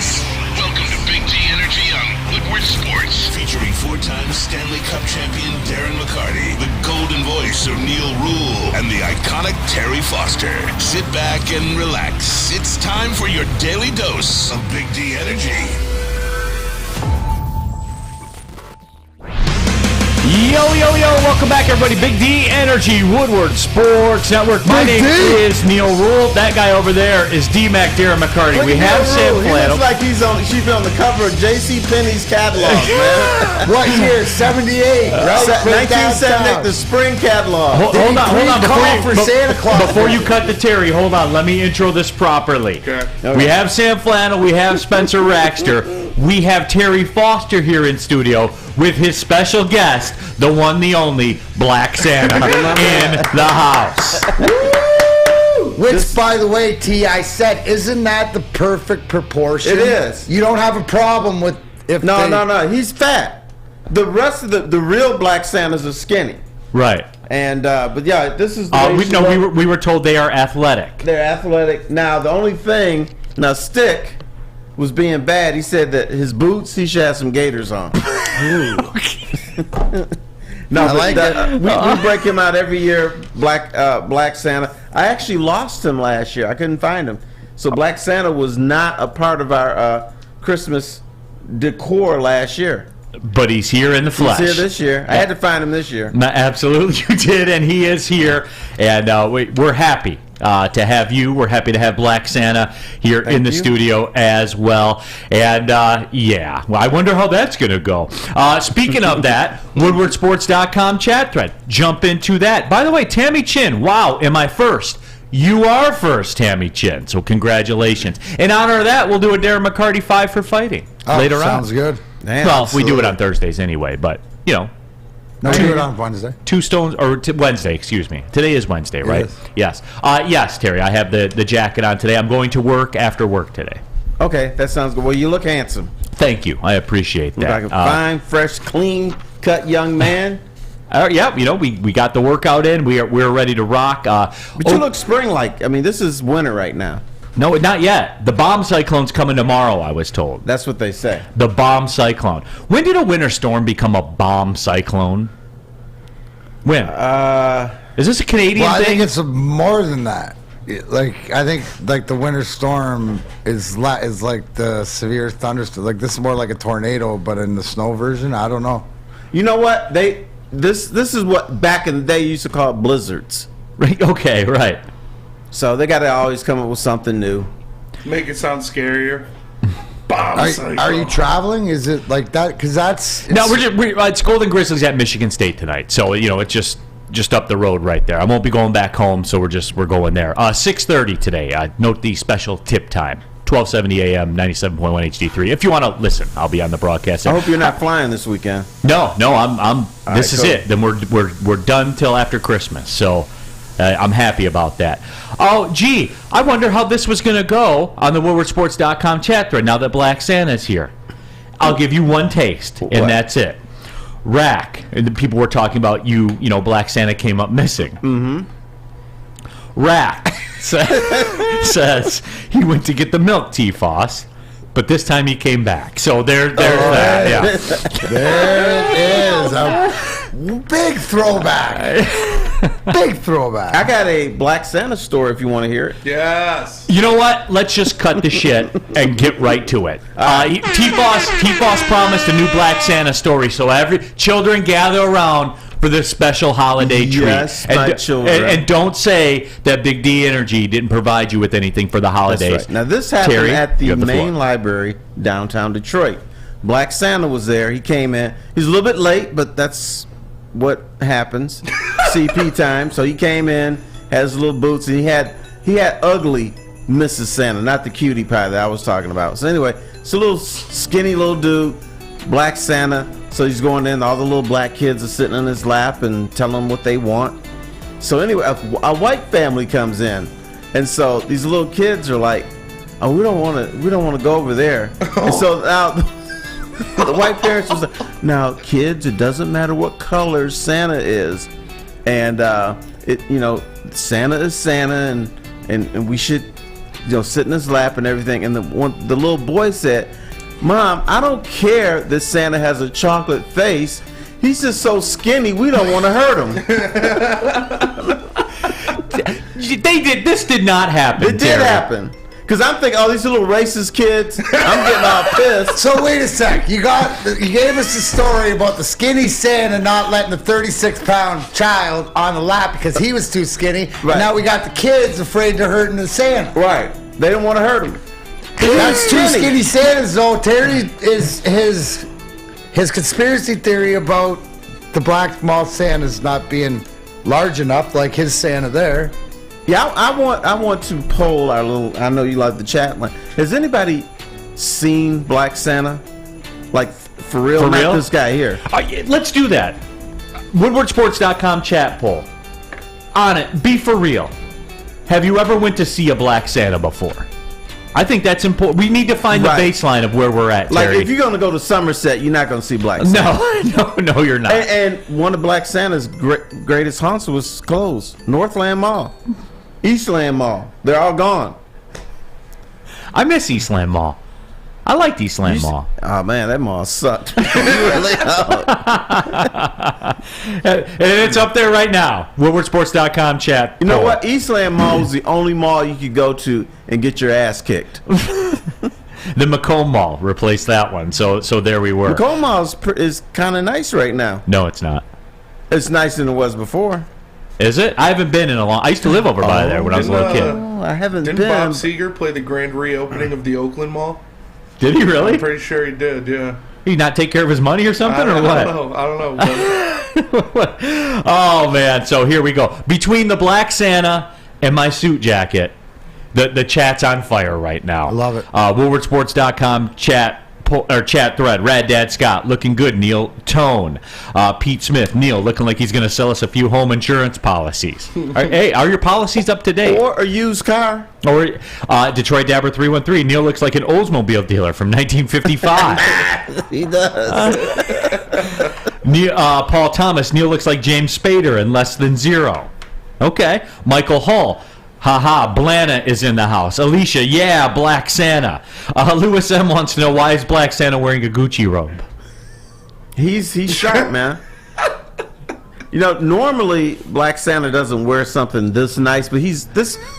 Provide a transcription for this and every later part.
Sports. Welcome to Big D Energy on Woodward Sports. Featuring 4-time Stanley Cup champion Darren McCarty, the golden voice of Neal Ruhl, and the iconic Terry Foster. Sit back and relax. It's time for your daily dose of Big D Energy. Yo, welcome back, everybody. Big D Energy, Woodward Sports Network. My name is Neal Ruhl. That guy over there is DMac, Darren McCarty. We have Sam Flannel. He looks like he should be on the cover of J.C. Penney's catalog, man. What year? 78, right? 1978, the spring catalog. Hold on. Before you cut to Terry, hold on. Let me intro this properly. Okay. We have Sam Flannel. We have Spencer Raxter. We have Terry Foster here in studio with his special guest, the one, the only, Black Santa in the house. Which, by the way, T, I said, isn't that the perfect proportion? It is. You don't have a problem with if No. He's fat. The rest of the real Black Santas are skinny. Right. And but yeah, this is the we were told they are athletic. They're athletic. Now the only thing, Stick was being bad. He said that his boots, he should have some gaiters on. No, I like that. We break him out every year, Black Santa. I actually lost him last year. I couldn't find him. So Black Santa was not a part of our Christmas decor last year. But he's here in the flesh. He's here this year. I had to find him this year. Absolutely, you did, and he is here. And we're happy to have you. We're happy to have Black Santa here in the studio as well. And, I wonder how that's going to go. Speaking of that, WoodwardSports.com chat thread. Jump into that. By the way, Tammy Chin, wow, am I first? You are first, Tammy Chin, so congratulations. In honor of that, we'll do a Darren McCarty 5 for fighting later on. Sounds good. Damn, well, we do it on Thursdays anyway, but, No, we do it on Wednesday. Wednesday, excuse me. Today is Wednesday, right? Yes. Yes, Terry, I have the jacket on today. I'm going to work after work today. Okay, that sounds good. Well, you look handsome. Thank you. I appreciate that. You look like a fine, fresh, clean-cut young man. We got the workout in. We're ready to rock. But you look spring-like. I mean, this is winter right now. No, not yet. The bomb cyclone's coming tomorrow, I was told. That's what they say. The bomb cyclone. When did a winter storm become a bomb cyclone? When? Is this a Canadian thing? I think it's more than that. I think the winter storm is like the severe thunderstorm. Like, this is more like a tornado, but in the snow version. I don't know. You know what? This is what back in the day you used to call it blizzards. Right. Okay. Right. So they got to always come up with something new. Make it sound scarier. Are you traveling? Is it like that? Because that's... No, it's Golden Grizzlies at Michigan State tonight. So, it's just up the road right there. I won't be going back home, so we're going there. 6:30 today. Note the special tip time. 1270 AM, 97.1 HD3. If you want to listen, I'll be on the broadcast. I hope you're not flying this weekend. No, I'm this is it. Then we're done till after Christmas. So I'm happy about that. Oh, gee, I wonder how this was going to go on the WoodwardSports.com chat thread now that Black Santa's here. I'll give you one taste, and that's it. Rack, and the people were talking about Black Santa came up missing. Mm-hmm. Rack says he went to get the milk tea, Foss, but this time he came back. So there's that. Yeah. There it is. A big throwback. Big throwback. I got a Black Santa story if you want to hear it. Yes. You know what? Let's just cut the shit and get right to it. T-Foss promised a new Black Santa story, so children gather around for this special holiday treat. Yes, my children. And don't say that Big D Energy didn't provide you with anything for the holidays. That's right. Now, this happened Terry, at the main library downtown Detroit. Black Santa was there. He came in. He's a little bit late, but that's what happens. CP time. So he came in, has little boots, and he had ugly Mrs. Santa, not the cutie pie that I was talking about. So anyway, it's a little skinny little dude, Black Santa. So he's going in, all the little black kids are sitting in his lap and telling him what they want. So anyway, a white family comes in, and so these little kids are like, "Oh, we don't want to go over there." And so now the white parents was like, "Now, kids, it doesn't matter what color Santa is, and Santa is Santa, and we should sit in his lap and everything. And the little boy said, "Mom, I don't care that Santa has a chocolate face. He's just so skinny, we don't want to hurt him." This did not happen. It did happen. Because I'm thinking, these little racist kids, I'm getting all pissed. So wait a sec. You gave us a story about the skinny Santa not letting the 36-pound child on the lap because he was too skinny. Right. And now we got the kids afraid they're hurting the Santa. Right. They didn't want to hurt him. That's two skinny Santas, though. Terry is his conspiracy theory about the black mall Santas not being large enough, like his Santa there. Yeah, I want to poll our little. I know you like the chat line. Has anybody seen Black Santa? Like for real? For Not real? this guy here. Let's do that. WoodwardSports.com chat poll. On it. Be for real. Have you ever went to see a Black Santa before? I think that's important. We need to find the baseline of where we're at, Like Terry. if you're going to go to Somerset, you're not going to see Black Santa. No, you're not. And one of Black Santa's greatest haunts was closed. Northland Mall, Eastland Mall. They're all gone. I miss Eastland Mall. I liked Eastland Mall. Oh man, that mall sucked. Really? And it's up there right now. WoodwardSports.com chat. You know what? Eastland Mall was the only mall you could go to and get your ass kicked. The Macomb Mall replaced that one. So there we were. Macomb Mall is kind of nice right now. No, it's not. It's nicer than it was before. Is it? I haven't been in a long. I used to live over by there when I was a little kid. Oh, I haven't Didn't been. Bob Seger play the grand reopening of the Oakland Mall? Did he really? I'm pretty sure he did, yeah. Did he not take care of his money or something, or what? I don't know. Oh man! So here we go. Between the Black Santa and my suit jacket, the chat's on fire right now. I love it. WoodwardSports.com chat thread. Rad Dad Scott looking good. Neil Tone, Pete Smith. Neil looking like he's going to sell us a few home insurance policies. Are your policies up to date? Or a used car. Or Detroit Dabber 313. Neil looks like an Oldsmobile dealer from 1955. He does. Paul Thomas. Neil looks like James Spader in Less Than Zero. Okay. Michael Hall. Haha, Blana is in the house. Alicia, yeah, Black Santa. Lewis M wants to know, why is Black Santa wearing a Gucci robe? He's sharp, man. You know, normally Black Santa doesn't wear something this nice, but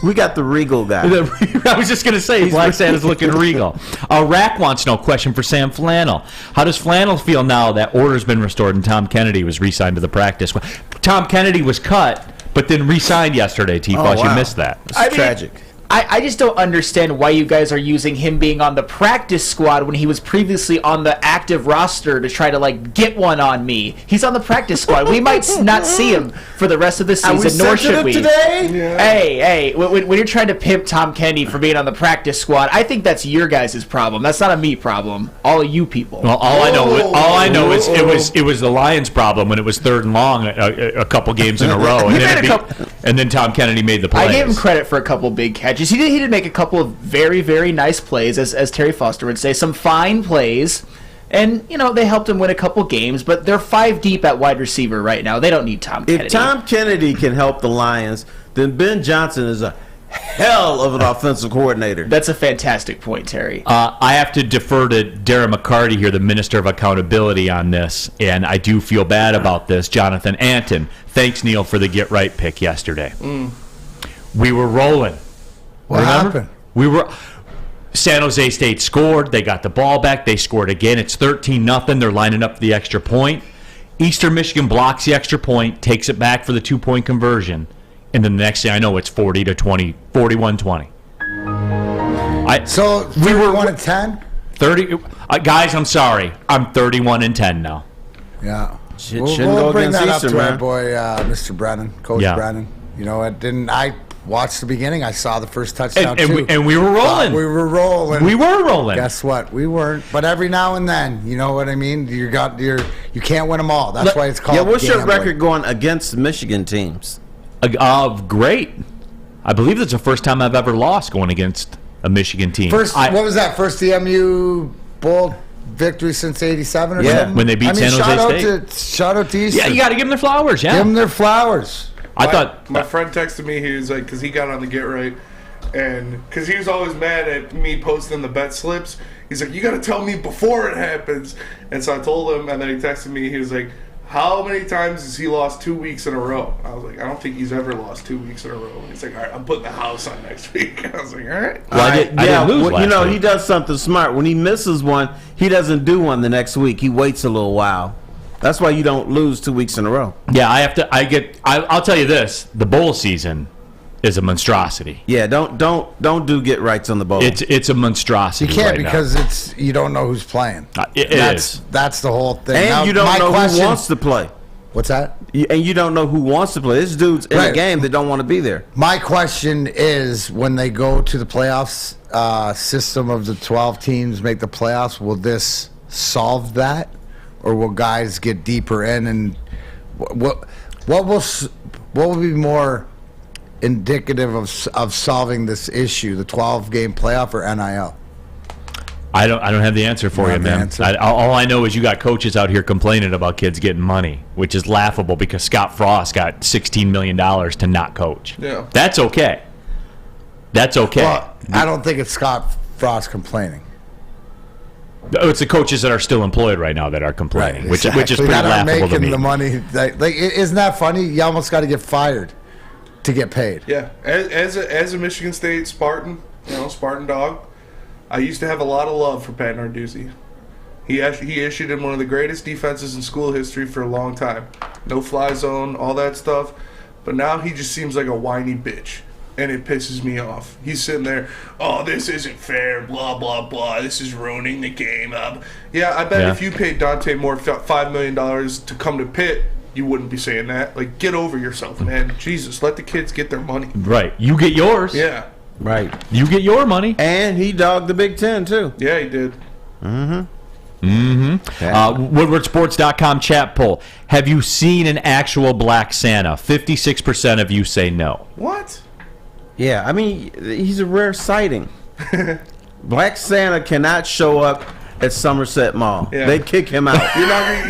we got the regal guy. I was just going to say, Black Santa's looking regal. Rack wants to know, question for Sam Flannel. How does Flannel feel now that order's been restored and Tom Kennedy was re-signed to the practice? Tom Kennedy was cut, but then re-signed yesterday, T-Foss. You missed that. It's tragic. I just don't understand why you guys are using him being on the practice squad when he was previously on the active roster to try to, like, get one on me. He's on the practice squad. We might not see him for the rest of the season, nor should we. Today? Yeah. Hey, when you're trying to pimp Tom Kennedy for being on the practice squad, I think that's your guys' problem. That's not a me problem. All of you people. Well, all I know is it was the Lions' problem when it was 3rd and long a couple games in a row, and then Tom Kennedy made the plays. I gave him credit for a couple big catches. He did make a couple of very, very nice plays, as Terry Foster would say, some fine plays, and they helped him win a couple games. But they're 5 deep at wide receiver right now. They don't need Tom Kennedy. If Tom Kennedy can help the Lions, then Ben Johnson is a hell of an offensive coordinator. That's a fantastic point, Terry. I have to defer to Darren McCarty here, the Minister of Accountability, on this, and I do feel bad about this. Jonathan Anton, thanks, Neil, for the get-right pick yesterday. We were rolling. What happened? San Jose State scored. They got the ball back. They scored again. It's 13-0. They're lining up for the extra point. Eastern Michigan blocks the extra point, takes it back for the 2-point conversion, and then the next thing I know, it's 41-20. So we were 1-10. 30. Guys, I'm sorry. I'm 31-10 now. Yeah. Shouldn't We'll go bring against that Eastern, up to our man. boy, Mr. Brennan, Coach Yeah. Brennan. I watched the beginning. I saw the first touchdown too. And we were rolling. We were rolling. We were rolling. Guess what? We weren't. But every now and then, you know what I mean. You can't win them all. That's why it's called. Yeah, what's your gambling. record going against Michigan teams? Great. I believe that's the first time I've ever lost going against a Michigan team. What was that? First EMU Bowl victory since '87 or something? when they beat San Jose State. Shout out to Eastern. Yeah, you got to give them their flowers. Yeah, Give them their flowers. I thought my friend texted me. He was like, because he got on the get right. And because he was always mad at me posting the bet slips, he's like, you got to tell me before it happens. And so I told him, and then he texted me. He was like, how many times has he lost 2 weeks in a row? I was like, I don't think he's ever lost 2 weeks in a row. And he's like, all right, I'm putting the house on next week. I was like, all right. Well, I didn't lose last week. He does something smart. When he misses one, he doesn't do one the next week. He waits a little while. That's why you don't lose 2 weeks in a row. Yeah, I'll tell you this: the bowl season is a monstrosity. Yeah, don't do get rights on the bowl. It's a monstrosity. You can't right because you don't know who's playing. That's the whole thing. And now, you don't know who wants to play. What's that? And you don't know who wants to play. There's dudes in the game that don't want to be there. My question is, when they go to the playoffs system of the 12 teams make the playoffs, will this solve that, or will guys get deeper in? And what will be more indicative of solving this issue, the 12-game playoff or NIL? I don't have the answer for you, man. All I know is you got coaches out here complaining about kids getting money, which is laughable because Scott Frost got $16 million to not coach. Yeah. That's okay. Well, I don't think it's Scott Frost complaining. It's the coaches that are still employed right now that are complaining, Right, which is pretty that are laughable to making me. the money. Like, isn't that funny? You almost got to get fired to get paid. Yeah, as a Michigan State Spartan, Spartan dog, I used to have a lot of love for Pat Narduzzi. He issued in one of the greatest defenses in school history for a long time. No fly zone, all that stuff. But now he just seems like a whiny bitch, and it pisses me off. He's sitting there, oh, this isn't fair, blah, blah, blah. This is ruining the game. Yeah, I bet if you paid Dante Moore $5 million to come to Pitt, you wouldn't be saying that. Like, get over yourself, man. Jesus, let the kids get their money. Right. You get yours. Yeah. Right. You get your money. And he dogged the Big Ten, too. Yeah, he did. WoodwardSports.com chat poll. Have you seen an actual Black Santa? 56% of you say no. What? Yeah, I mean, he's a rare sighting. Black Santa cannot show up at Somerset Mall. Yeah. They kick him out. You're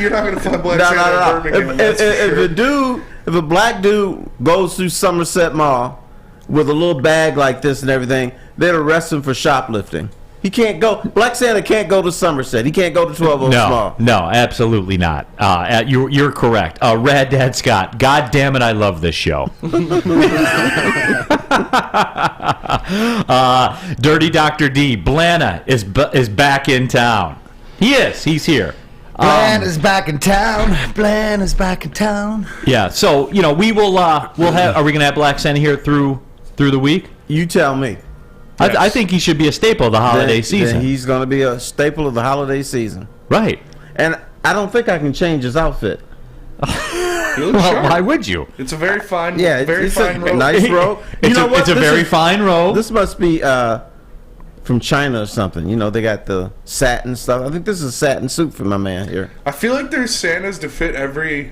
not gonna find Black Santa in Birmingham. If a black dude goes through Somerset Mall with a little bag like this and everything, they'd arrest him for shoplifting. He can't go. Black Santa can't go to Somerset. He can't go to 12 Oaks Mall. No, absolutely not. You're correct. Rad Dad Scott, God damn it, I love this show. Dirty Dr. D, Blana is back in town. He is. He's here. Bland is back in town. Bland is back in town. Yeah. So we will. We'll have. Are we gonna have Black Santa here through the week? You tell me. Yes. I think he should be a staple of the holiday season. Then he's going to be a staple of the holiday season. Right. And I don't think I can change his outfit. Well, why would you? It's a very fine, fine robe. Nice robe. It's a very fine robe. This must be from China or something. They got the satin stuff. I think this is a satin suit for my man here. I feel like there's Santas to fit every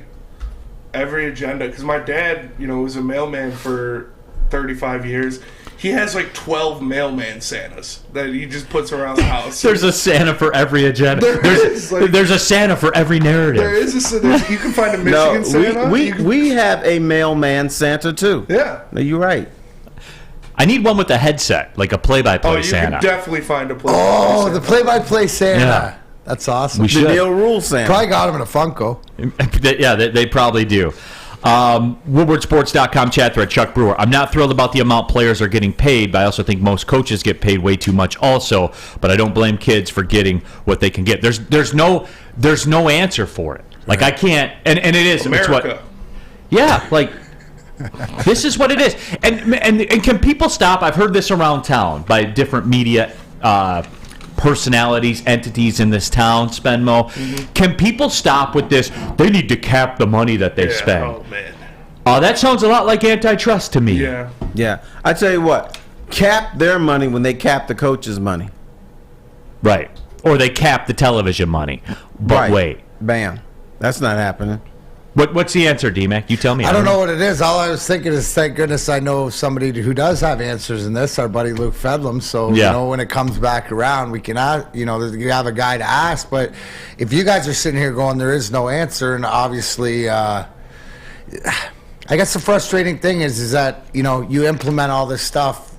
agenda. Because my dad, was a mailman for 35 years. He has like 12 mailman Santas that he just puts around the house. There's a Santa for every agenda. There's a Santa for every narrative. There is you can find a Michigan Santa. We have a mailman Santa too. Yeah. No, you're right. I need one with a headset, like a play-by-play Santa. You can definitely find a play-by-play Santa. the play-by-play Santa. Yeah. That's awesome. We should. The Neal Ruhl Santa. Probably got him in a Funko. Yeah, they probably do. WoodwardSports.com chat thread, Chuck Brewer. I'm not thrilled about the amount players are getting paid, but I also think most coaches get paid way too much also, but I don't blame kids for getting what they can get. There's no answer for it. Like, I can't, and it is. America. It's what, yeah, like, this is what it is. And can people stop? I've heard this around town by different media personalities, entities in this town, Spenmo. Mm-hmm. Can people stop with this? They need to cap the money that they spend. Oh, man. That sounds a lot like antitrust to me. Yeah. Yeah. I tell you what, cap their money when they cap the coach's money. Right. Or they cap the television money. But right. Wait. Bam. That's not happening. What's the answer, DMac? You tell me. I don't know what it is. All I was thinking is, thank goodness I know somebody who does have answers in this, our buddy Luke Fedlam. So, when it comes back around, we can ask, you have a guy to ask. But if you guys are sitting here going, there is no answer, and obviously, I guess the frustrating thing is that, you implement all this stuff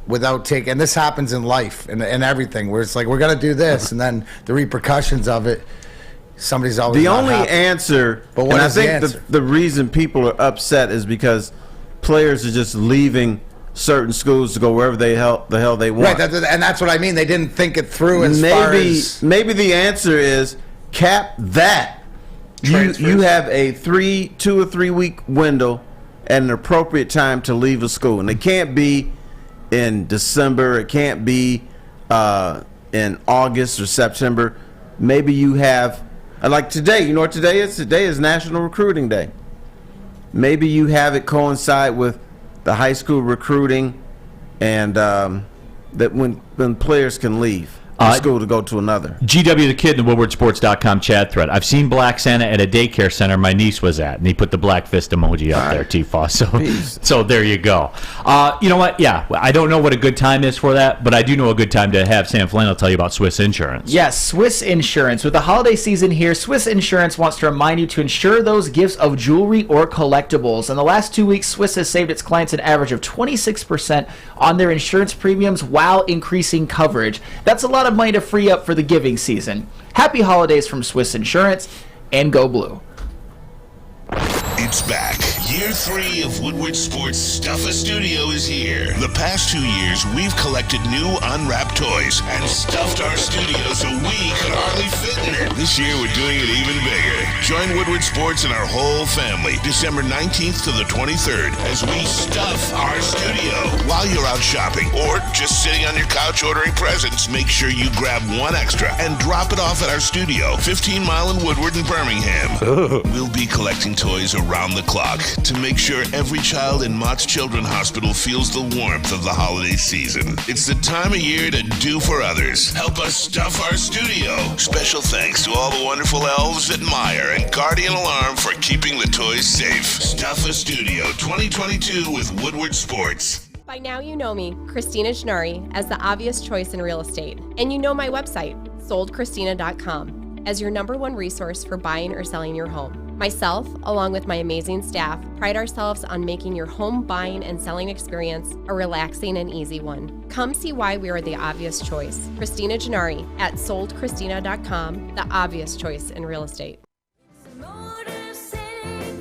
without taking. And this happens in life and everything, where it's like we're gonna do this, and then the repercussions of it. Somebody's always the not only happy. answer. But what and I is the think answer? the reason people are upset is because players are just leaving certain schools to go wherever the hell they want. Right, and that's what I mean. They didn't think it through as far as... Maybe the answer is cap that. You have a 2 or 3 week window at an appropriate time to leave a school, and it can't be in December. It can't be in August or September. Maybe you have, like today. You know what today is? Today is National Recruiting Day. Maybe you have it coincide with the high school recruiting, and that when players can leave school to go to another. GW the Kid in the WoodwardSports.com chat thread. I've seen Black Santa at a daycare center my niece was at, and he put the black fist emoji up there, T-Foss. So there you go. You know what? Yeah, I don't know what a good time is for that, but I do know a good time to have Sam Flannel tell you about Swiss Insurance. Yes, Swiss Insurance. With the holiday season here, Swiss Insurance wants to remind you to insure those gifts of jewelry or collectibles. In the last 2 weeks, Swiss has saved its clients an average of 26% on their insurance premiums while increasing coverage. That's a lot of money to free up for the giving season. Happy holidays from Swiss Insurance, and go blue. It's back. Year 3 of Woodward Sports Stuff a Studio is here. The past 2 years, we've collected new unwrapped toys and stuffed our studio so we could hardly fit in it. This year, we're doing it even bigger. Join Woodward Sports and our whole family December 19th to the 23rd as we stuff our studio. While you're out shopping or just sitting on your couch ordering presents, make sure you grab one extra and drop it off at our studio, 15 Mile in Woodward and Birmingham. We'll be collecting toys around the clock to make sure every child in Mott's Children's Hospital feels the warmth of the holiday season. It's the time of year to do for others. Help us stuff our studio. Special thanks to all the wonderful elves at Meyer and Guardian Alarm for keeping the toys safe. Stuff a Studio 2022 with Woodward Sports. By now you know me, Christina Gennari, as the obvious choice in real estate. And you know my website, soldchristina.com, as your #1 resource for buying or selling your home. Myself, along with my amazing staff, pride ourselves on making your home buying and selling experience a relaxing and easy one. Come see why we are the obvious choice. Christina Gennari at soldchristina.com, the obvious choice in real estate.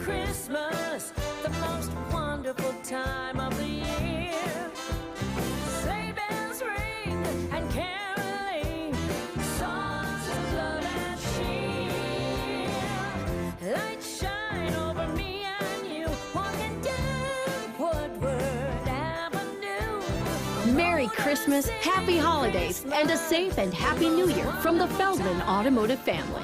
Christmas, the most wonderful time of the year. Sleigh bells ring and caroling, songs of love and cheer. Lights shine over me and you, walking down Woodward Avenue. Merry Christmas, Happy Holidays, and a safe and Happy New Year from the Feldman Automotive family.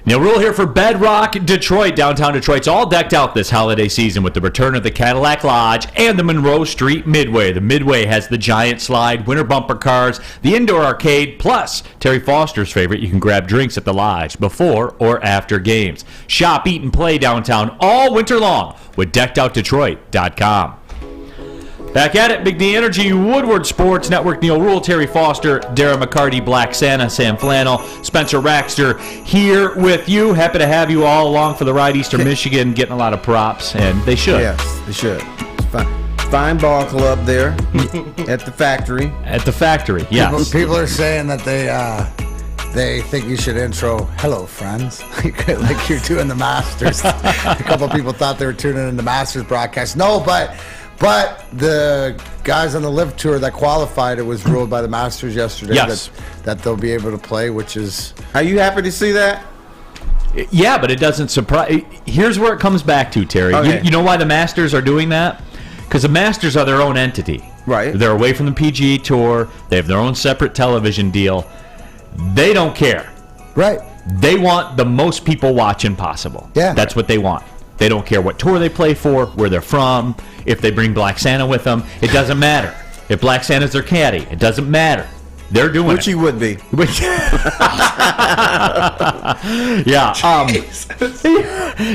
Neal Ruhl here for Bedrock Detroit. Downtown Detroit's all decked out this holiday season with the return of the Cadillac Lodge and the Monroe Street Midway. The Midway has the giant slide, winter bumper cars, the indoor arcade, plus Terry Foster's favorite, you can grab drinks at the Lodge before or after games. Shop, eat, and play downtown all winter long with deckedoutdetroit.com. Back at it, Big D Energy, Woodward Sports Network, Neal Ruhl, Terry Foster, Darren McCarty, Black Santa, Sam Flannel, Spencer Raxter here with you. Happy to have you all along for the ride. Eastern Michigan getting a lot of props, and they should. Yes, they should. Fine ball club there at the factory. At the factory, yes. People are saying that they think you should intro, hello, friends, like you're doing the Masters. A couple people thought they were tuning in the Masters broadcast. No, but the guys on the Live Tour that qualified, it was ruled by the Masters yesterday that they'll be able to play, which is... Are you happy to see that? Yeah, but it doesn't surprise... Here's where it comes back to, Terry. Okay. You know why the Masters are doing that? Because the Masters are their own entity. Right. They're away from the PGA Tour. They have their own separate television deal. They don't care. Right. They want the most people watching possible. Yeah. That's what they want. They don't care what tour they play for, where they're from, if they bring Black Santa with them. It doesn't matter. If Black Santa's their caddy, it doesn't matter. They're doing Which it. he would be. Yeah.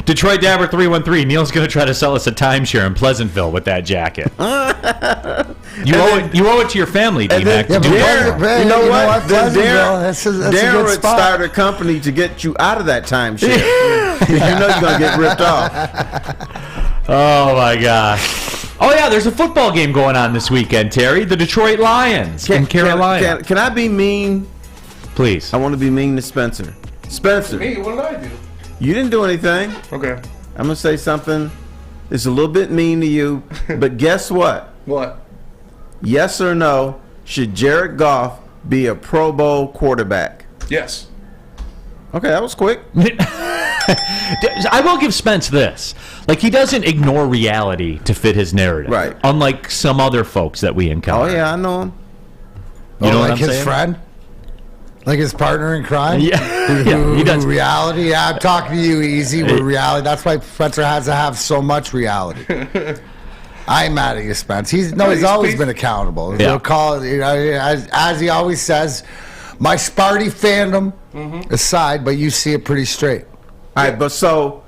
Detroit Dabber 313. Neal's going to try to sell us a timeshare in Pleasantville with that jacket. You owe it to your family, DMac. Yeah, Darren, you know what? Pleasantville, that's a Darren good would spot. start a company to get you out of that timeshare. You know you're going to get ripped off. Oh, my gosh. Oh, yeah, there's a football game going on this weekend, Terry. The Detroit Lions in Carolina. Can I be mean? Please. I want to be mean to Spencer. Spencer. Me? What did I do? You didn't do anything. Okay. I'm going to say something. It's a little bit mean to you, but guess what? What? Yes or no, should Jared Goff be a Pro Bowl quarterback? Yes. Okay, that was quick. I will give Spence this. Like, he doesn't ignore reality to fit his narrative. Right. Unlike some other folks that we encounter. Oh, yeah, I know him. You know like what I'm his saying? friend? Like his partner in crime? Yeah. Yeah, he does. Reality? Yeah, I'm talking to you, Easy. We're reality. That's why Spencer has to have so much reality. I'm mad at you, Spence. He's always been accountable. Yeah. He'll call, as he always says, my Sparty fandom aside, but you see it pretty straight. All right, but so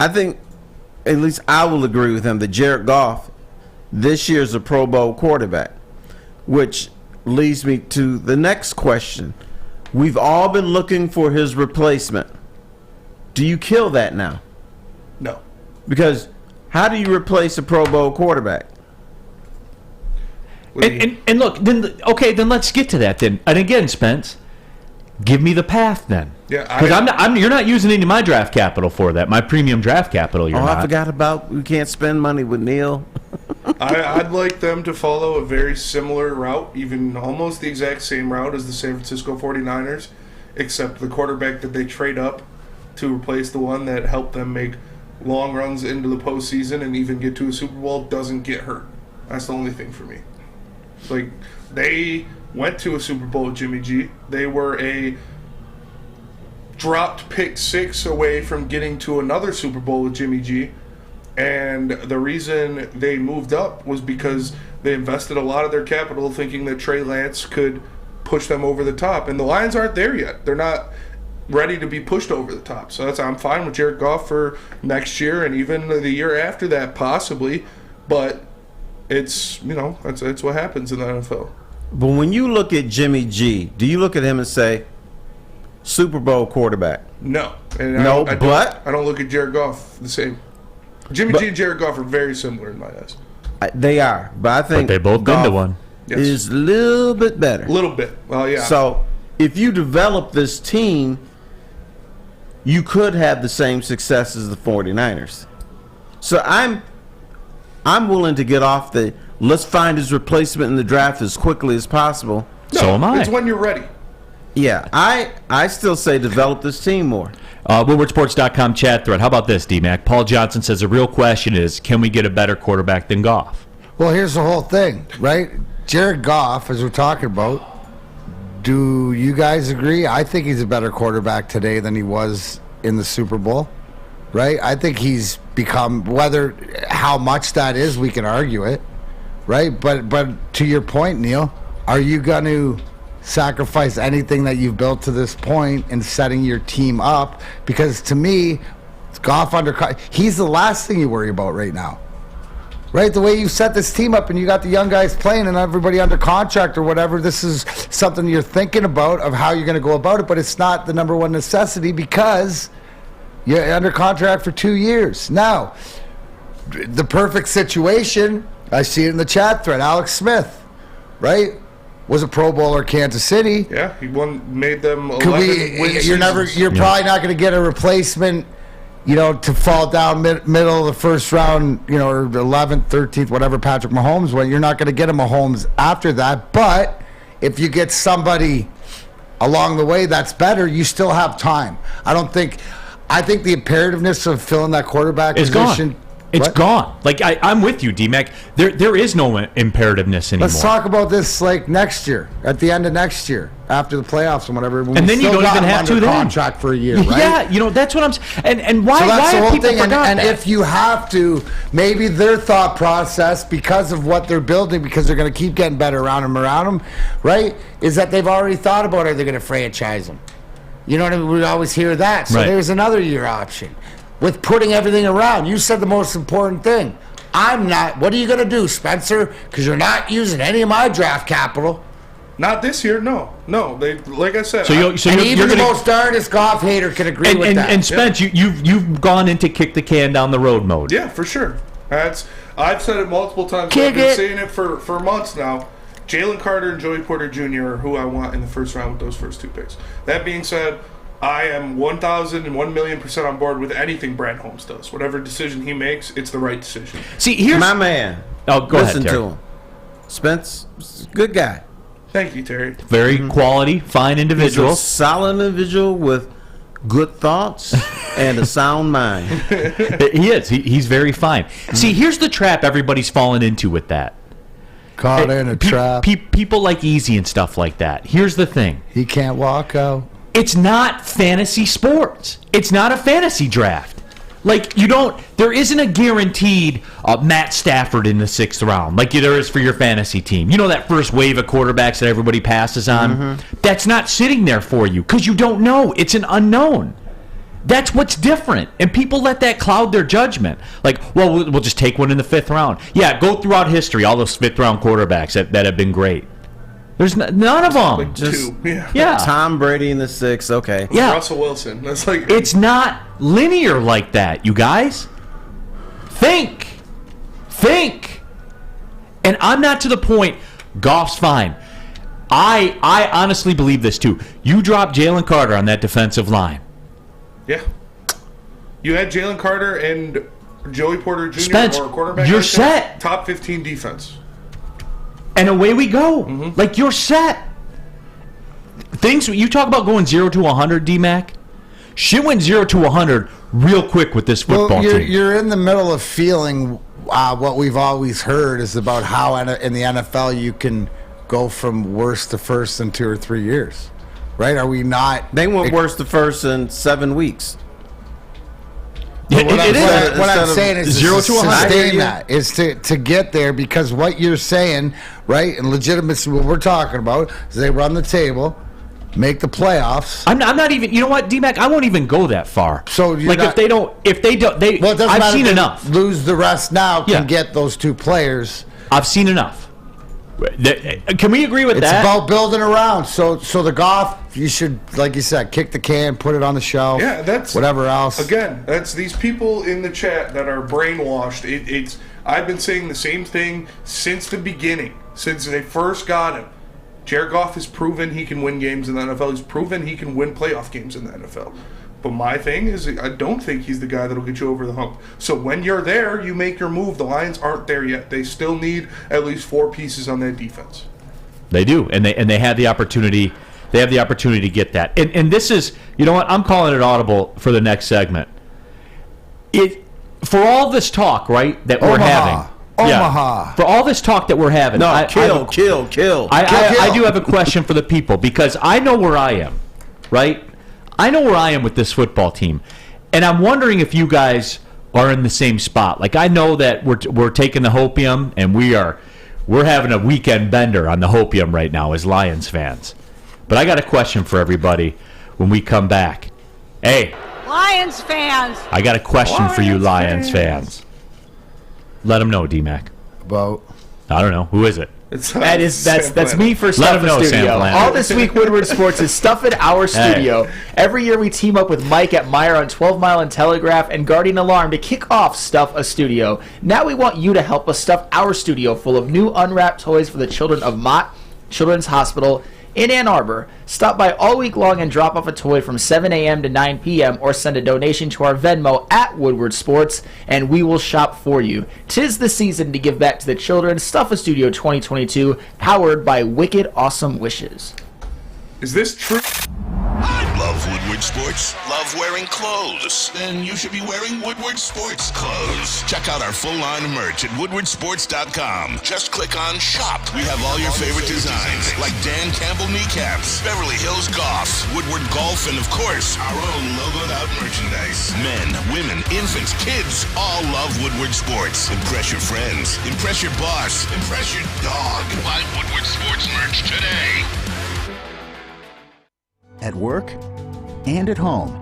I think at least I will agree with him that Jared Goff this year is a Pro Bowl quarterback, which leads me to the next question. We've all been looking for his replacement. Do you kill that now? No. Because how do you replace a Pro Bowl quarterback? And look, then let's get to that then. And again, Spence, give me the path then. Yeah, because you're not using any of my draft capital for that. My premium draft capital. You're not. I forgot about we can't spend money with Neal. I'd like them to follow a very similar route, even almost the exact same route as the San Francisco 49ers, except the quarterback that they trade up to replace the one that helped them make long runs into the postseason and even get to a Super Bowl doesn't get hurt. That's the only thing for me. Like, they went to a Super Bowl with Jimmy G. They were a dropped pick 6 away from getting to another Super Bowl with Jimmy G. And the reason they moved up was because they invested a lot of their capital thinking that Trey Lance could push them over the top. And the Lions aren't there yet. They're not ready to be pushed over the top. So I'm fine with Jared Goff for next year and even the year after that possibly. But it's what happens in the NFL. But when you look at Jimmy G, do you look at him and say, Super Bowl quarterback? No. And I don't look at Jared Goff the same. Jimmy G and Jared Goff are very similar in my eyes. They are, but I think they both been to one. Yes. Is a little bit better. A little bit. Well, yeah. So if you develop this team, you could have the same success as the 49ers. So I'm willing to get off the let's find his replacement in the draft as quickly as possible. No, so am I. It's when you're ready. Yeah, I still say develop this team more. WoodwardSports.com chat thread. How about this, DMac? Paul Johnson says the real question is, can we get a better quarterback than Goff? Well, here's the whole thing, right? Jared Goff, as we're talking about, do you guys agree? I think he's a better quarterback today than he was in the Super Bowl, right? I think he's become, how much that is, we can argue it, right? But to your point, Neal, are you going to sacrifice anything that you've built to this point in setting your team up? Because to me, Goff he's the last thing you worry about right now. Right, the way you set this team up and you got the young guys playing and everybody under contract or whatever, this is something you're thinking about of how you're going to go about it, but it's not the number one necessity because you're under contract for 2 years. Now, the perfect situation, I see it in the chat thread, Alex Smith, right? Was a Pro Bowler Kansas City. Yeah, he made them 11 wins. You're probably not going to get a replacement, to fall down middle of the first round, or 11th, 13th, whatever Patrick Mahomes went. You're not going to get a Mahomes after that. But if you get somebody along the way that's better, you still have time. I think the imperativeness of filling that quarterback position. Gone. It's gone. Like, I'm with you, DMac. There is no imperativeness anymore. Let's talk about this next year, at the end of next year, after the playoffs and whatever. And then you don't even have to then. Contract for a year, right? Yeah, that's what I'm saying. And why? So that's why the have whole people thing. forgot And that? if you have to, maybe their thought process, because of what they're building, because they're going to keep getting better around them, right? Is that they've already thought about are they going to franchise them? You know what I mean? We always hear that. So there's another year option. With putting everything around. You said the most important thing. I'm not. What are you going to do, Spencer? Because you're not using any of my draft capital. Not this year, no. They, like I said. Even the most darndest Goff hater can agree with that. And Spence, you've gone into kick the can down the road mode. Yeah, for sure. I've said it multiple times. I've been saying it for months now. Jalen Carter and Joey Porter Jr. are who I want in the first round with those first 2 picks. That being said, I am 1,000 and 1,000,000% on board with anything Brad Holmes does. Whatever decision he makes, it's the right decision. See, here's my man. Oh, go Listen ahead, Terry. to him. Spence, good guy. Thank you, Terry. Very quality, fine individual. He's a solid individual with good thoughts and a sound mind. He is. He's very fine. See, here's the trap everybody's fallen into with that. Caught in a trap. People like easy and stuff like that. Here's the thing. He can't walk out. It's not fantasy sports. It's not a fantasy draft. Like, there isn't a guaranteed Matt Stafford in the 6th round like there is for your fantasy team. You know that first wave of quarterbacks that everybody passes on? That's not sitting there for you because you don't know. It's an unknown. That's what's different. And people let that cloud their judgment. Like, well, we'll just take one in the 5th round. Yeah, go throughout history, all those 5th round quarterbacks that have been great. There's none of them. Like Just 2. Yeah. Tom Brady in the 6th. Okay. Yeah. Russell Wilson. That's like It's not linear like that, you guys. Think. And I'm not to the point, Goff's fine. I honestly believe this too. You drop Jalen Carter on that defensive line. Yeah. You had Jalen Carter and Joey Porter Jr. Spence, or a quarterback. you're like that, set. Top 15 defense. And away we go. Like, you're set. Things, you talk about going 0 to 100, DMac. Shit went 0 to 100 real quick with this football team. You're in the middle of feeling what we've always heard is about how in the NFL you can go from worst to first in 2 or 3 years. Right? Are we not? They went worst to first in 7 weeks. What I'm saying is 0 to 100. sustain that is to get there, because what you're saying, right, and legitimacy, what we're talking about is they run the table, make the playoffs. I'm not even. You know what, DMac? I won't even go that far. So like, if they don't, well, it doesn't I've matter seen if they enough. Lose the rest now. Can Yeah. get those 2 players. I've seen enough. Can we agree with It's that? about building around. So the Goff, you should, like you said, kick the can, put it on the shelf. Yeah, that's whatever else. Again, that's these people in the chat that are brainwashed. It's I've been saying the same thing since the beginning, since they first got him. Jared Goff has proven he can win games in the NFL. He's proven he can win playoff games in the NFL. But my thing is, I don't think he's the guy that'll get you over the hump. So when you're there, you make your move. The Lions aren't there yet. They still need at least 4 pieces on that defense. They do, and they have the opportunity. They have the opportunity to get that. And this is, you know what? I'm calling it audible for the next segment. For all this talk, right, that we're having. Omaha. For all this talk that we're having. No, kill. I do have a question for the people, because I know where I am, right? I know where I am with this football team, and I'm wondering if you guys are in the same spot. Like, I know that we're taking the hopium, and we're having a weekend bender on the hopium right now as Lions fans. But I got a question for everybody when we come back. Hey, Lions fans. I got a question for you, Lions fans. Let them know, DMac. About I don't know. Who is it? That's me for Let Stuff him in know, Studio. Sam Bland. All this week, Woodward Sports is Stuff in Our Studio. Every year we team up with Mike at Meyer on 12 Mile and Telegraph and Guardian Alarm to kick off Stuff a Studio. Now we want you to help us stuff our studio full of new unwrapped toys for the children of Mott Children's Hospital in Ann Arbor. Stop by all week long and drop off a toy from 7 a.m. to 9 p.m. or send a donation to our Venmo at Woodward Sports, and we will shop for you. 'Tis the season to give back to the children. Stuff a Studio 2022, powered by Wicked Awesome Wishes. Is this true? Love Woodward Sports? Love wearing clothes? Then you should be wearing Woodward Sports clothes. Check out our full line of merch at woodwardsports.com. Just click on Shop. We have all your favorite designs, like Dan Campbell kneecaps, Beverly Hills Golf, Woodward Golf, and of course, our own logoed out merchandise. Men, women, infants, kids all love Woodward Sports. Impress your friends. Impress your boss. Impress your dog. Buy Woodward Sports merch today. At work and at home,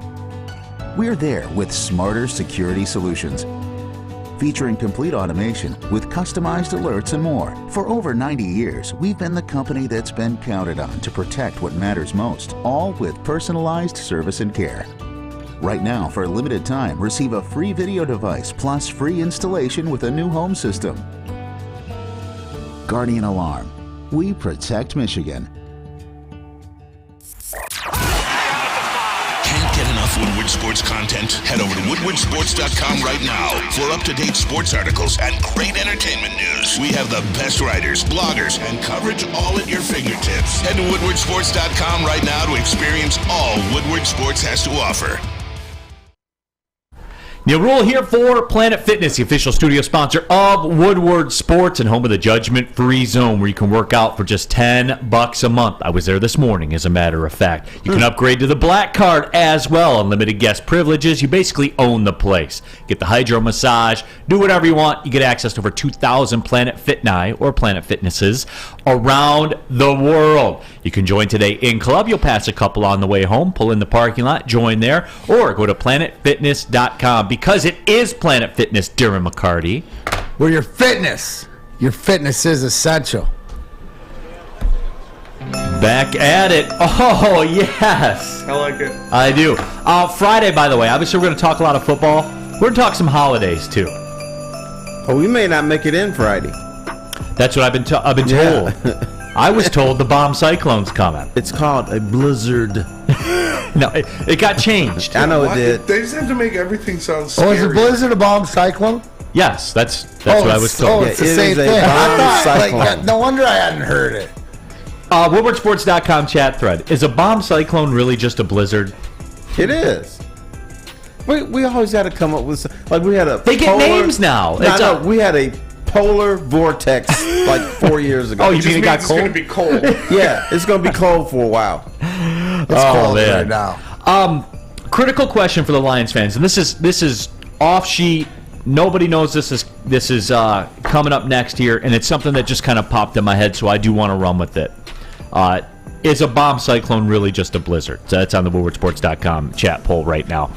we're there with smarter security solutions. Featuring complete automation with customized alerts and more. For over 90 years, we've been the company that's been counted on to protect what matters most, all with personalized service and care. Right now, for a limited time, receive a free video device plus free installation with a new home system. Guardian Alarm. We protect Michigan. Can't get enough Woodward Sports content? Head over to woodwardsports.com right now for up-to-date sports articles and great entertainment news. We have the best writers, bloggers, and coverage all at your fingertips. Head to woodwardsports.com right now to experience all Woodward Sports has to offer. Neal Ruhl here for Planet Fitness, the official studio sponsor of Woodward Sports and home of the judgment-free zone where you can work out for just $10 a month. I was there this morning, as a matter of fact. You can upgrade to the Black Card as well. Unlimited guest privileges. You basically own the place. Get the hydro massage. Do whatever you want. You get access to over 2,000 Planet Fitni or Planet Fitnesses around the world. You can join today in club. You'll pass a couple on the way home. Pull in the parking lot. Join there. Or go to planetfitness.com. Because it is Planet Fitness, Darren McCarty. Where your fitness is essential. Back at it. Oh, yes. I like it. I do. Friday, by the way, obviously we're going to talk a lot of football. We're going to talk some holidays, too. Oh, we may not make it in Friday. That's what I've been told. I was told the bomb cyclone's coming. It's called a blizzard. No, it got changed. I know it did. They just have to make everything sound scary. Oh, is a blizzard a bomb cyclone? Yes, that's what I was told. Oh, it's the It same is a thing. bomb I thought, cyclone. no wonder I hadn't heard it. Woodwardsports.com chat thread. Is a bomb cyclone really just a blizzard? It is. We always got to come up with like we had a. They get names now. No, we had a polar vortex like 4 years ago. Oh, you mean it got cold? It's going to be cold. Yeah, it's going to be cold for a while. It's cold right now. Critical question for the Lions fans, and this is off sheet. Nobody knows this is coming up next year, and it's something that just kind of popped in my head, so I do want to run with it. Is a bomb cyclone really just a blizzard? So that's on the woodwardsports.com chat poll right now.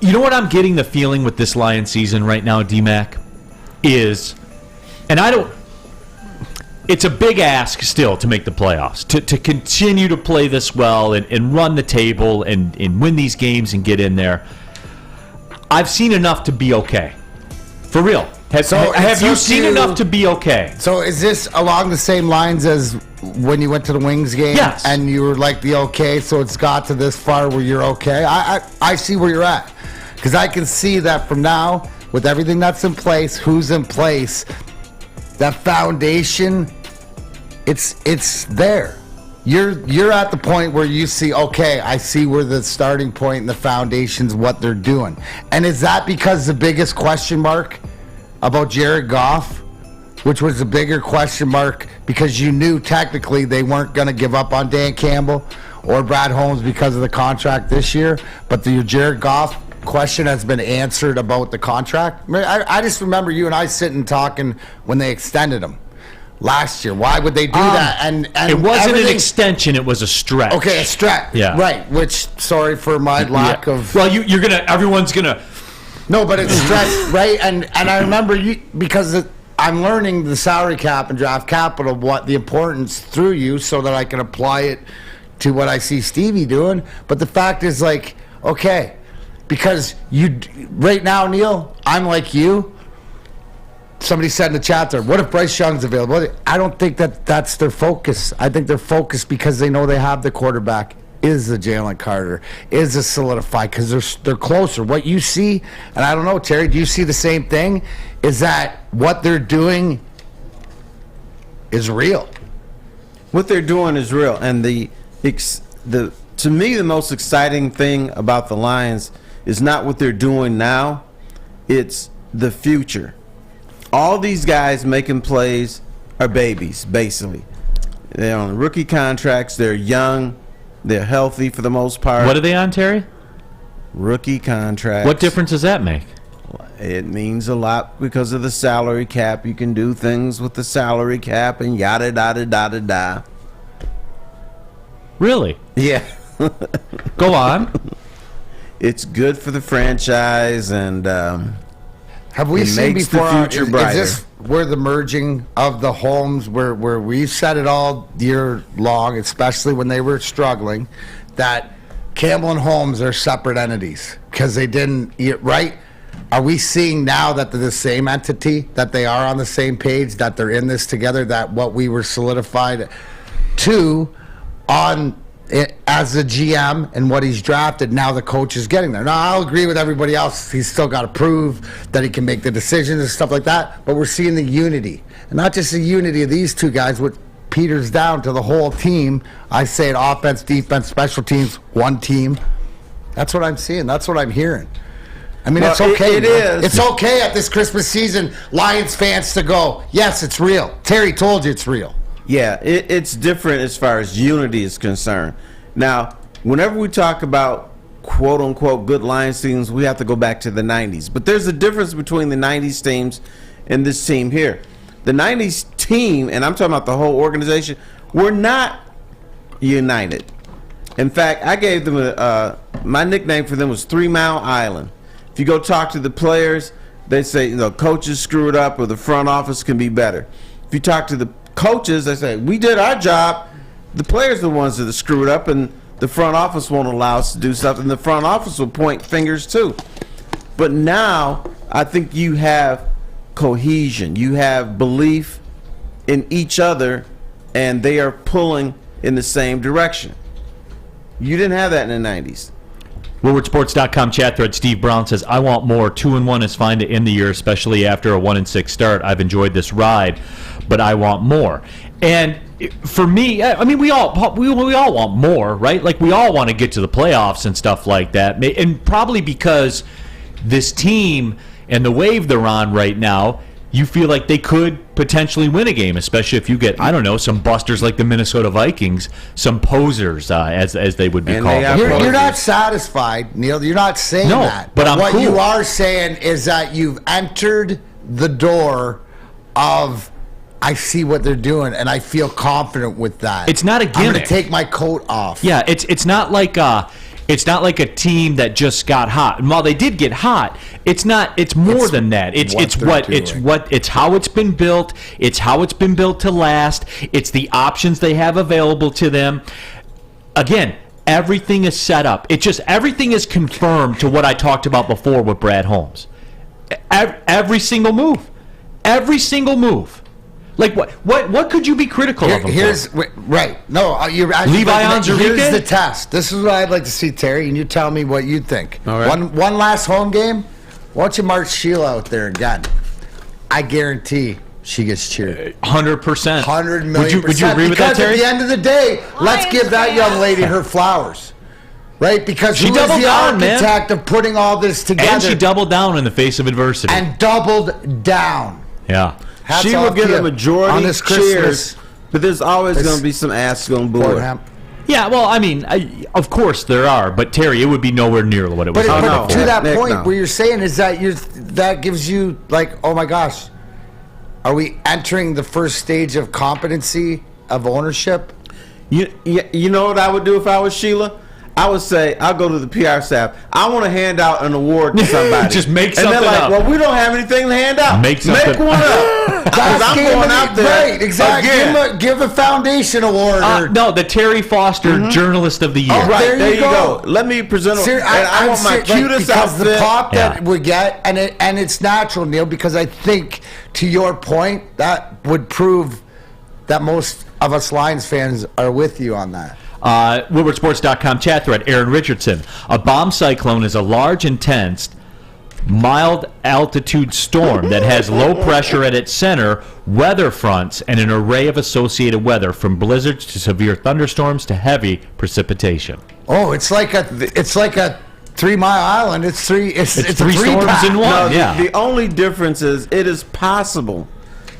You know what I'm getting the feeling with this Lions season right now, DMac, is, and I don't, it's a big ask still to make the playoffs, to continue to play this well and run the table and win these games and get in there. I've seen enough to be okay. For real. Have you seen enough to be okay? So is this along the same lines as when you went to the Wings game? Yes. And you were like the okay, so it's got to this far where you're okay? I see where you're at. Because I can see that from now, with everything that's in place, who's in place, that foundation, it's there. You're at the point where you see, okay, I see where the starting point and the foundation's what they're doing. And is that because the biggest question mark about Jared Goff, which was the bigger question mark because you knew technically they weren't going to give up on Dan Campbell or Brad Holmes because of the contract this year, but your Jared Goff question has been answered about the contract? I just remember you and I sitting talking when they extended him last year. Why would they do that? And it wasn't an extension; it was a stretch. Okay, a stretch. Yeah. Right. Which, sorry for my lack of. Well, everyone's gonna. No, but it's stretch, right? And I remember you because I'm learning the salary cap and draft capital, what the importance through you, so that I can apply it to what I see Stevie doing. But the fact is, like, okay. Because right now, Neal, I'm like you. Somebody said in the chat there, what if Bryce Young's available? I don't think that's their focus. I think they're focused because they know they have the quarterback. Is the Jalen Carter? Is it solidified? Because they're closer. What you see, and I don't know, Terry, do you see the same thing? Is that what they're doing is real? What they're doing is real. And to me, the most exciting thing about the Lions is not what they're doing now, it's the future. All these guys making plays are babies, basically. They're on rookie contracts, they're young, they're healthy for the most part. What are they on, Terry? Rookie contracts. What difference does that make? It means a lot because of the salary cap. You can do things with the salary cap and yada, yada, yada, yada. Really? Yeah. Go on. It's good for the franchise, and have we seen makes before? The future brighter. Is this where the merging of the homes, where we've said it all year long, especially when they were struggling, that Campbell and Holmes are separate entities because they didn't, right? Are we seeing now that they're the same entity, that they are on the same page, that they're in this together, that what we were solidified to on it as the GM and what he's drafted, now the coach is getting there. Now, I'll agree with everybody else. He's still got to prove that he can make the decisions and stuff like that, but we're seeing the unity. And not just the unity of these two guys, what peters down to the whole team. I say it, offense, defense, special teams, one team. That's what I'm seeing. That's what I'm hearing. I mean, it's okay. It is. It's okay at this Christmas season, Lions fans to go, yes, it's real. Terry told you it's real. Yeah, it's different as far as unity is concerned. Now, whenever we talk about quote-unquote good Lions teams, we have to go back to the 90s. But there's a difference between the 90s teams and this team here. The 90s team, and I'm talking about the whole organization, were not united. In fact, I gave them my nickname for them was 3 Mile Island. If you go talk to the players, they say, coaches screwed up or the front office can be better. If you talk to the coaches, they say, we did our job. The players are the ones that are screwed up, and the front office won't allow us to do something. The front office will point fingers too. But now I think you have cohesion. You have belief in each other, and they are pulling in the same direction. You didn't have that in the 90s. WoodwardSports.com chat thread. Steve Brown says, I want more. 2-1 is fine to end the year, especially after a 1-6 start. I've enjoyed this ride, but I want more. And for me, I mean, we all want more, right? Like, we all want to get to the playoffs and stuff like that. And probably because this team and the wave they're on right now, you feel like they could potentially win a game, especially if you get, I don't know, some busters like the Minnesota Vikings, some posers, as they would be called. You're not satisfied, Neal. You're not saying that. But I'm what cool. You are saying is that you've entered the door of, I see what they're doing, and I feel confident with that. It's not a gimmick. I'm going to take my coat off. Yeah, it's not like a team that just got hot. And while they did get hot, it's more than that. It's how it's been built. It's how it's been built to last. It's the options they have available to them. Again, everything is set up. Everything is confirmed to what I talked about before with Brad Holmes. Every single move. Every single move. Like what could you be critical of him for? Right. No, you're Levi Onzarika? Here's the test. This is what I'd like to see, Terry, and you tell me what you think. All right. One last home game. Why don't you march Sheila out there again? I guarantee she gets cheered. 100%. 100 million. Would you agree with that, Terry? Because at the end of the day, let's give that young lady her flowers. Right? Because she was the architect of putting all this together. And she doubled down in the face of adversity. And doubled down. Yeah. She will get a majority of cheers, but there's always going to be some ass on board. Yeah, well, I mean, of course there are, but Terry, it would be nowhere near what it was. But to that point, where you're saying is that that gives you like, oh my gosh, are we entering the first stage of competency of ownership? You know what I would do if I was Sheila? I would say, I'll go to the PR staff. I want to hand out an award to somebody. Just make something and they're like, up. well, we don't have anything to hand out. Make one up. Because I'm going out there. Right, exactly. Give a foundation award. No, the Terry Foster Journalist of the Year. Oh, right, there you go. Let me present I want my cutest outfit. The pop that we get, and it's natural, Neal, because I think, to your point, that would prove that most of us Lions fans are with you on that. WoodwardSports.com chat thread. Aaron Richardson. A bomb cyclone is a large, intense, mild altitude storm that has low pressure at its center, weather fronts, and an array of associated weather from blizzards to severe thunderstorms to heavy precipitation. Oh, it's like a 3 Mile Island. It's three storms in one. No, the only difference is it is possible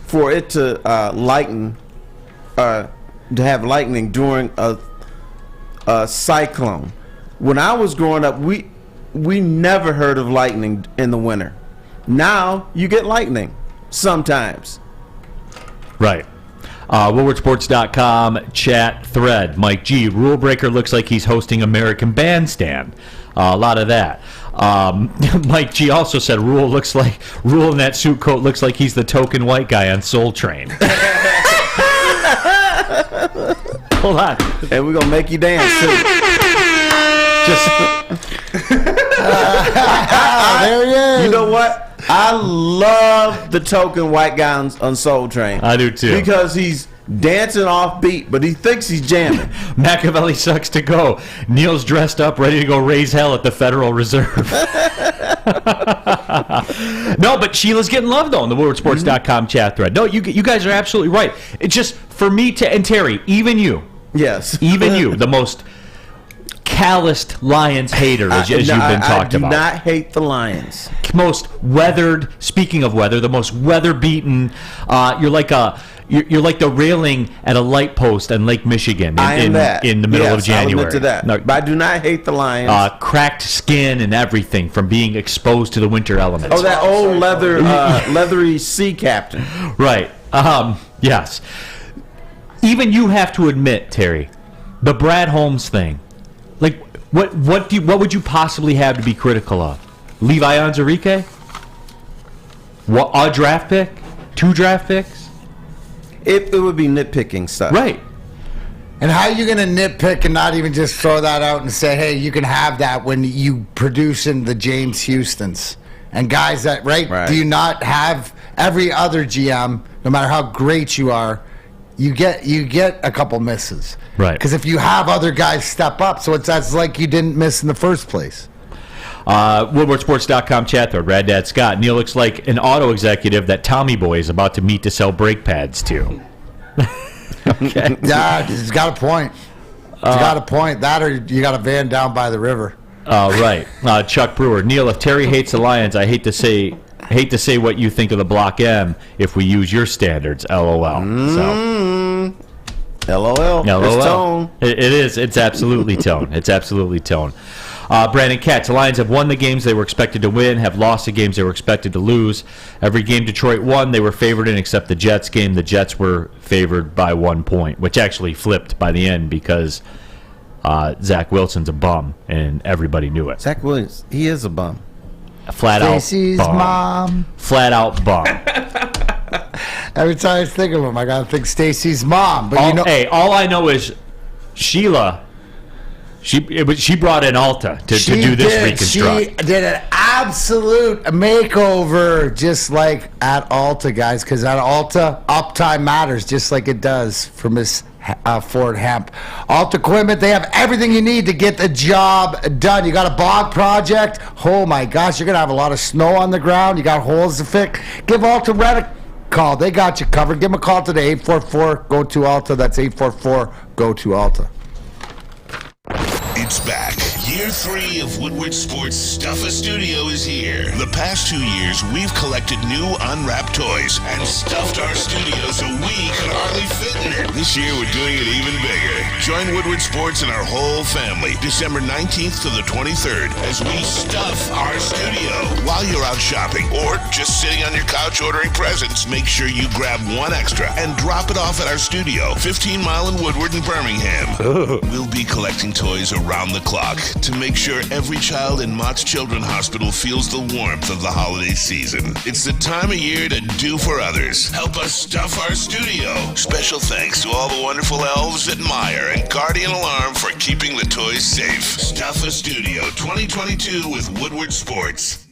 for it to lighten, to have lightning during a cyclone. When I was growing up, we never heard of lightning in the winter. Now you get lightning sometimes. Right. WoodwardSports.com chat thread. Mike G. Rule breaker looks like he's hosting American Bandstand. A lot of that. Mike G. also said Rule in that suit coat looks like he's the token white guy on Soul Train. Hold on. And we're going to make you dance, too. There he is. You know what? I love the token white guy on Soul Train. I do too. Because he's dancing off beat, but he thinks he's jamming. Machiavelli sucks to go. Neal's dressed up, ready to go raise hell at the Federal Reserve. No, but Sheila's getting love, though, on the WoodwardSports.com chat thread. No, you guys are absolutely right. It's just, for me and Terry, even you. Yes. Even you, the most calloused Lions hater, as you've been talked about. I do not hate the Lions. Most weathered, speaking of weather, the most weather-beaten, you're like the railing at a light post in Lake Michigan in the middle of January. I'll admit to that. No, but I do not hate the Lions. Cracked skin and everything from being exposed to the winter elements. Oh, that old leathery sea captain. Right. Yes. Even you have to admit, Terry, the Brad Holmes thing. Like, what would you possibly have to be critical of? Levi Onwuzurike? What, a draft pick? 2 draft picks? It would be nitpicking stuff. Right. And how are you going to nitpick and not even just throw that out and say, hey, you can have that when you produce in the James Houstons and guys that, right? Do you not have every other GM, no matter how great you are, you get a couple misses. Right. Because if you have other guys step up, so that's like you didn't miss in the first place. WoodwardSports.com chat thread, Rad Dad Scott. Neal looks like an auto executive that Tommy Boy is about to meet to sell brake pads to. Okay. Yeah, he's got a point. He's got a point. That or you got a van down by the river. Right. Chuck Brewer. Neal, if Terry hates the Lions, I hate to say what you think of the Block M if we use your standards. LOL. So. LOL. It's tone. It is. It's absolutely tone. It's absolutely tone. Brandon Katz, the Lions have won the games they were expected to win, have lost the games they were expected to lose. Every game Detroit won, they were favored in except the Jets game. The Jets were favored by 1 point, which actually flipped by the end because Zach Wilson's a bum, and everybody knew it. Zach Williams, he is a bum. Flat out Stacey's bum. mom. Flat out bum. Every time I think of him, I gotta think Stacey's mom. But hey, all I know is Sheila. She brought in Alta to do this reconstruct. She did an absolute makeover, just like at Alta, guys. Because at Alta, uptime matters, just like it does for Miss Ford Hemp. Alta Equipment, they have everything you need to get the job done. You got a bog project? Oh my gosh, you're gonna have a lot of snow on the ground. You got holes to fix? Give Alta Red a call. They got you covered. Give them a call today. 844-GO-TO-ALTA. That's 844-GO-TO-ALTA. It's back. Year 3 of Woodward Sports Stuff a Studio is here. The past 2 years, we've collected new unwrapped toys and stuffed our studio so we could hardly fit in it. This year, we're doing it even bigger. Join Woodward Sports and our whole family December 19th to the 23rd as we stuff our studio. While you're out shopping or just sitting on your couch ordering presents, make sure you grab one extra and drop it off at our studio, 15 Mile in Woodward in Birmingham. We'll be collecting toys around the clock to make sure every child in Mott's Children's Hospital feels the warmth of the holiday season. It's the time of year to do for others. Help us stuff our studio. Special thanks to all the wonderful elves at Meyer and Guardian Alarm for keeping the toys safe. Stuff a Studio 2022 with Woodward Sports.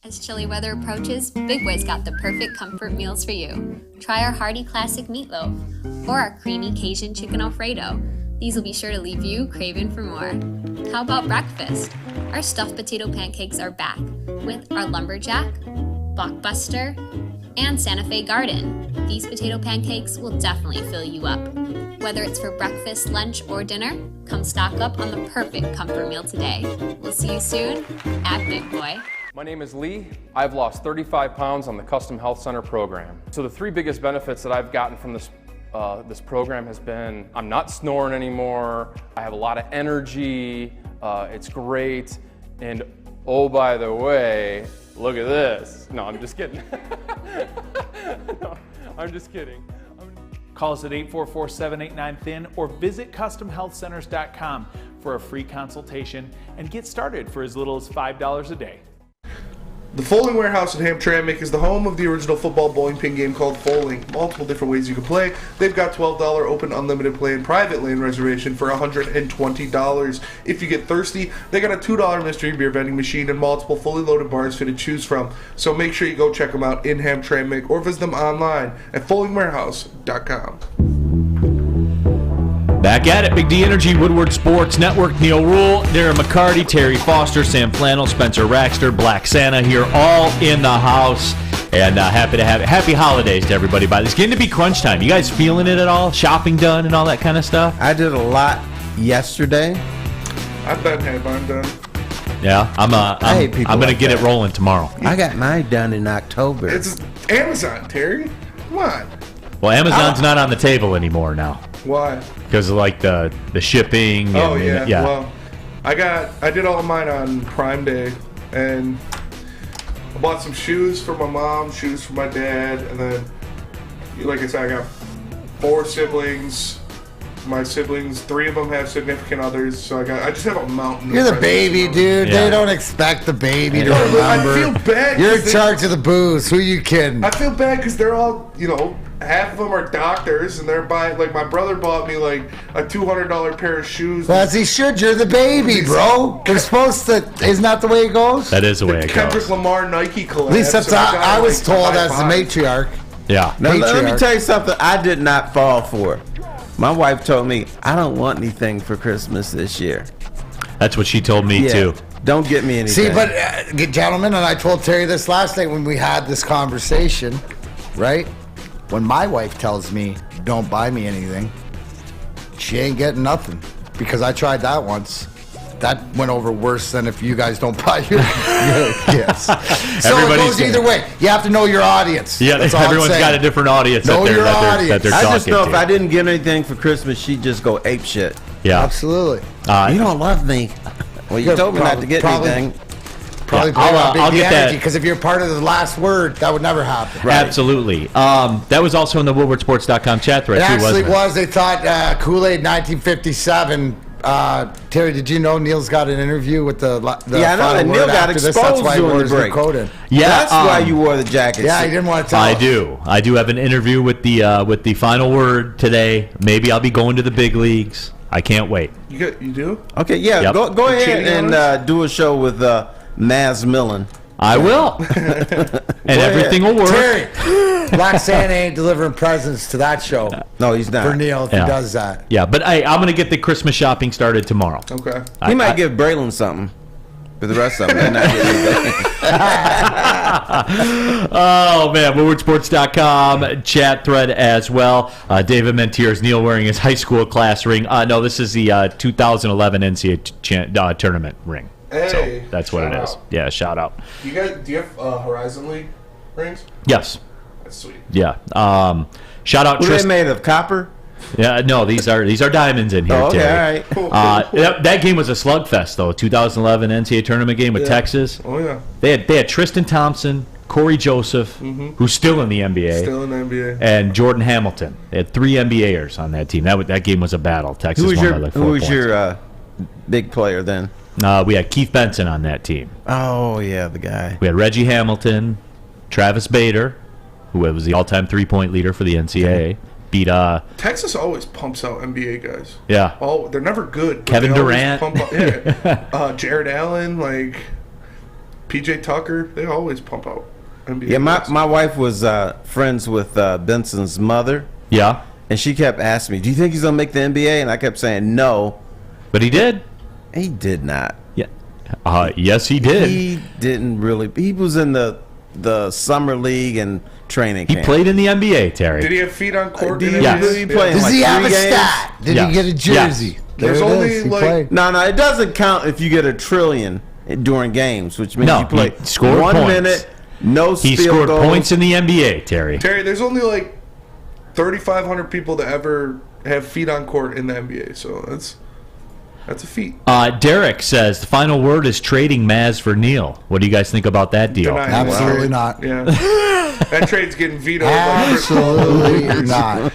As chilly weather approaches, Big Boy's got the perfect comfort meals for you. Try our hearty classic meatloaf or our creamy Cajun chicken Alfredo. These will be sure to leave you craving for more. How about breakfast? Our stuffed potato pancakes are back with our Lumberjack, Blockbuster, and Santa Fe Garden. These potato pancakes will definitely fill you up. Whether it's for breakfast, lunch, or dinner, come stock up on the perfect comfort meal today. We'll see you soon at Big Boy. My name is Lee. I've lost 35 pounds on the Custom Health Center program. So the 3 biggest benefits that I've gotten from this program has been, I'm not snoring anymore, I have a lot of energy, it's great, and oh, by the way, look at this. No, I'm just kidding. No, I'm just kidding. Call us at 844-789-THIN or visit CustomHealthCenters.com for a free consultation and get started for as little as $5 a day. The Foaling Warehouse in Hamtramck is the home of the original football bowling pin game called Foaling. Multiple different ways you can play. They've got $12 open unlimited play and private lane reservation for $120. If you get thirsty, they got a $2 mystery beer vending machine and multiple fully loaded bars for you to choose from. So make sure you go check them out in Hamtramck or visit them online at foalingwarehouse.com. Back at it, Big D Energy, Woodward Sports Network, Neal Ruhl, Darren McCarty, Terry Foster, Sam Flannel, Spencer Raxter, Black Santa here, all in the house. And happy to have it. Happy holidays to everybody. It's getting to be crunch time. You guys feeling it at all? Shopping done and all that kind of stuff? I did a lot yesterday. I've been I'm done. Yeah, I'm going to get it rolling tomorrow. I got mine done in October. It's Amazon, Terry. Come on. Well, Amazon's not on the table anymore now. Why? Because of like the shipping. Oh, and, yeah. Well, I did all of mine on Prime Day, and I bought some shoes for my mom, shoes for my dad, and then, like I said, I got 4 siblings. My siblings, 3 of them have significant others, so I just have a mountain. You're the baby, dude. Yeah. They don't expect the baby to remember. I feel bad. You're in charge of the booze. Who you kidding? I feel bad because they're all, half of them are doctors, and they're buying, like, my brother bought me, like, a $200 pair of shoes. Well, as he should. You're the baby, bro. They're supposed to. Isn't that the way it goes? That is the way it Kendrick goes. Lamar Nike collab. At least that's I was told as the matriarch. Yeah. Now, let me tell you something I did not fall for. My wife told me, I don't want anything for Christmas this year. That's what she told me, too. Don't get me anything. See, but, gentlemen, and I told Terry this last night when we had this conversation, right? When my wife tells me, don't buy me anything, she ain't getting nothing. Because I tried that once. That went over worse than if you guys don't buy your gifts. So it goes either way. You have to know your audience. Yeah, everyone's got a different audience that they're talking to. I just know if I didn't get anything for Christmas, she'd just go ape shit. Yeah. Absolutely. You don't love me. Well, you told me not to get anything. Probably I'll get that. Because if you're part of the last word, that would never happen. Right. Absolutely. That was also in the WoodwardSports.com chat thread, too, wasn't it? It was. They thought Kool-Aid 1957... Terry, did you know Neal's got an interview with the yeah, I know that Neal got exposed during the break. Yeah, that's why you wore the jacket. Yeah, he didn't want to tell us. I do have an interview with the final word today. Maybe I'll be going to the big leagues. I can't wait. You do? Okay, yeah. Yep. Go ahead and do a show with Maz Millen. I will. And everything will work. Terry, Black Santa ain't delivering presents to that show. No, he's not. For Neal, if he does that. Yeah, but I'm going to get the Christmas shopping started tomorrow. Okay. He might give Braylon something. For the rest of them, they're not getting anything. Oh, man. WoodwardSports.com chat thread as well. David Mentier's Neal wearing his high school class ring. No, this is the 2011 NCAA tournament ring. Hey, so that's what it is. Yeah, shout out. Do you have Horizon League rings? Yes. That's sweet. Yeah. Shout out. Were they made of copper? Yeah, no, these are diamonds in here. Oh, okay, Terry. all right. That game was a slugfest though. 2011 NCAA tournament game with Texas. Oh yeah. They had Tristan Thompson, Corey Joseph, who's still in the NBA. Still in the NBA. And Jordan Hamilton. They had 3 NBAers on that team. That game was a battle. Texas won by like 4 Who points. was your big player then? We had Keith Benson on that team. Oh, yeah, the guy. We had Reggie Hamilton, Travis Bader, who was the all-time three-point leader for the NCAA. Beat Texas always pumps out NBA guys. Yeah. Oh, they're never good. Kevin Durant. Jared Allen, like PJ Tucker. They always pump out NBA Yeah, guys. my wife was friends with Benson's mother. Yeah. And she kept asking me, do you think he's going to make the NBA? And I kept saying no. But he did. He did not. Yeah. Yes, he did. He didn't really. He was in the summer league and training camp. He played in the NBA, Terry. Did he have feet on court? Yes. Did he play in Does like he have 3 a games? stat? Did he get a jersey? Yes. There There's it only is. He like played. No, it doesn't count if you get a trillion during games, which means you play he scored 1 points. minute, no He field scored goals. points in the NBA, Terry. Terry, there's only like 3,500 people that ever have feet on court in the NBA, so that's a feat. Derek says the final word is trading Maz for Neal. What do you guys think about that deal? Denied. Absolutely not. Yeah. That trade's getting vetoed. Absolutely not.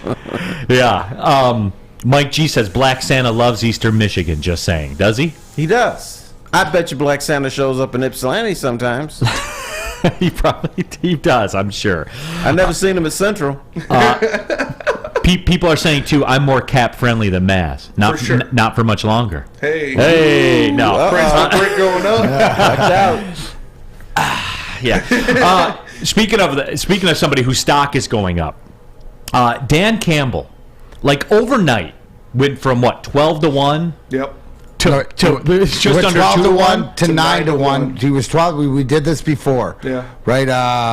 Yeah. Mike G says Black Santa loves Eastern Michigan. Just saying. Does he? He does. I bet you Black Santa shows up in Ypsilanti sometimes. He does, I'm sure. I've never seen him at Central. People are saying too, I'm more cap friendly than Maz. Not For sure. Not for much longer. Hey, no. Price of the brick going up. Watch out. Yeah. Speaking of somebody whose stock is going up, Dan Campbell, like overnight, went from what 12 to 1. Yep. To just under 12 2 to 1 1 to 9 to 1. He was 12. We did this before. Yeah. Right.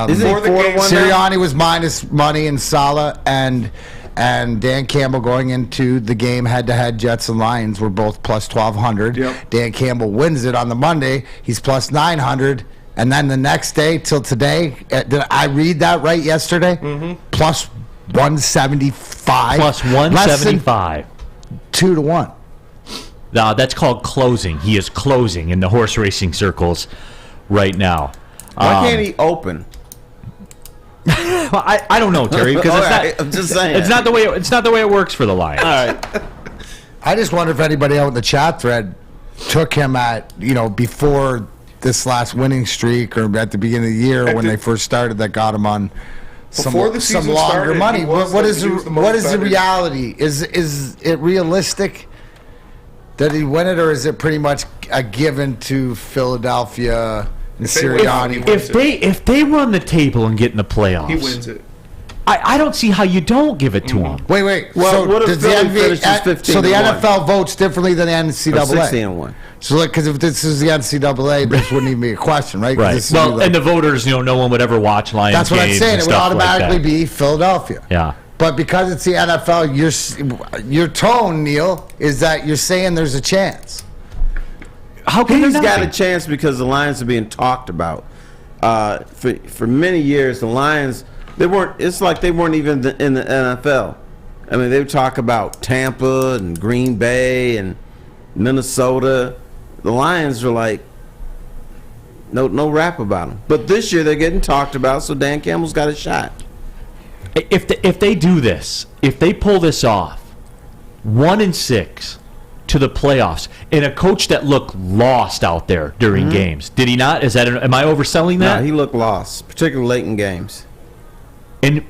Isn't he 4 to 1 now? Sirianni was minus money and Salah and Dan Campbell going into the game head-to-head. Jets and Lions were both plus 1,200. Yep. Dan Campbell wins it on the Monday. He's plus 900. And then the next day till today, did I read that right yesterday? Mm-hmm. Plus 175. Plus 175. 2 to 1. No, that's called closing. He is closing in the horse racing circles right now. Why can't he open? Well, I don't know, Terry, because I'm just saying. It's not the way it works for the Lions. All right. I just wonder if anybody out in the chat thread took him at, before this last winning streak or at the beginning of the year when they first started that got him on some longer started, money. What is the reality? Is it realistic that he win it, or is it pretty much a given to Philadelphia and Sirianni? If they run the table and get in the playoffs, he wins it. I don't see how you don't give it to him. Wait. Well, so what if does the Philly finishes 15-1? So the NFL votes differently than the NCAA. 16-1. So because if this is the NCAA, this wouldn't even be a question, right? Right. Well, and the voters, no one would ever watch Lions games. That's what I'm saying. It would automatically like be Philadelphia. Yeah. But because it's the NFL, your tone, Neal, is that you're saying there's a chance. How can he's got a chance because the Lions are being talked about. For many years, the Lions it's like they weren't even in the NFL. I mean, they would talk about Tampa and Green Bay and Minnesota. The Lions are like no rap about them. But this year they're getting talked about, so Dan Campbell's got a shot. If they do this, if they pull this off, 1-6 to the playoffs, and a coach that looked lost out there during games, did he not? Am I overselling that? No, he looked lost, particularly late in games. And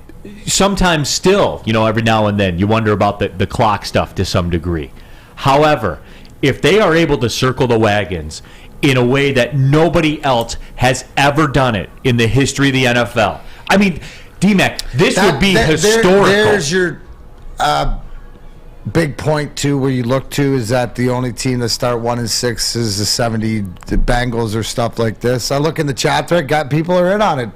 sometimes still, every now and then you wonder about the clock stuff to some degree. However, if they are able to circle the wagons in a way that nobody else has ever done it in the history of the NFL, I mean, DMac, this would be historical. There's your big point too, where you look to is that the only team that start 1-6 is the Bengals or stuff like this. I look in the chat thread, people are in on it.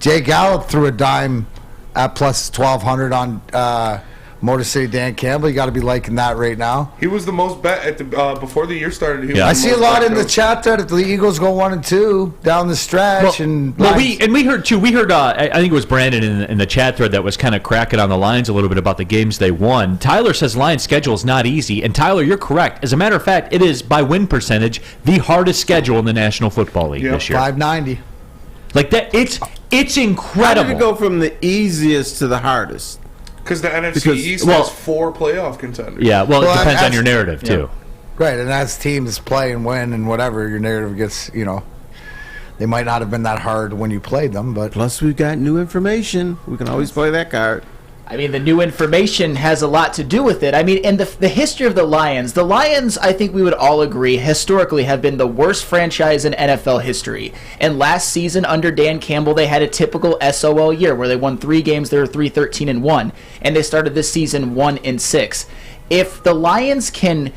Jay Gallup threw a dime at plus 1,200 on Motor City Dan Campbell. You got to be liking that right now. He was the most bet at the before the year started. I see a lot in the chat that if the Eagles go 1-2 down the stretch, we heard too. We heard I think it was Brandon in the chat thread that was kind of cracking on the Lions a little bit about the games they won. Tyler says Lions' schedule is not easy, and Tyler, you're correct. As a matter of fact, it is by win percentage the hardest schedule in the National Football League this year. 590. Like that, it's incredible. How did it go from the easiest to the hardest? Because the NFC East has 4 playoff contenders. Yeah, well, it depends on your narrative, too. Right, and as teams play and win and whatever, your narrative gets, they might not have been that hard when you played them, but... Plus, we've got new information. We can always play that card. I mean, the new information has a lot to do with it. I mean, and the history of the Lions, I think we would all agree, historically have been the worst franchise in NFL history. And last season, under Dan Campbell, they had a typical SOL year where they won 3 games, they were 3-13-1, and they started this season 1-6. If the Lions can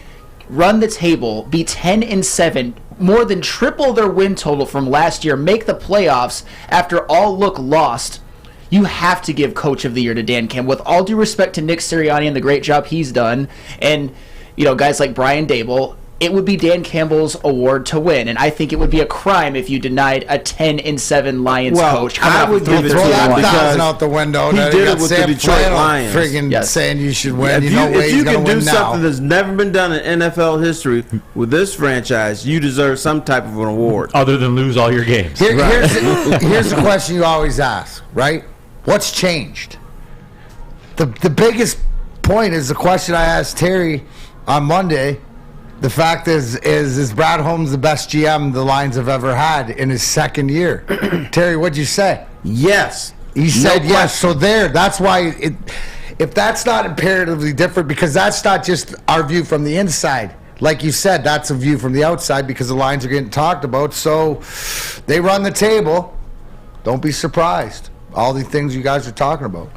run the table, be 10-7, more than triple their win total from last year, make the playoffs after all look lost, you have to give Coach of the Year to Dan Campbell. With all due respect to Nick Sirianni and the great job he's done, and guys like Brian Dable, it would be Dan Campbell's award to win. And I think it would be a crime if you denied a 10-7 Lions coach. I would give it to him because out the window. He did it with the Detroit Lions. Friggin' saying you should win. If you can do something that's never been done in NFL history with this franchise, you deserve some type of an award. Other than lose all your games. Here's the question you always ask, right? What's changed? The biggest point is the question I asked Terry on Monday. The fact is Brad Holmes the best GM the Lions have ever had in his second year? Terry, what'd you say? Yes. He said yes. So that's why if that's not imperatively different, because that's not just our view from the inside. Like you said, that's a view from the outside because the Lions are getting talked about. So they run the table. Don't be surprised. All the things you guys are talking about.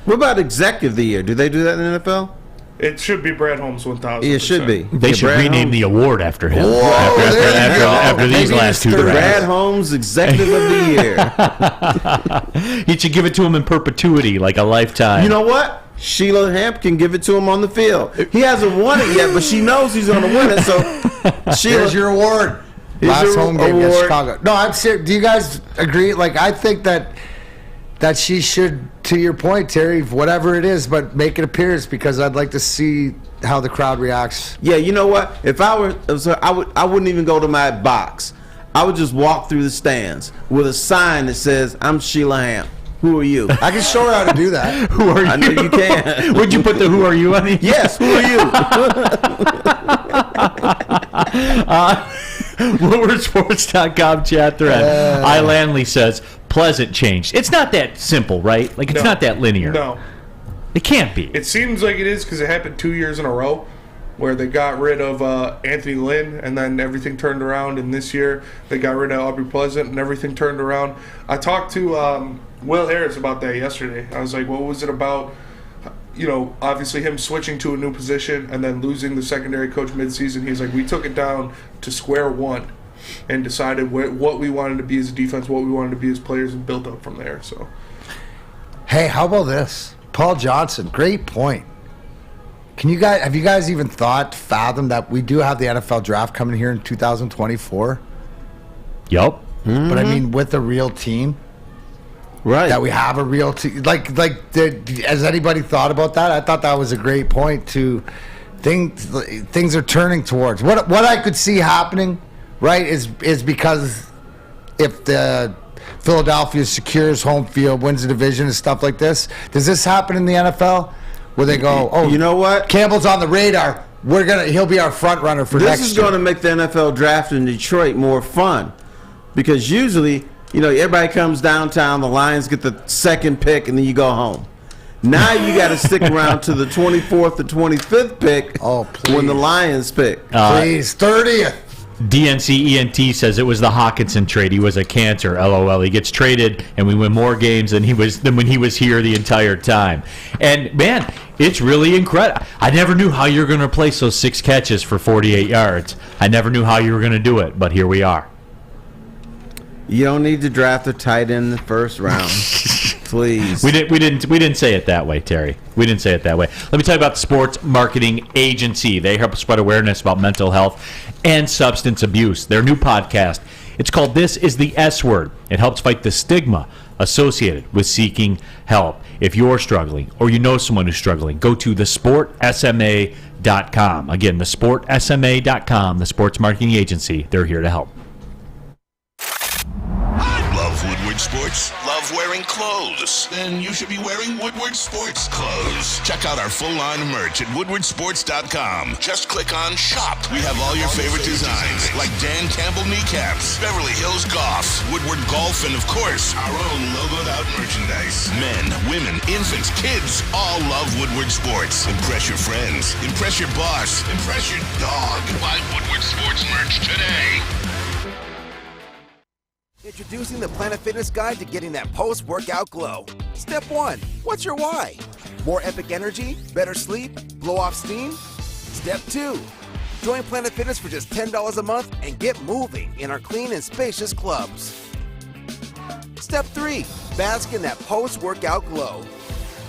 What about executive of the year? Do they do that in the NFL? It should be Brad Holmes 1,000%. It should be. They should Brad rename Holmes. the award after him. Whoa, after these last two drafts. Brad Holmes, executive of the year. You should give it to him in perpetuity, like a lifetime. You know what? Sheila Hamp can give it to him on the field. He hasn't won it yet, but she knows he's going to win it. So, Sheila, here's your award. Last home game against Chicago. No, I'm serious. Do you guys agree? Like, I think that she should, to your point, Terry, whatever it is, but make it appearance because I'd like to see how the crowd reacts. Yeah, you know what? If I were, I wouldn't even go to my box. I would just walk through the stands with a sign that says, "I'm Sheila Hamp. Who are you?" I can show her how to do that. Who are you? I know you can. Would you put the "Who are you" on it? Yes. Who are you? WoodwardSports.com chat thread. I. Landley says, pleasant change. It's not that simple, right? Like, it's not that linear. No. It can't be. It seems like it is because it happened 2 years in a row where they got rid of Anthony Lynn and then everything turned around. And this year they got rid of Aubrey Pleasant and everything turned around. I talked to Will Harris about that yesterday. I was like, what was it about? You know, obviously him switching to a new position and then losing the secondary coach midseason. He's like, we took it down to square one and decided what we wanted to be as a defense, what we wanted to be as players, and built up from there. So, hey, how about this? Paul Johnson, great point. Have you guys even fathomed that we do have the NFL draft coming here in 2024? Yup. Mm-hmm. But I mean, with a real team. Right. That we have a real team. Has anybody thought about that? I thought that was a great point to things are turning towards. What I could see happening, right, is because if the Philadelphia secures home field, wins the division and stuff like this, does this happen in the NFL? Where they go, oh, you know what? Campbell's on the radar. He'll be our front runner for next year. This is going to make the NFL draft in Detroit more fun because usually, you know, everybody comes downtown, the Lions get the second pick, and then you go home. Now you got to stick around to the 24th to 25th pick when the Lions pick. Please, 30th. DNC ENT says it was the Hawkinson trade. He was a cancer. LOL. He gets traded, and we win more games than when he was here the entire time. And man, it's really incredible. I never knew how you were going to replace those 6 catches for 48 yards. I never knew how you were going to do it, but here we are. You don't need to draft a tight end in the first round. Please. We didn't say it that way, Terry. We didn't say it that way. Let me tell you about the Sports Marketing Agency. They help spread awareness about mental health and substance abuse. Their new podcast, it's called This Is the S Word. It helps fight the stigma associated with seeking help. If you're struggling or you know someone who's struggling, go to thesportsma.com. Again, thesportsma.com, the Sports Marketing Agency. They're here to help. Love Woodward Sports? Love wearing clothes? Then you should be wearing Woodward Sports clothes. Check out our full line of merch at woodwardsports.com. Just click on Shop. We have all your favorite designs, like Dan Campbell kneecaps, Beverly Hills Golf, Woodward Golf, and of course, our own logoed out merchandise. Men, women, infants, kids all love Woodward Sports. Impress your friends. Impress your boss. Impress your dog. Buy Woodward Sports merch today. Introducing the Planet Fitness Guide to getting that post-workout glow. Step 1. What's your why? More epic energy? Better sleep? Blow off steam? Step 2. Join Planet Fitness for just $10 a month and get moving in our clean and spacious clubs. Step 3. Bask in that post-workout glow.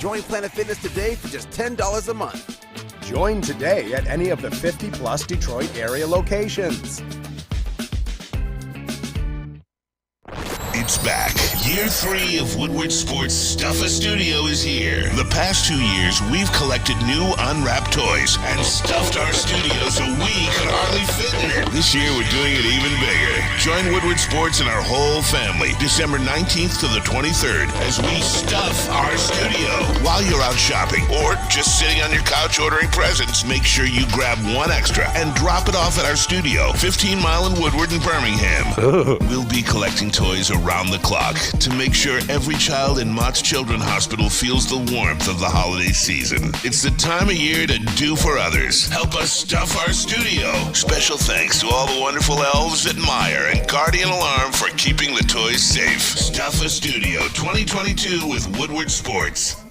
Join Planet Fitness today for just $10 a month. Join today at any of the 50-plus Detroit area locations. Sports back. Year 3 of Woodward Sports Stuff a Studio is here. The past 2 years, we've collected new unwrapped toys and stuffed our studio so we could hardly fit in it. This year, we're doing it even bigger. Join Woodward Sports and our whole family December 19th to the 23rd as we stuff our studio. While you're out shopping or just sitting on your couch ordering presents, make sure you grab one extra and drop it off at our studio, 15 Mile in Woodward and Birmingham. We'll be collecting toys around the clock to make sure every child in Mott's Children's Hospital feels the warmth of the holiday season. It's the time of year to do for others. Help us stuff our studio. Special thanks to all the wonderful elves at Meyer and Guardian Alarm for keeping the toys safe. Stuff a Studio 2022 with Woodward Sports.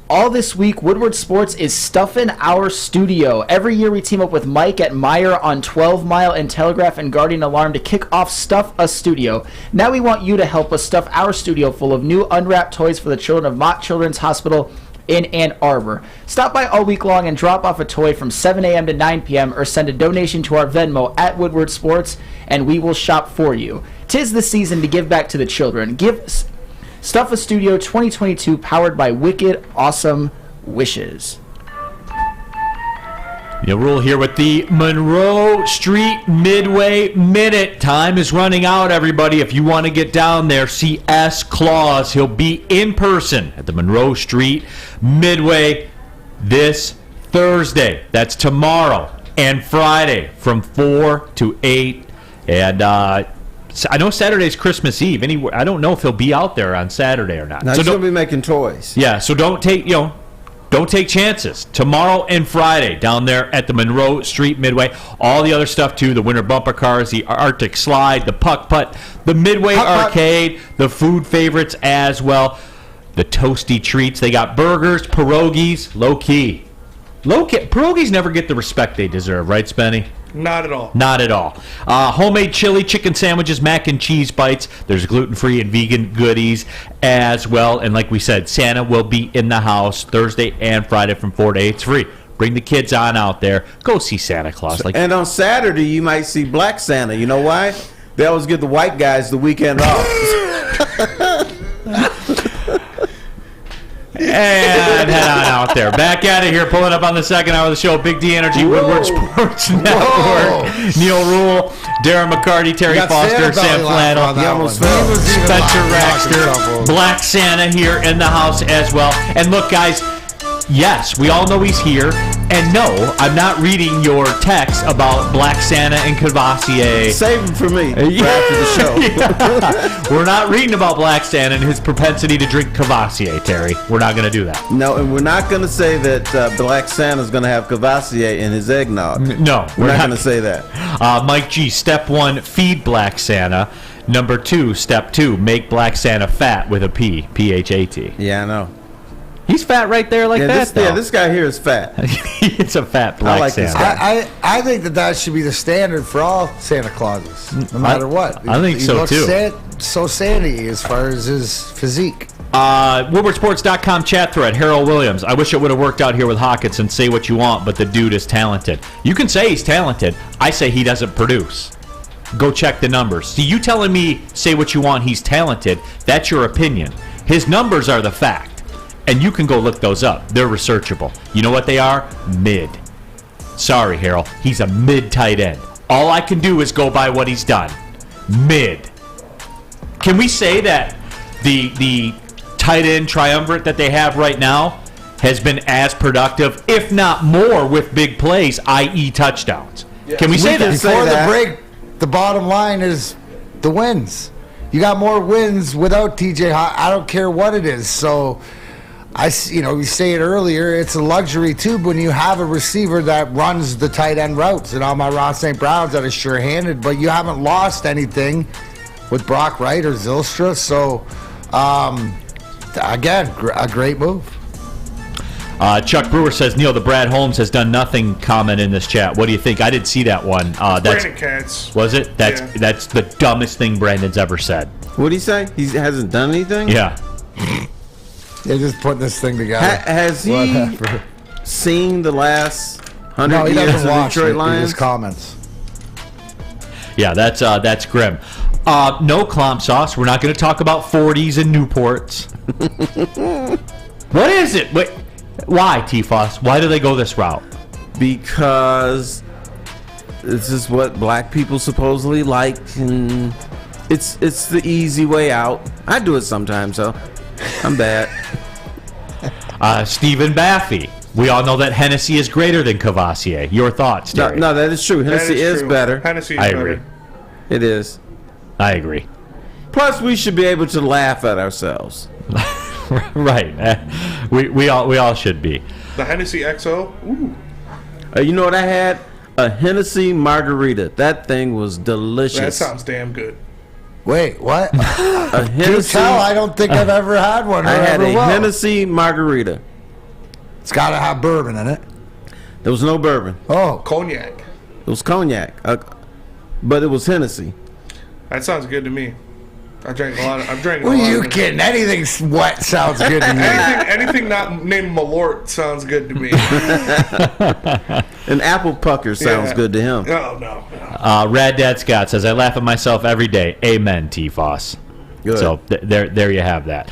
All this week, Woodward Sports is stuffing our studio. Every year we team up with Mike at Meyer on 12 Mile and Telegraph and Guardian Alarm to kick off Stuff a Studio. Now we want you to help us stuff our studio full of new unwrapped toys for the children of Mott Children's Hospital in Ann Arbor. Stop by all week long and drop off a toy from 7 a.m. to 9 p.m. or send a donation to our Venmo at Woodward Sports and we will shop for you. 'Tis the season to give back to the children. Give Stuff a Studio 2022 powered by Wicked Awesome Wishes. Neal Ruhl here with the Monroe Street Midway Minute. Time is running out, everybody. If you want to get down there, see S. Claus. He'll be in person at the Monroe Street Midway this Thursday. That's tomorrow and Friday from 4 to 8. And I know Saturday's Christmas Eve. Anywhere, I don't know if he'll be out there on Saturday or not. Now, he's going to be making toys. Yeah, so don't take chances. Tomorrow and Friday down there at the Monroe Street Midway. All the other stuff too, the winter bumper cars, the Arctic slide, the puck putt, the Midway arcade, the food favorites as well. The toasty treats. They got burgers, pierogies, low key. Pierogies never get the respect they deserve, right, Spenny? Not at all. Not at all. Homemade chili, chicken sandwiches, mac and cheese bites. There's gluten-free and vegan goodies as well. And like we said, Santa will be in the house Thursday and Friday from 4 to 8. It's free. Bring the kids on out there. Go see Santa Claus. And on Saturday, you might see Black Santa. You know why? They always give the white guys the weekend off. And head on out there. Back at it here, pulling up on the second hour of the show. Big D Energy, Woodward Sports Network. Neal Ruhl, Darren McCarty, Terry Foster, Sam Flannel, Spencer Raxter, Black Santa here in the house as well. And look, guys, yes, we all know he's here. And no, I'm not reading your text about Black Santa and Cavassier. Save him for me for after the show. Yeah. We're not reading about Black Santa and his propensity to drink Cavassier, Terry. We're not going to do that. No, and we're not going to say that Black Santa's going to have Cavassier in his eggnog. No, we're not going to say that. Mike G, step 1, feed Black Santa. Number 2, step 2, make Black Santa fat with a P, P-H-A-T. Yeah, I know. He's fat right there like that, though. Yeah, this guy here is fat. It's a fat Black Santa. This guy. I think that should be the standard for all Santa Clauses, no matter what. I think so, too. So Santa-y as far as his physique. WoodwardSports.com chat thread, Harold Williams. I wish it would have worked out here with Hawkinson. Say what you want, but the dude is talented. You can say he's talented. I say he doesn't produce. Go check the numbers. See, you telling me, say what you want, he's talented, that's your opinion. His numbers are the fact. And you can go look those up. They're researchable. You know what they are? Mid. Sorry, Harold. He's a mid tight end. All I can do is go by what he's done. Mid. Can we say that the tight end triumvirate that they have right now has been as productive, if not more, with big plays, i.e. touchdowns? Yeah. Can we say that? Before the break, the bottom line is the wins. You got more wins without TJ. I don't care what it is. So... you say it earlier, it's a luxury too when you have a receiver that runs the tight end routes. And Amon-Ra St. Brown's that is sure-handed, but you haven't lost anything with Brock Wright or Zylstra. So, again, a great move. Chuck Brewer says, Neal, the Brad Holmes has done nothing comment in this chat. What do you think? I didn't see that one. Brandon Katz. Was it? That's the dumbest thing Brandon's ever said. What did he say? He hasn't done anything? Yeah. They're just putting this thing together. Has he seen the last 100 years of the Detroit Lions? His comments. Yeah, that's grim. No clomp sauce. We're not going to talk about 40s and Newports. What is it? Wait, why, T-Foss? Why do they go this route? Because this is what black people supposedly like, and it's the easy way out. I do it sometimes, though. I'm bad. Stephen Baffy. We all know that Hennessy is greater than Cavassier. Your thoughts, Terry? No, that is true. Hennessy is true. better. Hennessy is I better. agree. It is. I agree. Plus, we should be able to laugh at ourselves. Right. We all should be. The Hennessy XO. Ooh. You know what I had? A Hennessy margarita. That thing was delicious. That sounds damn good. Wait, what? A Can you Hennessy. tell? I don't think I've ever had one. I had a will. Hennessy margarita. It's got to have bourbon in it. There was no bourbon. Oh, Cognac. It was cognac, but it was Hennessy. That sounds good to me. I've drank a lot of what are you of it. kidding? Anything wet sounds good to me. Anything not named Malort sounds good to me. An apple pucker sounds good to him. Oh, no. Rad Dad Scott says, I laugh at myself every day. Amen, T-Foss. Good. So there you have that.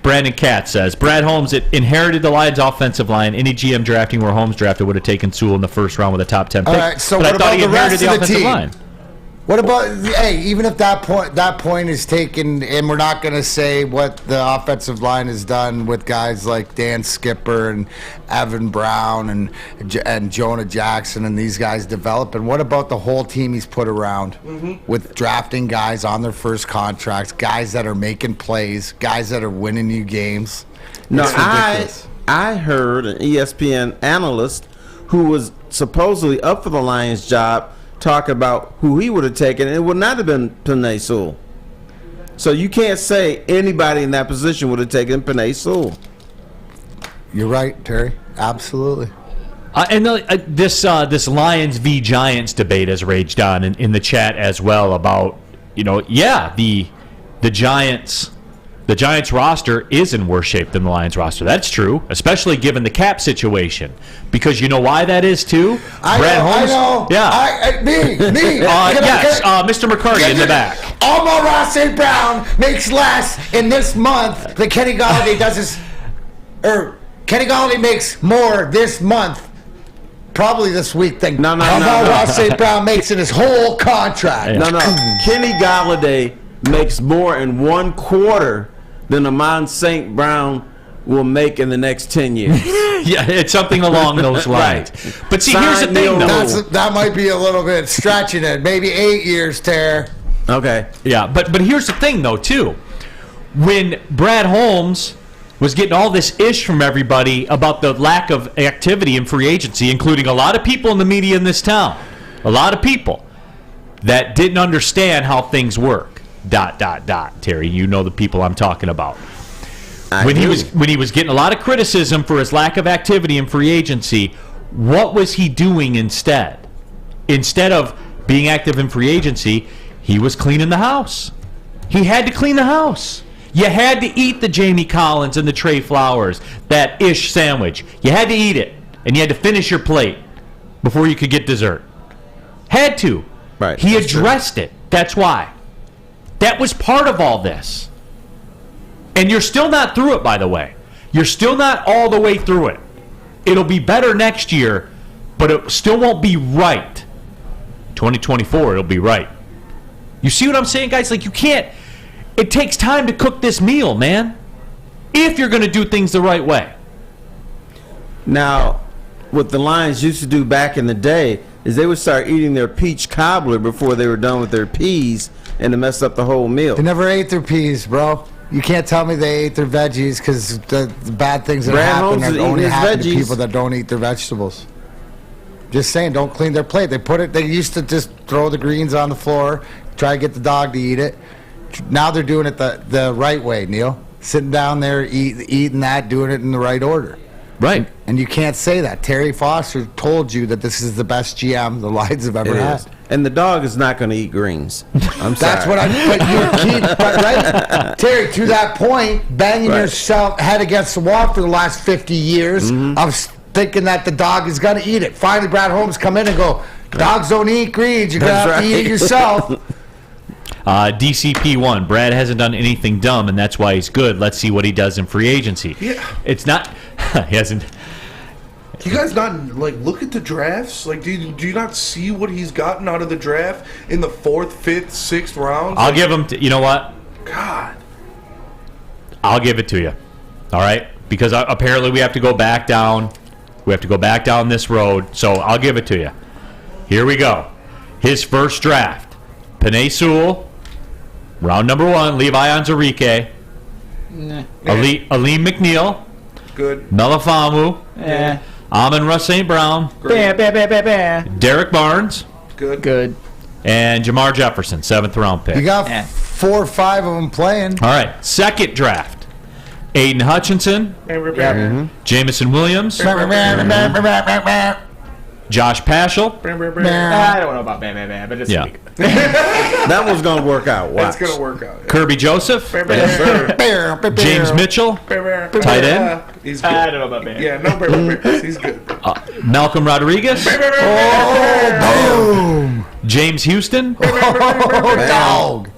Brandon Katz says, Brad Holmes inherited the Lions' offensive line. Any GM drafting where Holmes drafted would have taken Sewell in the first round with a top 10 pick. All right, so but what I thought about he the rest inherited of the offensive team? line. What about, hey, even if that point is taken, and we're not going to say what the offensive line has done with guys like Dan Skipper and Evan Brown and Jonah Jackson and these guys developing, what about the whole team he's put around with drafting guys on their first contracts, guys that are making plays, guys that are winning you games? No, It's ridiculous. I heard an ESPN analyst who was supposedly up for the Lions job talk about who he would have taken, and it would not have been Penei Sewell. So you can't say anybody in that position would have taken Penei Sewell. You're right, Terry. Absolutely. And this Lions v. Giants debate has raged on in the chat as well about, the Giants. The Giants roster is in worse shape than the Lions roster. That's true, especially given the cap situation. Because you know why that is too? Brad Holmes. I know. Yeah. Me. Yes, Mr. McCarty in the back. Amon-Ra St. Brown makes less in this month than Kenny Galladay does Kenny Galladay makes more this month, probably this week, than Amon-Ra St. Brown makes in his whole contract. No. Kenny Galladay makes more in 1 quarter than Amon St. Brown will make in the next 10 years. Yeah, it's something along those lines. Right. But see, here's the thing, though. That might be a little bit stretching it. Maybe 8 years, Ter. Okay. Yeah, but here's the thing, though, too. When Brad Holmes was getting all this ish from everybody about the lack of activity in free agency, including a lot of people in the media in this town, a lot of people that didn't understand how things work. ... Terry, you know the people I'm talking about. When he was getting a lot of criticism for his lack of activity in free agency, what was he doing instead? Instead of being active in free agency, he was cleaning the house. He had to clean the house. You had to eat the Jamie Collins and the Trey Flowers, that ish sandwich. You had to eat it, and you had to finish your plate before you could get dessert. Had to. Right. He addressed it. That's why. That was part of all this. And you're still not through it, by the way. You're still not all the way through it. It'll be better next year, but it still won't be right. 2024, it'll be right. You see what I'm saying, guys? Like, you can't... It takes time to cook this meal, man. If you're going to do things the right way. Now, what the Lions used to do back in the day is they would start eating their peach cobbler before they were done with their peas, and to mess up the whole meal. They never ate their peas, bro. You can't tell me they ate their veggies, because the bad things that Brad happen Holmes are only eating his happen to veggies. people that don't eat their vegetables. Just saying, don't clean their plate. They used to just throw the greens on the floor, try to get the dog to eat it. Now they're doing it the right way, Neal. Sitting down there, eating that, doing it in the right order. Right. And you can't say that. Terry Foster told you that this is the best GM the Lions have ever had. And the dog is not going to eat greens. I'm sorry. That's what right? Terry, to that point, banging yourself head against the wall for the last 50 years of thinking that the dog is going to eat it. Finally, Brad Holmes come in and go, dogs don't eat greens. You're going to have to eat it yourself. DCP1, Brad hasn't done anything dumb, and that's why he's good. Let's see what he does in free agency. Yeah. It's not... he hasn't... You guys not, like, look at the drafts? Like, do you not see what he's gotten out of the draft in the 4th, 5th, 6th rounds? I'll give him... you know what? God. I'll give it to you. All right? Because apparently we have to go back down. We have to go back down this road. So I'll give it to you. Here we go. His first draft. Penei Sewell. Round number 1. Levi Onwuzurike. Nah. Aleem McNeil. Good. Melifonwu. Amon-Ra St. Brown. Derek Barnes. Good. And Jamar Jefferson, 7th round pick. You got 4 or 5 of them playing. All right. Second draft. Aiden Hutchinson. Jamison Williams. Josh Paschal. I don't know about but it's yeah. That one's going to work out. Watch. It's going to work out. Yeah. Kirby Joseph. James Mitchell. Tight end. He's good. I don't know about Bam. Yeah, no, he's good. Malcolm Rodriguez. Boom! James Houston. Dog.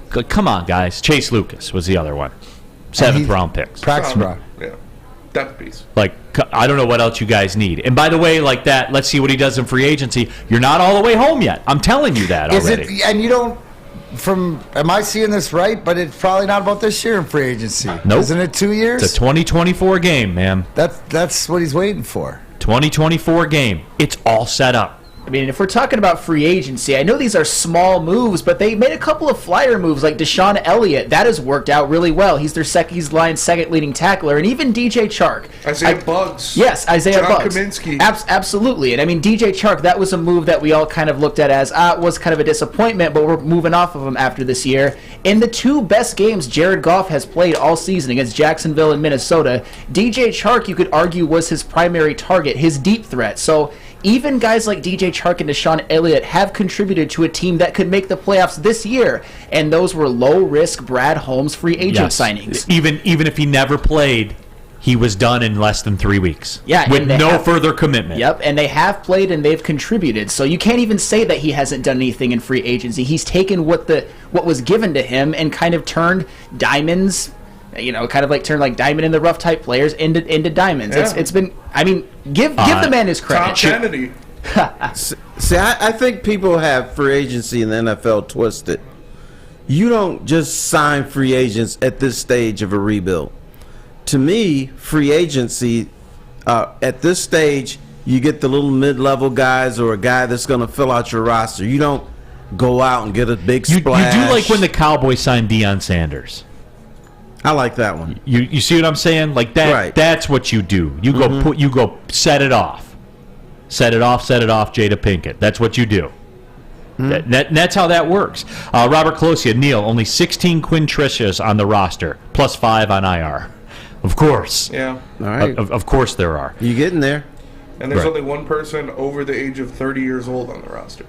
Come on, guys. Chase Lucas was the other one. 7th round picks. Practice bro. Yeah. Depth piece. Like, I don't know what else you guys need. And by the way, like that, let's see what he does in free agency. You're not all the way home yet. I'm telling you that already. And you don't, am I seeing this right? But it's probably not about this year in free agency. Nope. Isn't it 2 years? It's a 2024 game, man. That's what he's waiting for. 2024 game. It's all set up. I mean, if we're talking about free agency, I know these are small moves, but they made a couple of flyer moves, like Deshon Elliott. That has worked out really well. He's their he's Lions' second leading tackler, and even DJ Chark. Isaiah Buggs. Yes, Isaiah John Buggs. Kaminsky. Absolutely. And I mean, DJ Chark, that was a move that we all kind of looked at as was kind of a disappointment, but we're moving off of him after this year. In the 2 best games Jared Goff has played all season against Jacksonville and Minnesota, DJ Chark, you could argue, was his primary target, his deep threat. So even guys like DJ Chark and Deshon Elliott have contributed to a team that could make the playoffs this year, and those were low-risk Brad Holmes free agent signings. Even if he never played, he was done in less than 3 weeks. Yeah, with no further commitment. Yep, and they have played and they've contributed. So you can't even say that he hasn't done anything in free agency. He's taken what was given to him and kind of turned diamonds. Kind of like turn like diamond in the rough type players into diamonds. Yeah. It's been. I mean, give the man his credit. Tom Kennedy. See, I think people have free agency in the NFL twisted. You don't just sign free agents at this stage of a rebuild. To me, free agency at this stage, you get the little mid-level guys or a guy that's going to fill out your roster. You don't go out and get a big splash. You do like when the Cowboys signed Deion Sanders. I like that one. You see what I'm saying? Like that. Right. That's what you do. You go set it off, Jada Pinkett. That's what you do. That's how that works. Robert Colosia, Neal, only 16 Quintricias on the roster, plus 5 on IR. Of course. Yeah. All right. Of course there are. You getting there? And there's Right. only one person over the age of 30 years old on the roster.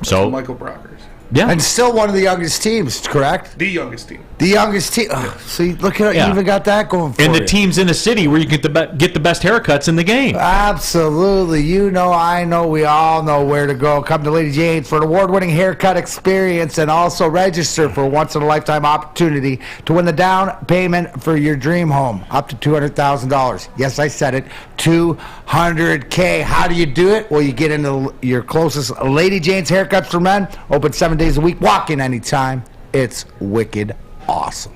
So Michael Brockers. Yeah. And still one of the youngest teams, correct? The youngest team. The youngest team. See, look at you even got that going for you. And the teams in the city where you get the best haircuts in the game. Absolutely. You know, I know, we all know where to go. Come to Lady Jane's for an award-winning haircut experience, and also register for a once-in-a-lifetime opportunity to win the down payment for your dream home, up to $200,000. Yes, I said it, $200K. How do you do it? Well, you get into your closest Lady Jane's Haircuts for Men, open 7 days a week, walk in anytime. It's wicked awesome.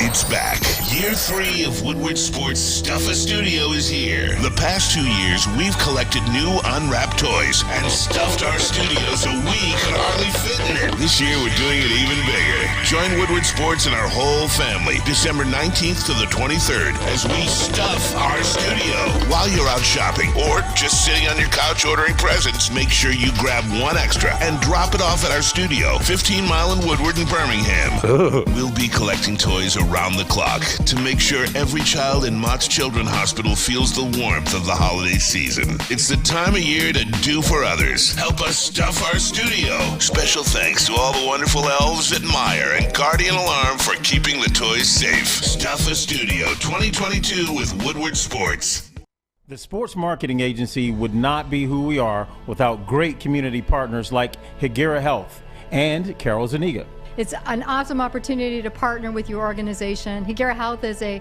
It's back. Year 3 of Woodward Sports Stuff-A Studio is here. The past 2 years, we've collected new unwrapped toys and stuffed our studio so we could hardly fit in it. This year, we're doing it even bigger. Join Woodward Sports and our whole family December 19th to the 23rd as we stuff our studio. While you're out shopping or just sitting on your couch ordering presents, make sure you grab one extra and drop it off at our studio, 15 Mile in Woodward in Birmingham. We'll be collecting toys around the clock to make sure every child in Mott's Children's Hospital feels the warmth of the holiday season. It's the time of year to do for others. Help us stuff our studio. Special thanks to all the wonderful elves at Meyer and Guardian Alarm for keeping the toys safe. Stuff-A Studio 2022 with Woodward Sports. The Sports Marketing Agency would not be who we are without great community partners like Higuera Health. and Carol Zuniga. It's an awesome opportunity to partner with your organization. Higuera Health is a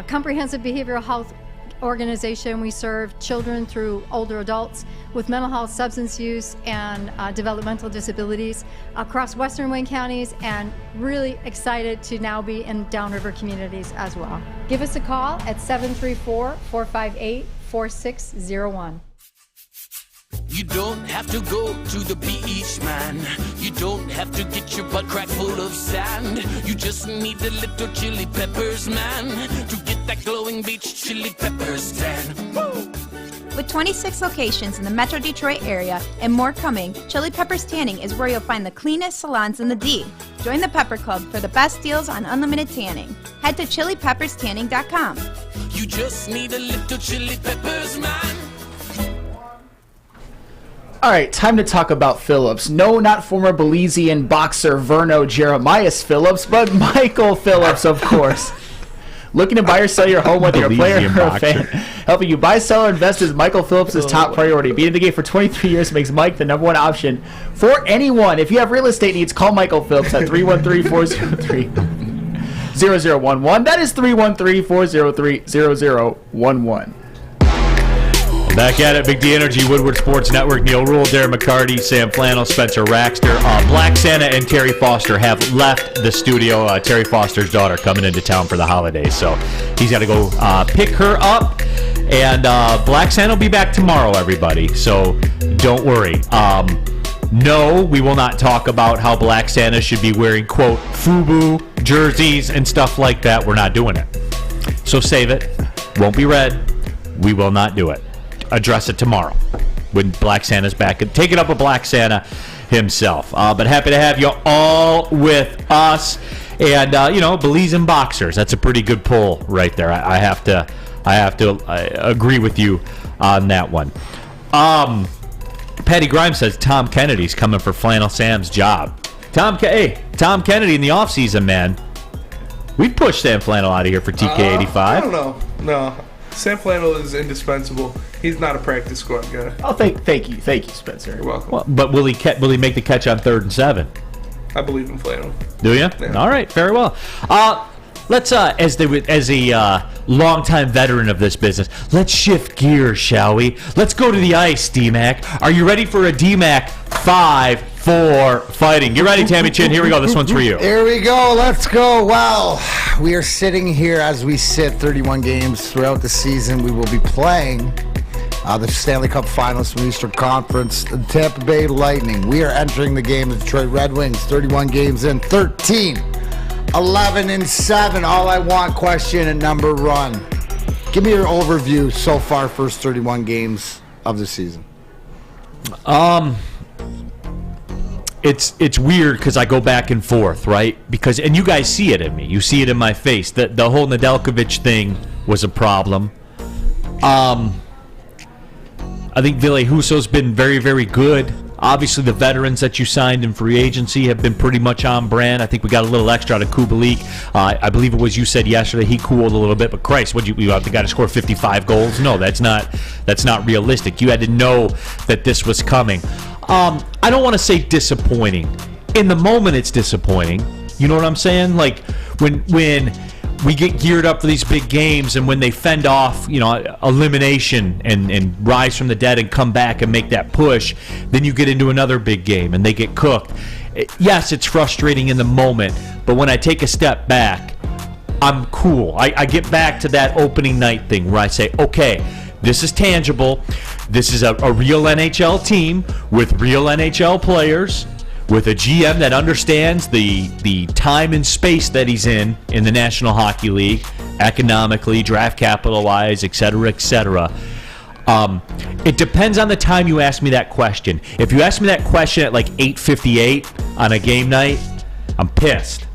comprehensive behavioral health organization. We serve children through older adults with mental health, substance use, and developmental disabilities across Western Wayne counties, and really excited to now be in downriver communities as well. Give us a call at 734-458-4601. You don't have to go to the beach, man. You don't have to get your butt crack full of sand. You just need a little chili peppers, man, to get that glowing beach chili peppers tan. Woo! With 26 locations in the Metro Detroit area and more coming, Chili Peppers Tanning is where you'll find the cleanest salons in the D. Join the Pepper Club for the best deals on unlimited tanning. Head to chilipepperstanning.com. You just need a little chili peppers, man. All right, time to talk about Phillips. No, not former Belizean boxer Verno Jeremias Phillips, but Michael Phillips, of course. Looking to buy or sell your home, whether you're a player or a fan. Helping you buy, sell, or invest is Michael Phillips' top priority. Being in the game for 23 years makes Mike the #1 option for anyone. If you have real estate needs, call Michael Phillips at 313-403-0011. That is 313-403-0011. Back at it, Big D Energy, Woodward Sports Network. Neal Ruhl, Darren McCarty, Sam Flannel, Spencer Raxter. Black Santa and Terry Foster have left the studio. Terry Foster's daughter coming into town for the holidays, so he's got to go pick her up. And Black Santa will be back tomorrow, everybody, so don't worry. No, we will not talk about how Black Santa should be wearing, quote, FUBU jerseys and stuff like that. We're not doing it. So save it. Won't be read. We will not do it. Address it tomorrow when Black Santa's back. Take it up with Black Santa himself. But happy to have you all with us. And, Belizean boxers. That's a pretty good pull right there. I have to agree with you on that one. Patty Grimes says Tom Kennedy's coming for Flannel Sam's job. Tom Kennedy in the offseason, man. We'd push Sam Flannel out of here for TK85. I don't know. No. Sam Flannel is indispensable. He's not a practice squad guy. Oh, thank you, Spencer. You're welcome. Well, but will he make the catch on 3rd and 7? I believe in Flannel. Do you? Yeah. All right, very well. Let's as a longtime veteran of this business, let's shift gears, shall we? Let's go to the ice, DMac. Are you ready for a DMac 5-4 fighting? Get ready, Tammy Chin. Here we go. This one's for you. Here we go. Let's go. Well, we are sitting here as we sit 31 games throughout the season. We will be playing the Stanley Cup finalists from the Eastern Conference, the Tampa Bay Lightning. We are entering the game, the Detroit Red Wings, 31 games in, 13-11-7. All I want, question and number run. Give me your overview so far, first 31 games of the season. It's weird because I go back and forth, right? And you guys see it in me. You see it in my face. The whole Nedeljkovic thing was a problem. I think Ville Husso's been very, very good. Obviously, the veterans that you signed in free agency have been pretty much on brand. I think we got a little extra out of Kubalik. I believe it was you said yesterday he cooled a little bit, but Christ, you have the guy to score 55 goals? No, that's not realistic. You had to know that this was coming. I don't want to say disappointing. In the moment, it's disappointing. You know what I'm saying? Like when we get geared up for these big games, and when they fend off, elimination and rise from the dead and come back and make that push, then you get into another big game and they get cooked. Yes, it's frustrating in the moment, but when I take a step back, I'm cool. I get back to that opening night thing where I say, okay, this is tangible. This is a real NHL team with real NHL players, with a GM that understands the time and space that he's in the National Hockey League, economically, draft capital-wise, et cetera, et cetera. It depends on the time you ask me that question. If you ask me that question at like 8:58 on a game night, I'm pissed.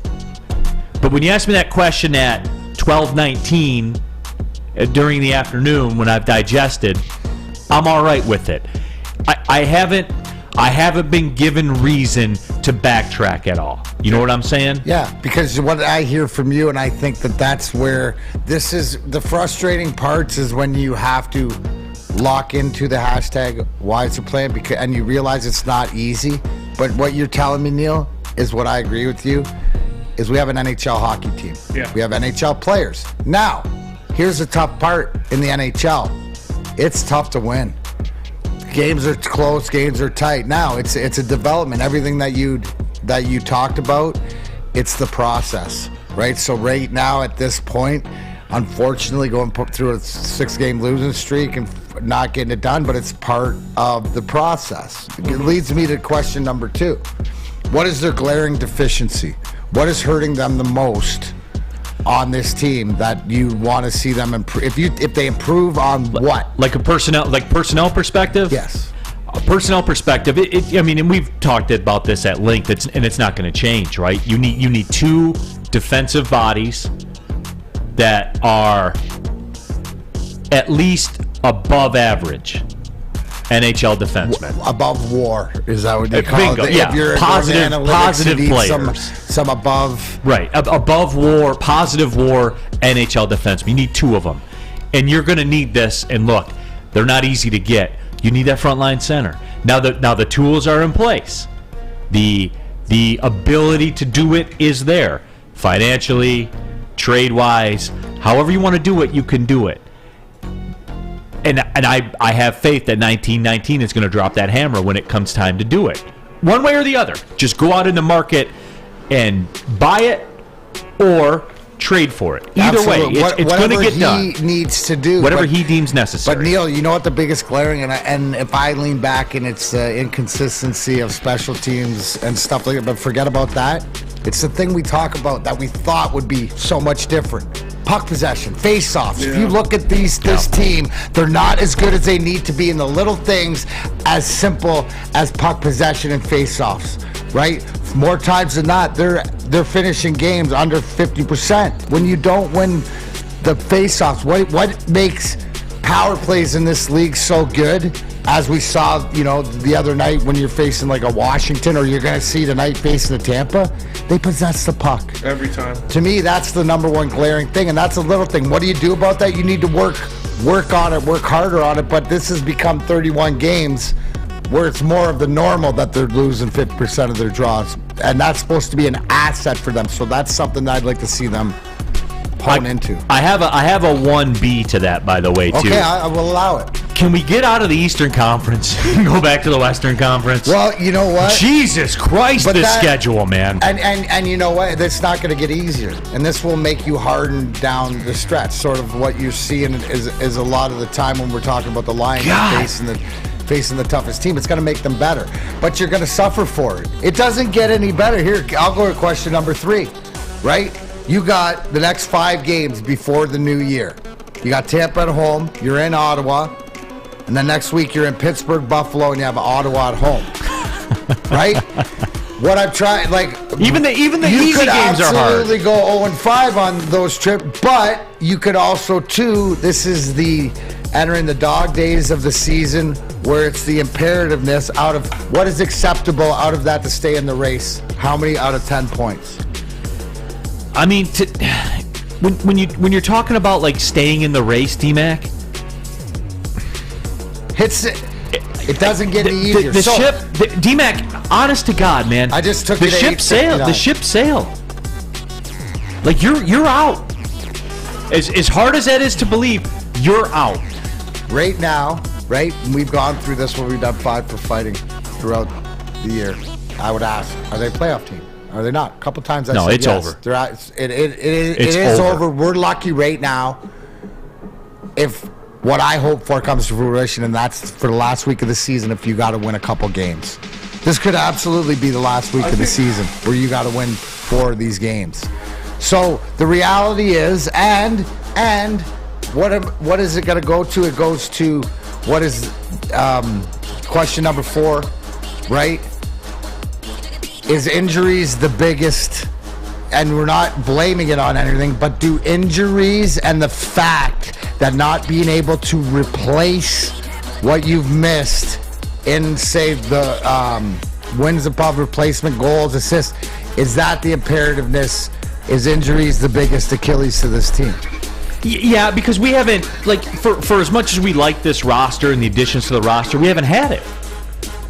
But when you ask me that question at 12:19 during the afternoon when I've digested, I'm all right with it. I haven't been given reason to backtrack at all. You know what I'm saying? Yeah, because what I hear from you, and I think that's where this is the frustrating parts, is when you have to lock into the hashtag why is the plan, and you realize it's not easy. But what you're telling me, Neal, is what I agree with you, is we have an NHL hockey team. Yeah. We have NHL players. Now, here's the tough part in the NHL. It's tough to win. Games are close, games are tight. Now, it's a development. Everything that you talked about, it's the process, right? So right now at this point, unfortunately, going through a 6-game losing streak and not getting it done, but it's part of the process. It leads me to question number 2. What is their glaring deficiency? What is hurting them the most on this team that you want to see them improve? If they improve on what? Like personnel perspective? Yes. A personnel perspective. And we've talked about this at length. It's not going to change, right? You need 2 defensive bodies that are at least above average NHL defensemen. Above WAR, is that what they call Bingo. it? Yeah, If you're positive players. Some above. Right, above WAR, positive WAR NHL defensemen. You need 2 of them. And you're going to need this, and look, they're not easy to get. You need that frontline center. Now the tools are in place. The ability to do it is there. Financially, trade-wise, however you want to do it, you can do it. And I have faith that 1919 is going to drop that hammer when it comes time to do it. One way or the other. Just go out in the market and buy it or trade for it. Either Absolutely. way, it's going to get done. Whatever he needs to do. Whatever he deems necessary. But Neal, you know what the biggest glaring, and if I lean back and it's inconsistency of special teams and stuff like that, but forget about that. It's the thing we talk about that we thought would be so much different. Puck possession, face-offs. Yeah. If you look at this team, they're not as good as they need to be in the little things as simple as puck possession and face-offs, right? More times than not, they're finishing games under 50%. When you don't win the face-offs, what makes power plays in this league so good? As we saw, the other night when you're facing like a Washington, or you're going to see tonight facing a Tampa, they possess the puck. Every time. To me, that's the number one glaring thing, and that's a little thing. What do you do about that? You need to work on it, work harder on it, but this has become 31 games where it's more of the normal that they're losing 50% of their draws, and that's supposed to be an asset for them, so that's something that I'd like to see them hone into. I have a 1B to that, by the way, too. Okay, I will allow it. Can we get out of the Eastern Conference and go back to the Western Conference? Well, you know what? Jesus Christ, this schedule, man. And you know what? It's not going to get easier. And this will make you harden down the stretch. Sort of what you're seeing is a lot of the time when we're talking about the Lions facing the toughest team. It's going to make them better. But you're going to suffer for it. It doesn't get any better. Here, I'll go to question number 3, right? You got the next 5 games before the new year. You got Tampa at home. You're in Ottawa. And then next week you're in Pittsburgh, Buffalo, and you have Ottawa at home, right? What I'm trying, even the easy games are hard. You could absolutely go 0-5 on those trips, but you could also too. This is the entering the dog days of the season, where it's the imperativeness out of what is acceptable out of that to stay in the race. How many out of 10 points? I mean, when you're talking about like staying in the race, DMac. It doesn't get any easier. The ship, DMac, honest to God, man. I just took the ship sailed. The ship sailed. Like you're out. As hard as that is to believe, you're out. Right now, right? We've gone through this where we've done 5 for fighting throughout the year. I would ask, are they a playoff team? Are they not? A couple times I said it's yes. over. They're out. It is over. We're lucky right now. If what I hope for comes to fruition, and that's for the last week of the season, if you got to win a couple games. This could absolutely be the last week of the season where you got to win 4 of these games. So the reality is, and what is it going to go to? It goes to what is question number 4, right? Is injuries the biggest? And we're not blaming it on anything, but do injuries and the fact that not being able to replace what you've missed in, say, the wins above replacement, goals, assists, is that the imperativeness? Is injuries the biggest Achilles to this team? Yeah, because we haven't, for as much as we like this roster and the additions to the roster, we haven't had it.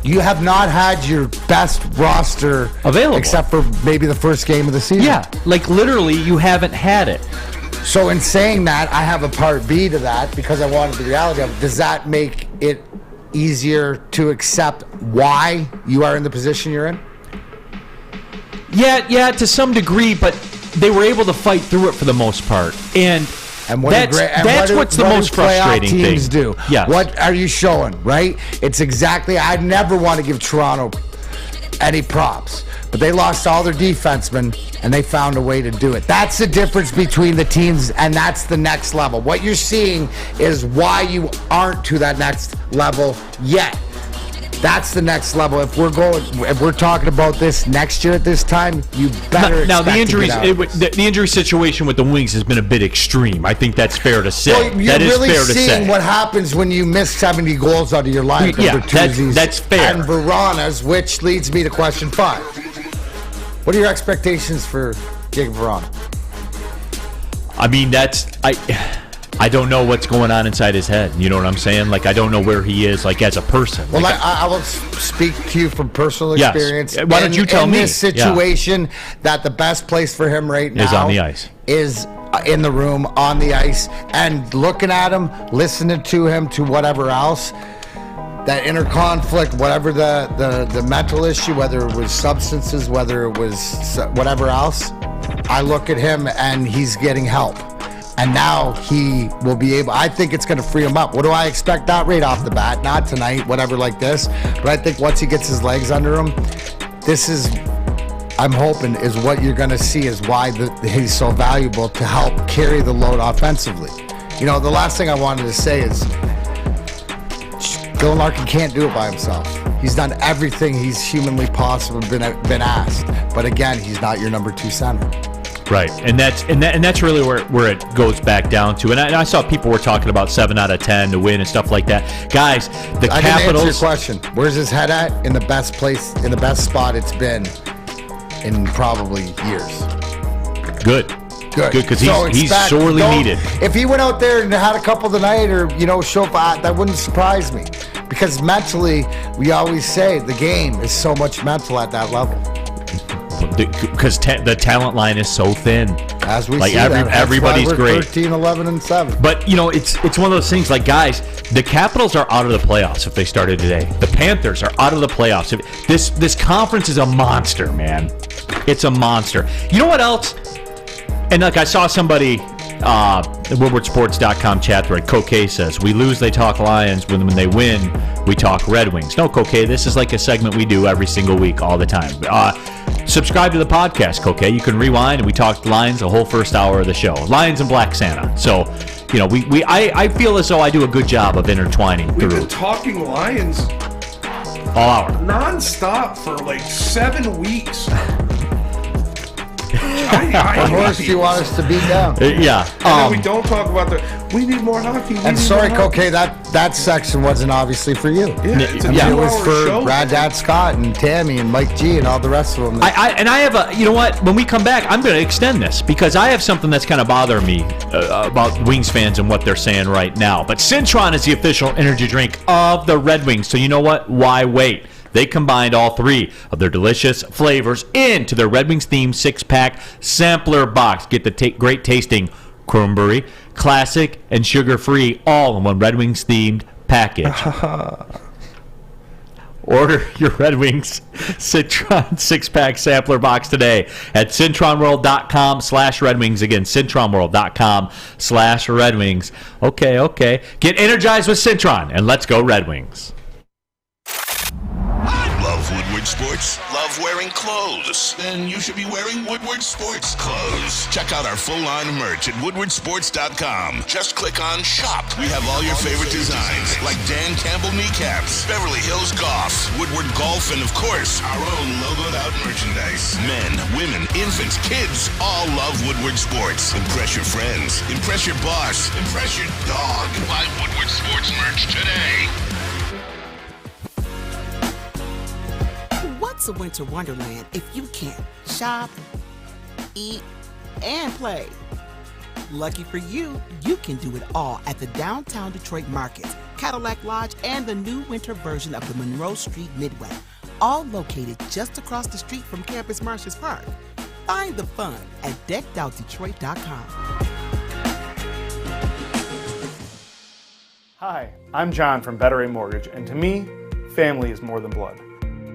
You have not had your best roster available, except for maybe the first game of the season. Yeah, like literally, you haven't had it. So in saying that, I have a part B to that because I wanted the reality of it. Does that make it easier to accept why you are in the position you're in? Yeah, to some degree, but they were able to fight through it for the most part, and that's what's the most frustrating thing. Teams do. Yeah. What are you showing? Right? It's exactly. I never want to give Toronto any props, but they lost all their defensemen and they found a way to do it. That's the difference between the teams, and that's the next level. What you're seeing is why you aren't to that next level yet. That's the next level. If we're talking about this next year at this time, you better. Now the injuries, to get out. the injury situation with the Wings has been a bit extreme. I think that's fair to say. Well, you're that is really fair to say. seeing what happens when you miss 70 goals out of your lineup. Yeah, that's fair. And Verana's, which leads me to question 5. What are your expectations for Jacob Verana? I mean, I don't know what's going on inside his head. You know what I'm saying? Like, I don't know where he is, like, as a person. Well, like, I will speak to you from personal experience. Yes. Why don't you tell me? In this situation, that the best place for him right now is on the ice. Is in the room, on the ice, and looking at him, listening to him, to whatever else. That inner conflict, whatever the mental issue, whether it was substances, whether it was whatever else, I look at him and he's getting help. And now he will be able, I think it's going to free him up. What do I expect? Not right off the bat, not tonight, whatever like this. But I think once he gets his legs under him, this is, I'm hoping, is what you're going to see is why he's so valuable to help carry the load offensively. You know, the last thing I wanted to say is Dylan Larkin can't do it by himself. He's done everything he's humanly possible been asked. But again, he's not your number 2 center. Right, and that's really where it goes back down to. And I saw people were talking about 7 out of 10 to win and stuff like that. Guys, the I Capitals. didn't answer your question. Where's his head at? In the best place, in the best spot it's been in probably years. Good, because he's sorely needed. If he went out there and had a couple tonight, or show up, that wouldn't surprise me. Because mentally, we always say the game is so much mental at that level. Because the talent line is so thin. As we like see everybody's we're great. 13, 11, and 7. But it's one of those things. Like, guys, the Capitals are out of the playoffs if they started today. The Panthers are out of the playoffs. This conference is a monster, man. It's a monster. You know what else? And like I saw somebody, the WoodwardSports.com chat thread, Coquet says, we lose, they talk Lions. When they win, we talk Red Wings. No, Coquet, this is like a segment we do every single week, all the time. Subscribe to the podcast, Coquet. You can rewind, and we talked Lions the whole first hour of the show. Lions and Black Santa. So, I feel as though I do a good job of intertwining We've through been talking Lions all hour. Non-stop for like 7 weeks. What horse do you want us to beat down? Yeah. And then we don't talk about we need more hockey. And sorry, Coquet, that section wasn't obviously for you. Yeah, it was for Brad, Dad, Scott, and Tammy, and Mike G, and all the rest of them. I have a, you know what? When we come back, I'm going to extend this because I have something that's kind of bothering me about Wings fans and what they're saying right now. But Cintron is the official energy drink of the Red Wings. So you know what? Why wait? They combined all 3 of their delicious flavors into their Red Wings themed 6-pack sampler box. Get the great tasting cranberry, classic, and sugar-free all in one Red Wings themed package. Order your Red Wings Cintron 6-pack sampler box today at CintronWorld.com/Red Wings. Again, CintronWorld.com/Red Wings. Okay. Get energized with Cintron and let's go Red Wings. Love Woodward Sports? Love wearing clothes? Then you should be wearing Woodward Sports clothes. Check out our full line of merch at WoodwardSports.com. Just click on Shop. We have all your favorite designs, like Dan Campbell kneecaps, Beverly Hills Golf, Woodward Golf, and of course, our own logoed out merchandise. Men, women, infants, kids, all love Woodward Sports. Impress your friends. Impress your boss. Impress your dog. Buy Woodward Sports merch today. What's a winter wonderland if you can't shop, eat, and play? Lucky for you, you can do it all at the Downtown Detroit Market, Cadillac Lodge, and the new winter version of the Monroe Street Midway, all located just across the street from Campus Martius Park. Find the fun at deckedoutdetroit.com. Hi, I'm John from Better Rate Mortgage, and to me, family is more than blood.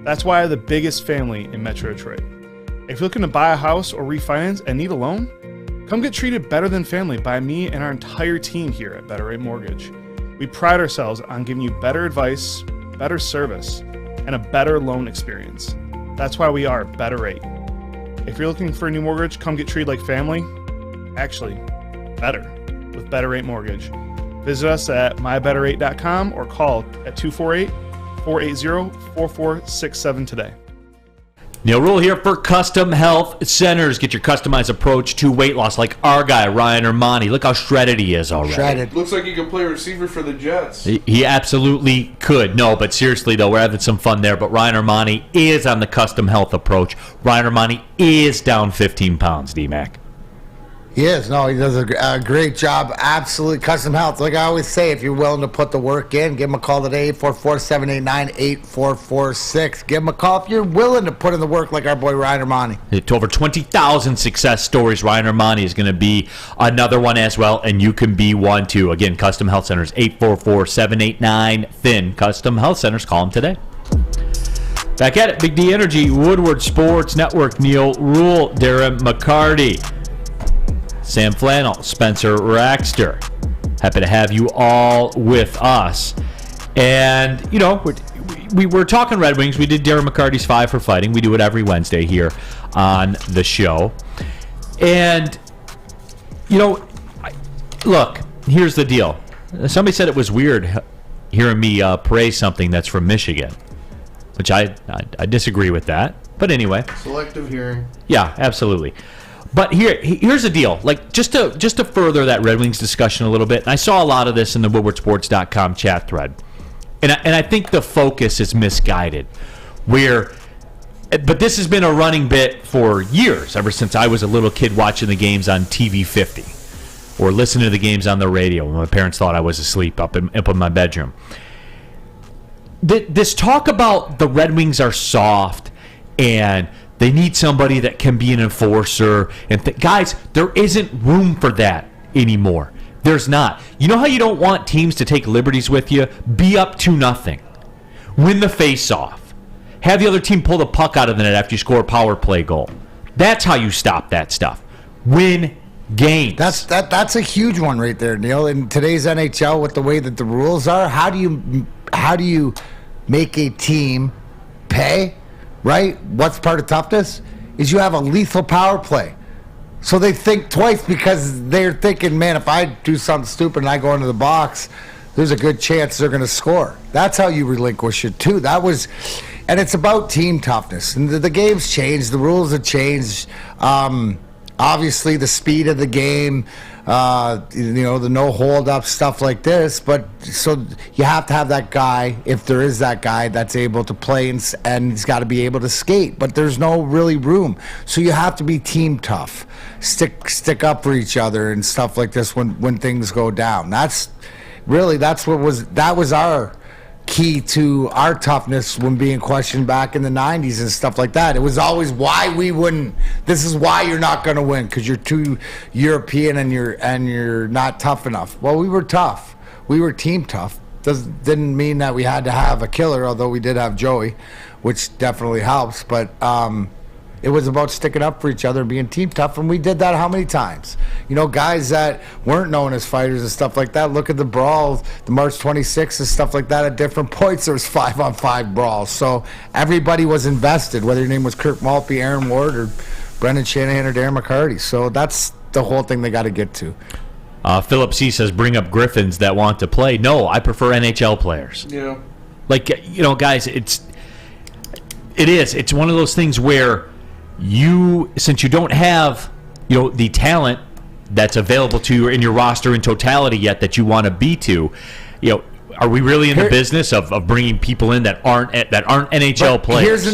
That's why I have the biggest family in Metro Detroit. If you're looking to buy a house or refinance and need a loan, come get treated better than family by me and our entire team here at Better Rate Mortgage. We pride ourselves on giving you better advice, better service, and a better loan experience. That's why we are Better Rate. If you're looking for a new mortgage, come get treated like family. Actually, better with Better Rate Mortgage. Visit us at mybetterrate.com or call at 248-480-4467 today. Neal Ruhl here for Custom Health Centers. Get your customized approach to weight loss like our guy, Ryan Ermanni. Look how shredded he is already. Shredded. Looks like he could play receiver for the Jets. He absolutely could. No, but seriously, though, we're having some fun there. But Ryan Ermanni is on the Custom Health approach. Ryan Ermanni is down 15 pounds, DMac. He is. No, he does a great job. Absolutely. Custom Health. Like I always say, if you're willing to put the work in, give him a call today, 844-789-8446. Give him a call if you're willing to put in the work like our boy Ryan Ermanni. To over 20,000 success stories, Ryan Ermanni is going to be another one as well, and you can be one too. Again, Custom Health Centers, 844-789-THIN. Custom Health Centers, call them today. Back at it, Big D Energy, Woodward Sports Network, Neal Ruhl, Darren McCarty, Sam Flannel, Spencer Raxter. Happy to have you all with us. And, you know, we were talking Red Wings. We did Darren McCarty's 5 for Fighting. We do it every Wednesday here on the show. And, you know, look, here's the deal. Somebody said it was weird hearing me praise something that's from Michigan, which I disagree with that. But anyway. Selective hearing. Yeah, absolutely. But here's the deal. Like just to further that Red Wings discussion a little bit, and I saw a lot of this in the WoodwardSports.com chat thread, and I think the focus is misguided. But this has been a running bit for years, ever since I was a little kid watching the games on TV 50 or listening to the games on the radio when my parents thought I was asleep up in my bedroom. This talk about the Red Wings are soft and they need somebody that can be an enforcer. And guys, there isn't room for that anymore. There's not. You know how you don't want teams to take liberties with you? Be up 2-0. Win the face-off. Have the other team pull the puck out of the net after you score a power play goal. That's how you stop that stuff. Win games. That's a huge one right there, Neal. In today's NHL, with the way that the rules are, how do you make a team pay? Right? What's part of toughness is you have a lethal power play. So they think twice because they're thinking, man, if I do something stupid and I go into the box, there's a good chance they're going to score. That's how you relinquish it too. And it's about team toughness. And the game's changed. The rules have changed. Obviously, the speed of the game, the no hold up, stuff like this. But so you have to have that guy, if there is that guy, that's able to play and he's got to be able to skate. But there's no really room. So you have to be team tough, stick up for each other and stuff like this when things go down. That was our key to our toughness when being questioned back in the 90s and stuff like that. It was always why we wouldn't. This is why you're not going to win, because you're too European and you're not tough enough. Well, we were tough. We were team tough. Didn't mean that we had to have a killer, although we did have Joey, which definitely helps. But it was about sticking up for each other and being team tough, and we did that how many times? You know, guys that weren't known as fighters and stuff like that, look at the brawls, the March 26th and stuff like that. At different points, there was 5-on-5 brawls. So everybody was invested, whether your name was Kirk Maltby, Aaron Ward, or Brendan Shanahan or Darren McCarty. So that's the whole thing they got to get to. Philip C. says, bring up Griffins that want to play. No, I prefer NHL players. Yeah. Like, you know, guys, it's one of those things where since you don't have, the talent that's available to you in your roster in totality yet that you want to be to, are we really in the business of bringing people in that aren't NHL players?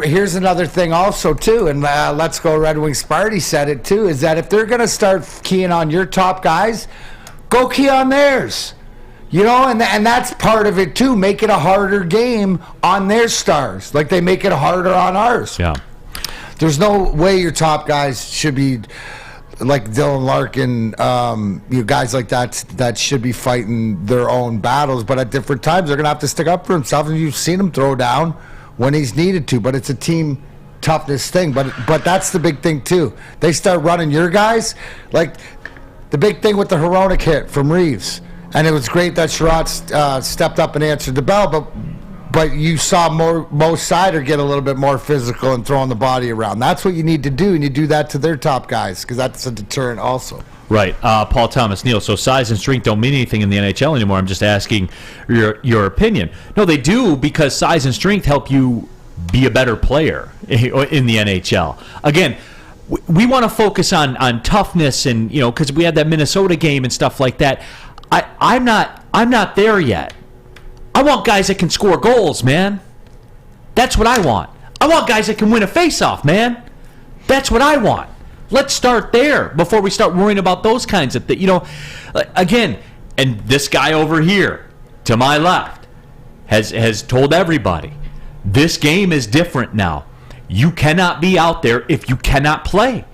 Here's another thing also too, and Let's Go Red Wings Sparty said it too, is that if they're going to start keying on your top guys, go key on theirs. You know, and that's part of it too. Make it a harder game on their stars, like they make it harder on ours. Yeah. There's no way your top guys should be like Dylan Larkin, guys like that should be fighting their own battles, but at different times they're going to have to stick up for themselves, and you've seen him throw down when he's needed to, but it's a team toughness thing. But that's the big thing too. They start running your guys, like the big thing with the heroic hit from Reeves, and it was great that Sherratt stepped up and answered the bell, but you saw Mo Sider get a little bit more physical and throwing the body around. That's what you need to do, and you do that to their top guys because that's a deterrent also. Right. Paul Thomas, Neal, so size and strength don't mean anything in the NHL anymore. I'm just asking your opinion. No, they do, because size and strength help you be a better player in the NHL. Again, we want to focus on toughness and, because we had that Minnesota game and stuff like that. I'm not there yet. I want guys that can score goals, man. That's what I want. I want guys that can win a face-off, man. That's what I want. Let's start there before we start worrying about those kinds of things. Again, and this guy over here to my left has told everybody, this game is different now. You cannot be out there if you cannot play.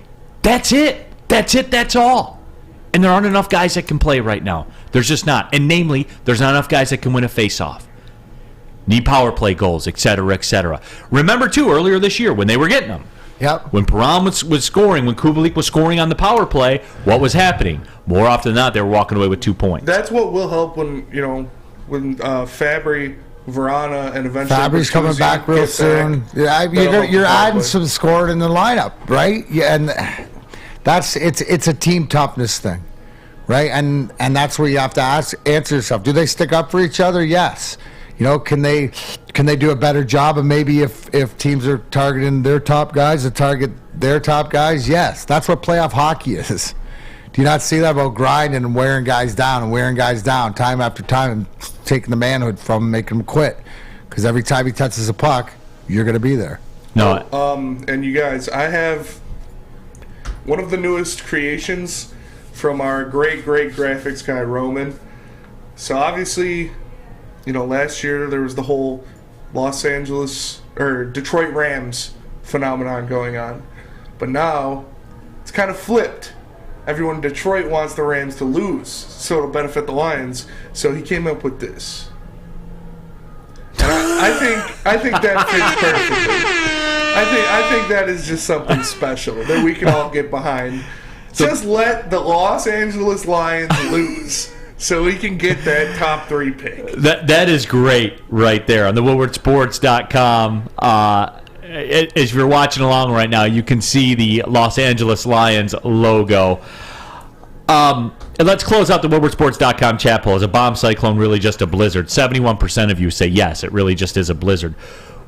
That's it. That's all. And there aren't enough guys that can play right now. There's just not. And namely, there's not enough guys that can win a face-off. Need power play goals, et cetera, et cetera. Remember, too, earlier this year when they were getting them. Yep. When Perron was scoring, when Kubalik was scoring on the power play, what was happening? More often than not, they were walking away with 2 points. That's what will help when Fabry, Verana, and eventually Fabry's coming back real soon. Yeah, you're adding some scoring in the lineup, right? Yeah, and it's a team toughness thing, right? And that's where you have to answer yourself. Do they stick up for each other? Yes. Can they do a better job? And maybe if teams are targeting their top guys to target their top guys, yes. That's what playoff hockey is. Do you not see that about grinding and wearing guys down time after time and taking the manhood from them, making them quit? Because every time he touches a puck, you're going to be there. No. And you guys, I have one of the newest creations from our great graphics guy, Roman. So obviously, last year there was the whole Detroit Rams phenomenon going on. But now it's kind of flipped. Everyone in Detroit wants the Rams to lose, so it'll benefit the Lions. So he came up with this. And I think that fits perfectly. I think that is just something special that we can all get behind. Just let the Los Angeles Lions lose, so we can get that top 3 pick. That is great right there on the WoodwardSports.com. As you're watching along right now, you can see the Los Angeles Lions logo. And let's close out the WoodwardSports.com chat poll. Is a bomb cyclone really just a blizzard? 71% of you say yes, it really just is a blizzard.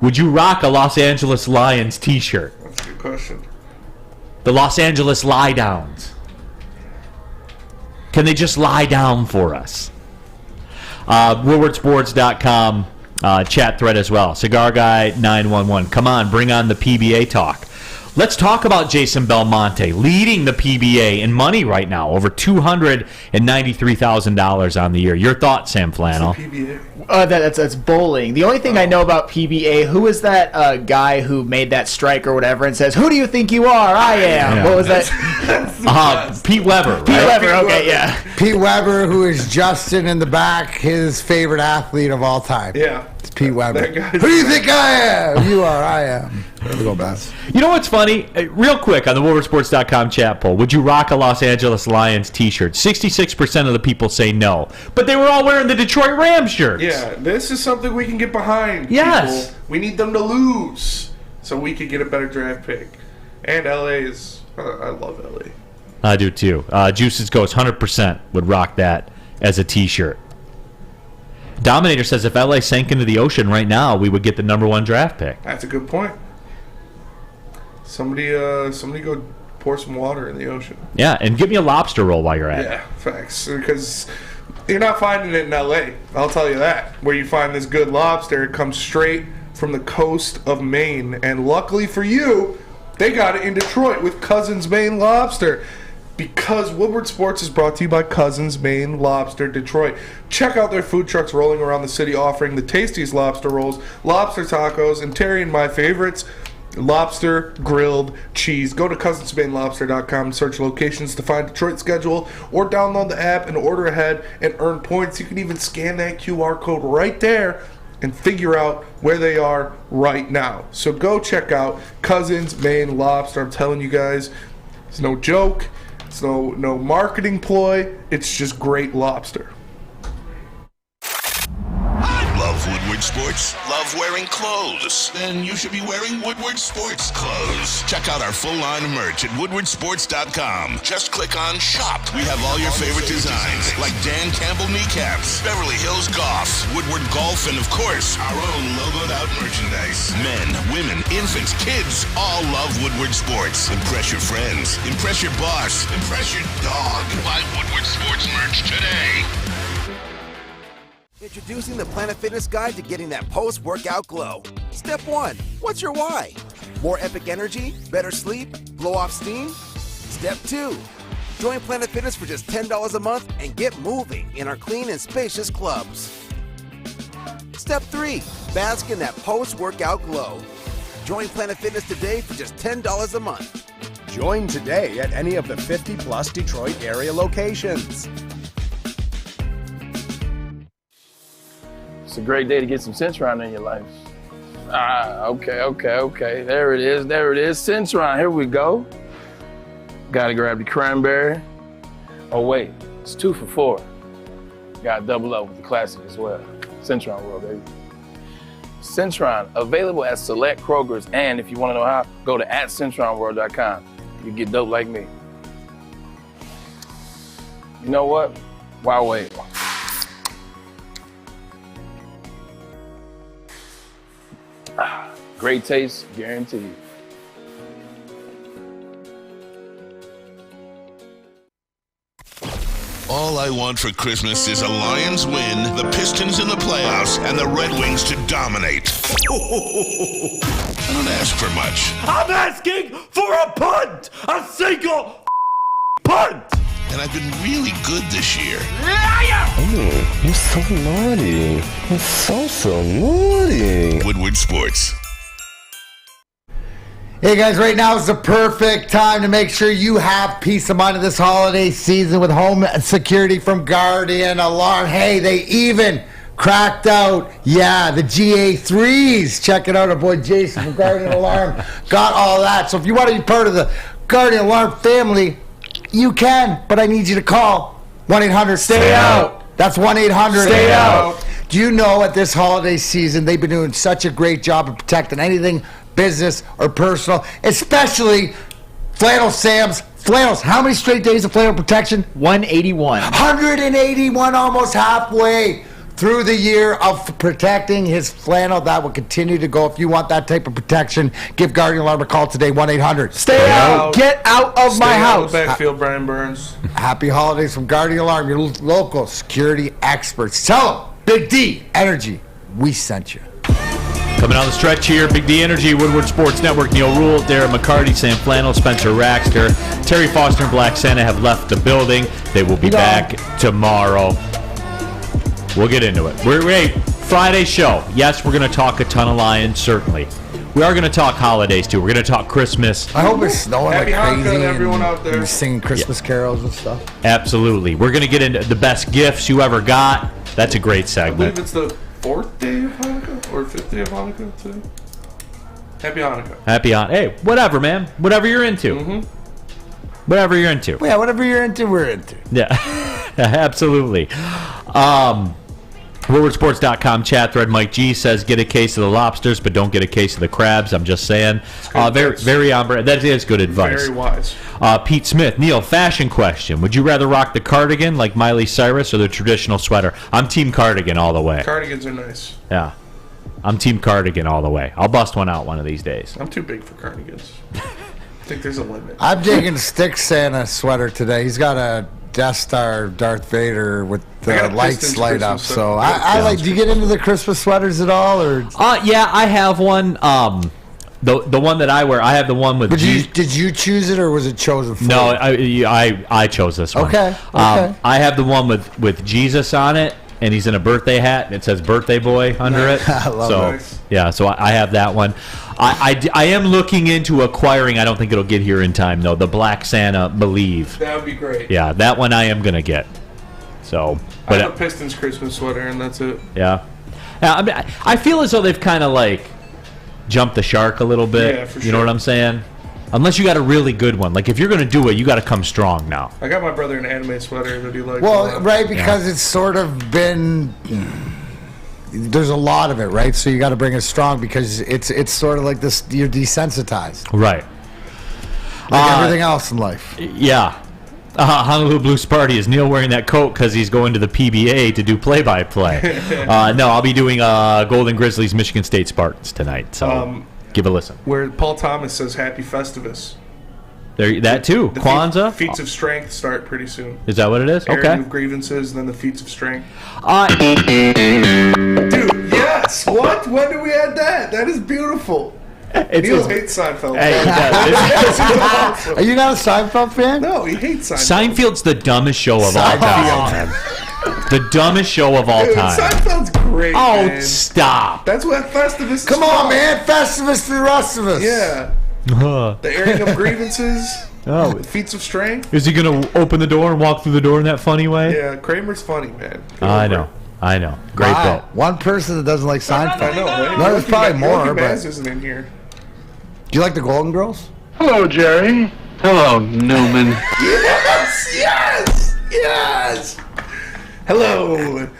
Would you rock a Los Angeles Lions t-shirt? That's a good question. The Los Angeles Lie Downs. Can they just lie down for us? WoodwardSports.com chat thread as well. Cigar Guy 911. Come on, bring on the PBA talk. Let's talk about Jason Belmonte leading the PBA in money right now, over $293,000 on the year. Your thoughts, Sam Flannel? That's bowling. The only thing I know about PBA, who is that guy who made that strike or whatever and says, "Who do you think you are? I am." Yeah. What was that? Pete Weber. Right? Pete Weber. Okay, yeah. Pete Weber, who is Justin in the back, his favorite athlete of all time. Yeah. It's Pete Weber. Who do you think I am? You are. I am. There we go, Bass. You know what's funny? Real quick on the WoodwardSports.com chat poll, would you rock a Los Angeles Lions t-shirt? 66% of the people say no, but they were all wearing the Detroit Rams shirts. Yeah, this is something we can get behind. Yes. People. We need them to lose so we can get a better draft pick. And LA is, I love LA. I do too. Juices Ghost, 100% would rock that as a t-shirt. Dominator says if LA sank into the ocean right now, we would get the #1 draft pick. That's a good point. Somebody go pour some water in the ocean. Yeah, and give me a lobster roll while you're at it. Yeah, facts. Because you're not finding it in LA. I'll tell you that. Where you find this good lobster, it comes straight from the coast of Maine. And luckily for you, they got it in Detroit with Cousins Maine Lobster. Because Woodward Sports is brought to you by Cousins, Maine Lobster, Detroit. Check out their food trucks rolling around the city offering the tastiest lobster rolls, lobster tacos, and Terry and my favorites, lobster grilled cheese. Go to cousinsmainelobster.com and search locations to find Detroit's schedule, or download the app and order ahead and earn points. You can even scan that QR code right there and figure out where they are right now. So go check out Cousins Maine Lobster. I'm telling you guys, it's no joke. It's no marketing ploy. It's just great lobster. Love Woodward Sports? Love wearing clothes? Then you should be wearing Woodward Sports clothes. Check out our full line of merch at woodwardsports.com. Just click on Shop. We have all your favorite designs, like Dan Campbell kneecaps, Beverly Hills Golf, Woodward Golf, and of course, our own logoed out merchandise. Men, women, infants, kids all love Woodward Sports. Impress your friends. Impress your boss. Impress your dog. Buy Woodward Sports merch today. Introducing the Planet Fitness Guide to getting that post-workout glow. Step 1. What's your why? More epic energy? Better sleep? Blow off steam? Step 2. Join Planet Fitness for just $10 a month and get moving in our clean and spacious clubs. Step 3. Bask in that post-workout glow. Join Planet Fitness today for just $10 a month. Join today at any of the 50-plus Detroit area locations. It's a great day to get some Centron in your life. Okay. There it is. Centron, here we go. Gotta grab the cranberry. Oh wait, it's 2 for $4. Gotta double up with the classic as well. Centron World, baby. Centron, available at select Krogers, and if you wanna know how, go to @CentronWorld.com. You get dope like me. You know what? Why wait? Great taste, guaranteed. All I want for Christmas is a Lions win, the Pistons in the playoffs, and the Red Wings to dominate. I don't ask for much. I'm asking for a punt! A single punt! And I've been really good this year. Oh, you're so naughty. You're so naughty. Woodward Sports. Hey guys, right now is the perfect time to make sure you have peace of mind of this holiday season with home security from Guardian Alarm. Hey, they even cracked out, the GA3s. Check it out, our boy Jason from Guardian Alarm got all that. So if you want to be part of the Guardian Alarm family, you can, but I need you to call 1-800-STAY-OUT. That's 1-800-STAY-OUT. Do you know at this holiday season, they've been doing such a great job of protecting anything business or personal, especially Flannel Sam's flannels. How many straight days of flannel protection? 181. 181, almost halfway through the year of protecting his flannel. That will continue to go. If you want that type of protection, give Guardian Alarm a call today, 1-800-STAY-OUT. Get out of my house. Backfield, Brian Burns. Happy holidays from Guardian Alarm, your local security experts. Tell them, Big D Energy, we sent you. Coming on the stretch here, Big D Energy, Woodward Sports Network, Neal Ruhl, Darren McCarty, Sam Flannel, Spencer Raxter, Terry Foster, and Black Santa have left the building. They will be back tomorrow. We'll get into it. We're Friday show. Yes, we're going to talk a ton of Lions, certainly. We are going to talk holidays, too. We're going to talk Christmas. I hope it's snowing Happy like Hanukkah crazy to everyone out there. and singing Christmas carols and stuff. Absolutely. We're going to get into the best gifts you ever got. That's a great I believe segment. it's the 4th day of Hanukkah or 5th day of Hanukkah today. Happy Hanukkah. Hey, whatever, man. Whatever you're into. Mm-hmm. Whatever you're into. Yeah, whatever you're into, we're into. Yeah, absolutely. WoodwardSports.com chat thread. Mike G says, get a case of the lobsters, but don't get a case of the crabs. I'm just saying. Very on brand. That is good advice. Very wise. Pete Smith. Neal, fashion question. Would you rather rock the cardigan like Miley Cyrus or the traditional sweater? I'm team cardigan all the way. Cardigans are nice. Yeah. I'm team cardigan all the way. I'll bust one out one of these days. I'm too big for cardigans. I think there's a limit. I'm digging Stick Santa sweater today. He's got a Death Star Darth Vader with the lights light up. So I like. Do you get into the Christmas sweaters at all, or? Yeah, I have one. The one that I wear, I have the one with. Did you choose it or was it chosen for No, you? I chose this one. Okay. I have the one with Jesus on it, and he's in a birthday hat, and it says "Birthday Boy" under it. I love it. Yeah, so I have that one. I am looking into acquiring. I don't think it'll get here in time though. The Black Santa Believe. That would be great. Yeah, that one I am gonna get. So, I have a Pistons Christmas sweater, and that's it. Yeah. I mean, I feel as though they've kind of like jumped the shark a little bit. Yeah, for You know sure. what I'm saying? Unless you got a really good one. Like if you're gonna do it, you got to come strong now. I got my brother an anime sweater that he likes. Well, right, because it's sort of been. There's a lot of it, right? So you got to bring it strong because it's sort of like this. You're desensitized, Right. like everything else in life. Yeah. Honolulu Blue Sparty, is Neal wearing that coat because he's going to the PBA to do play-by-play? No, I'll be doing Golden Grizzlies, Michigan State Spartans tonight. So give a listen. Where Paul Thomas says Happy Festivus. There, that too. The Kwanzaa. Feats of Strength start pretty soon. Is that what it is? Airing Okay. of grievances, and then the Feats of Strength. Dude, yes! What? When did we add that? That is beautiful. Neal hates Seinfeld. Are you not a Seinfeld fan? No, he hates Seinfeld. Seinfeld's the dumbest show of all time. The dumbest show of all Dude, time. Seinfeld's great, Oh, man. stop. That's what Festivus is Come on, from. man! Festivus for the rest of us. Yeah. The airing of grievances. Oh. The Feats of Strength. Is he going to open the door and walk through the door in that funny way? Yeah, Kramer's funny, man. I know. Great Wow. bit. One person that doesn't like Seinfeld. I know. Right? No, there's probably more, Maz but isn't in here. do you like the Golden Girls? Hello, Jerry. Hello, Newman. Yes! Hello, Newman.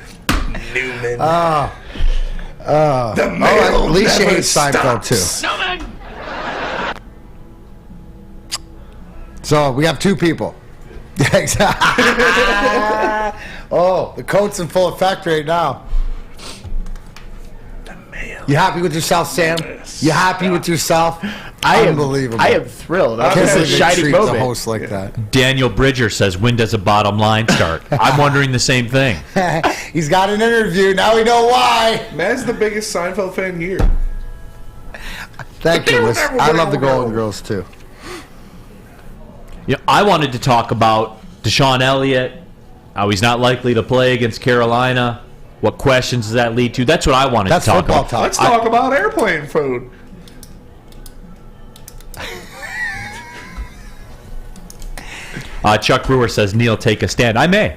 The male at least you never hate Seinfeld stops. too. So we have two people. Oh, the coat's in full effect right now. You happy with yourself, Sam? You happy with yourself? Unbelievable. I am thrilled. I This can't is a believe they shining treat the moment. host like that. Daniel Bridger says, when does a bottom line start? I'm wondering the same thing. He's got an interview. Now we know why. Matt's the biggest Seinfeld fan here. Thank you. I love the Golden Girls too. You know, I wanted to talk about Deshon Elliott, how he's not likely to play against Carolina. What questions does that lead to? That's what I wanted to talk about. Let's talk about airplane food. Chuck Brewer says, Neal, take a stand. I may.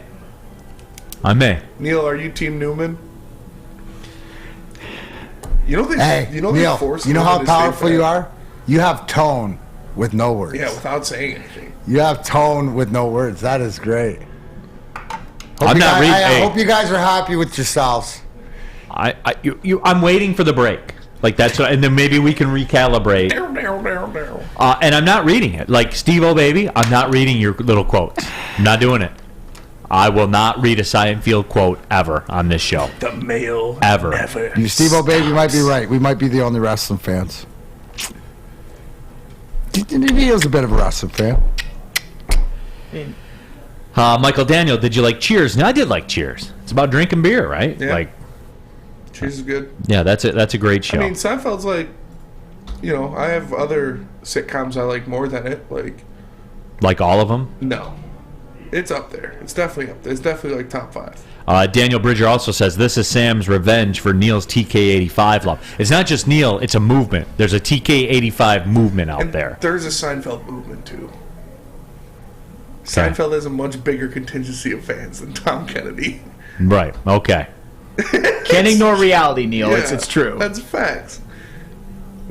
Neal, are you Team Newman? You know they. Hey, you know they Neil, forced you know him how to say powerful that. you are? You have tone with no words. Yeah, without saying anything. You have tone with no words. That is great. I'm not reading. I hope you guys are happy with yourselves. I'm waiting for the break. Like that's what, and then maybe we can recalibrate. And I'm not reading it. Like Steve-O baby, I'm not reading your little quotes. I'm not doing it. I will not read a Seinfeld quote ever on this show. The male ever. Never You Steve-O baby might be right. We might be the only wrestling fans. Neil's a bit of a wrestling fan. Michael Daniel, did you like Cheers? No, I did like Cheers. It's about drinking beer, right? Yeah. Like, Cheers is good. yeah, that's a great show. I mean, Seinfeld's like, you know, I have other sitcoms I like more than it. Like all of them? No, it's up there. It's definitely up there. It's definitely like top 5. Daniel Bridger also says, this is Sam's revenge for Neal's TK85 love. It's not just Neal, it's a movement. There's a TK85 movement out there. There's a Seinfeld movement too. Okay. Seinfeld has a much bigger contingency of fans than Tom Kennedy. Right, okay. Can't ignore reality, Neal. Yeah, It's true. That's facts.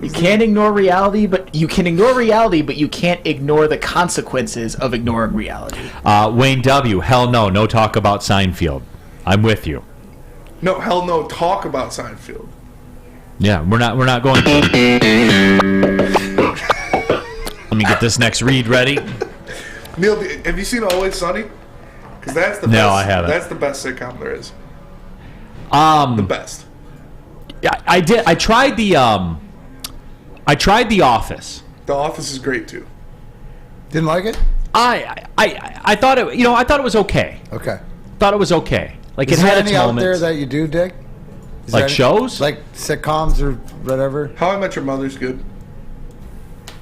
You can't ignore reality, but you can ignore reality, but you can't ignore the consequences of ignoring reality. Wayne W., hell no, no talk about Seinfeld. I'm with you. No, hell no. Talk about Seinfeld. Yeah, we're not going to. Let me get this next read ready. Neal, have you seen Always Sunny? Because that's the No, best. I haven't. That's the best sitcom there is. The best. Yeah, I did. I tried the Office. The Office is great too. Didn't like it? I thought it. You know, I thought it was okay. Okay. Thought it was okay. Like Is it there had its any out moments. there that you do dig? Is Like there any- shows? Like sitcoms or whatever? How I Met Your Mother's good.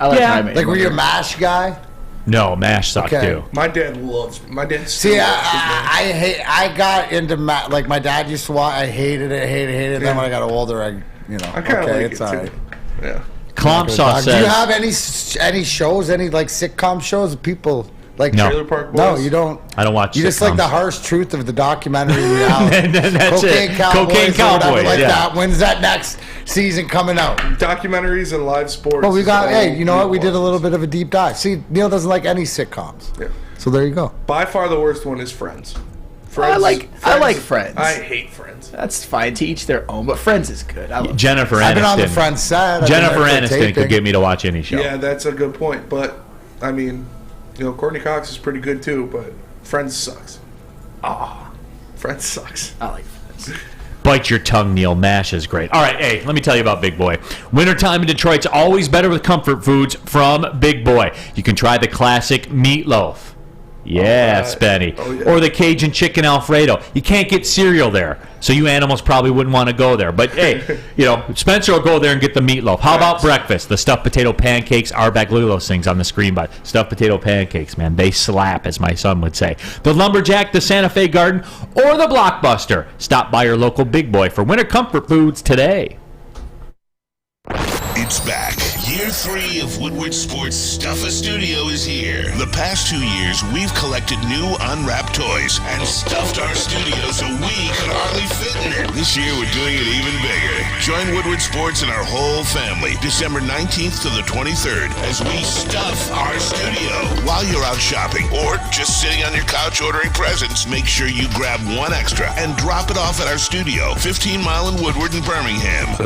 I like Yeah. how I made Like, were it. you a MASH guy? No, MASH sucked too. My dad loves. My dad. See, I got into like my dad used to watch. I hated it. Then when I got older, I kinda like it's it, all too. right. Yeah. Clomp Sauce Do you says. have any shows, any like sitcom shows? People like No. Trailer Park Boys? No, you don't. I don't watch You just like sitcoms. the harsh truth of the documentary reality. And that's Cocaine it. Cowboys, Cocaine or whatever Cowboys, like yeah. that. When's that next season coming out? Documentaries and live sports. Well, we got. is all Hey, you know what? We did a Neal little bit of a deep dive. See, Neil doesn't like any sitcoms. Yeah. So there you go. By far the worst one is Friends. I like Friends. I hate Friends. That's fine, to each their own, but Friends is good. I love Jennifer Aniston. I've been on the front set. I've been Jennifer there for Aniston could taping. get me to watch any show. Yeah, that's a good point. But I mean, Courtney Cox is pretty good too. But Friends sucks. Friends sucks. I like Friends. Bite your tongue, Neil. MASH is great. All right, hey, let me tell you about Big Boy. Wintertime in Detroit's always better with comfort foods from Big Boy. You can try the classic meatloaf. Yeah, Spenny. Oh, yeah. Or the Cajun chicken Alfredo. You can't get cereal there, so you animals probably wouldn't want to go there. But hey, Spencer will go there and get the meatloaf. How about breakfast? The stuffed potato pancakes are back. Look at those things on the screen, but stuffed potato pancakes, man, they slap, as my son would say. The Lumberjack, the Santa Fe Garden, or the Blockbuster. Stop by your local Big Boy for winter comfort foods today. It's back. Year 3 of Woodward Sports Stuff a Studio is here. The past 2 years, we've collected new unwrapped toys and stuffed our studio so we could hardly fit in it. This year, we're doing it even bigger. Join Woodward Sports and our whole family December 19th to the 23rd as we stuff our studio. While you're out shopping or just sitting on your couch ordering presents, make sure you grab one extra and drop it off at our studio, 15 Mile in Woodward and Birmingham.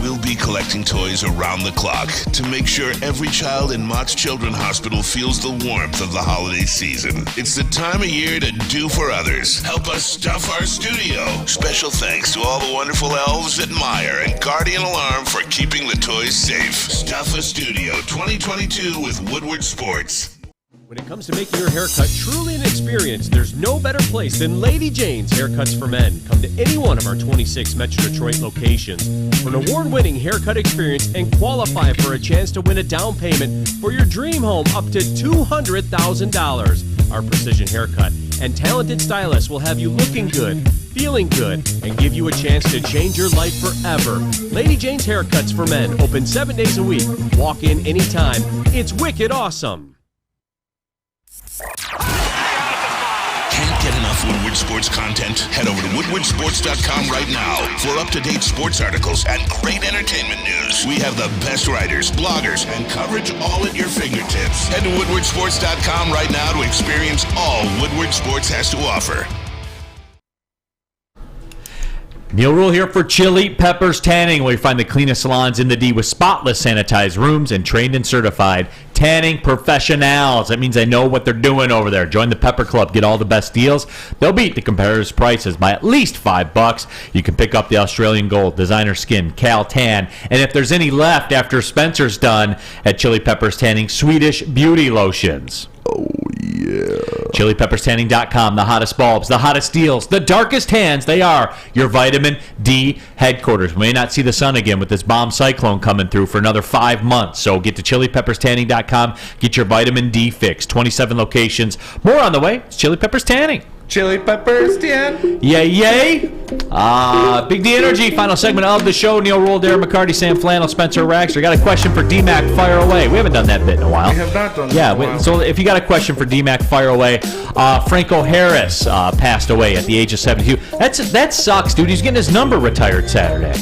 We'll be collecting toys around the clock to make sure every child in Mott's Children's Hospital feels the warmth of the holiday season. It's the time of year to do for others. Help us stuff our studio. Special thanks to all the wonderful elves at Meyer and Guardian Alarm for keeping the toys safe. Stuff a Studio 2022 with Woodward Sports. When it comes to making your haircut truly an experience, there's no better place than Lady Jane's Haircuts for Men. Come to any one of our 26 Metro Detroit locations for an award-winning haircut experience and qualify for a chance to win a down payment for your dream home up to $200,000. Our precision haircut and talented stylists will have you looking good, feeling good, and give you a chance to change your life forever. Lady Jane's Haircuts for Men, open 7 days a week. Walk in anytime. It's wicked awesome. Can't get enough Woodward Sports content? Head over to woodwardsports.com right now for up-to-date sports articles and great entertainment news. We have the best writers, bloggers, and coverage all at your fingertips. Head to woodwardsports.com right now to experience all Woodward Sports has to offer. Neal Ruhl here for Chili Peppers Tanning, where you find the cleanest salons in the D with spotless sanitized rooms and trained and certified tanning professionals. That means they know what they're doing over there. Join the Pepper Club. Get all the best deals. They'll beat the competitors' prices by at least $5. You can pick up the Australian Gold, Designer Skin, Cal Tan, and if there's any left after Spencer's done at Chili Peppers Tanning, Swedish Beauty Lotions. Oh, yeah. ChiliPeppersTanning.com, the hottest bulbs, the hottest deals, the darkest hands, they are your vitamin D headquarters. We may not see the sun again with this bomb cyclone coming through for another 5 months. So get to ChiliPeppersTanning.com, get your vitamin D fix. 27 locations. More on the way. It's Chili Peppers Tanning. Chili Peppers, Dan. Yay, yay. Big D Energy, final segment of the show. Neal Ruhl, Darren, McCarty, Sam Flannel, Spencer Raxter. Got a question for DMac, fire away. We haven't done that bit in a while. We have not done that in a while. So if you got a question for DMac, fire away. Franco Harris passed away at the age of 72. That sucks, dude. He's getting his number retired Saturday.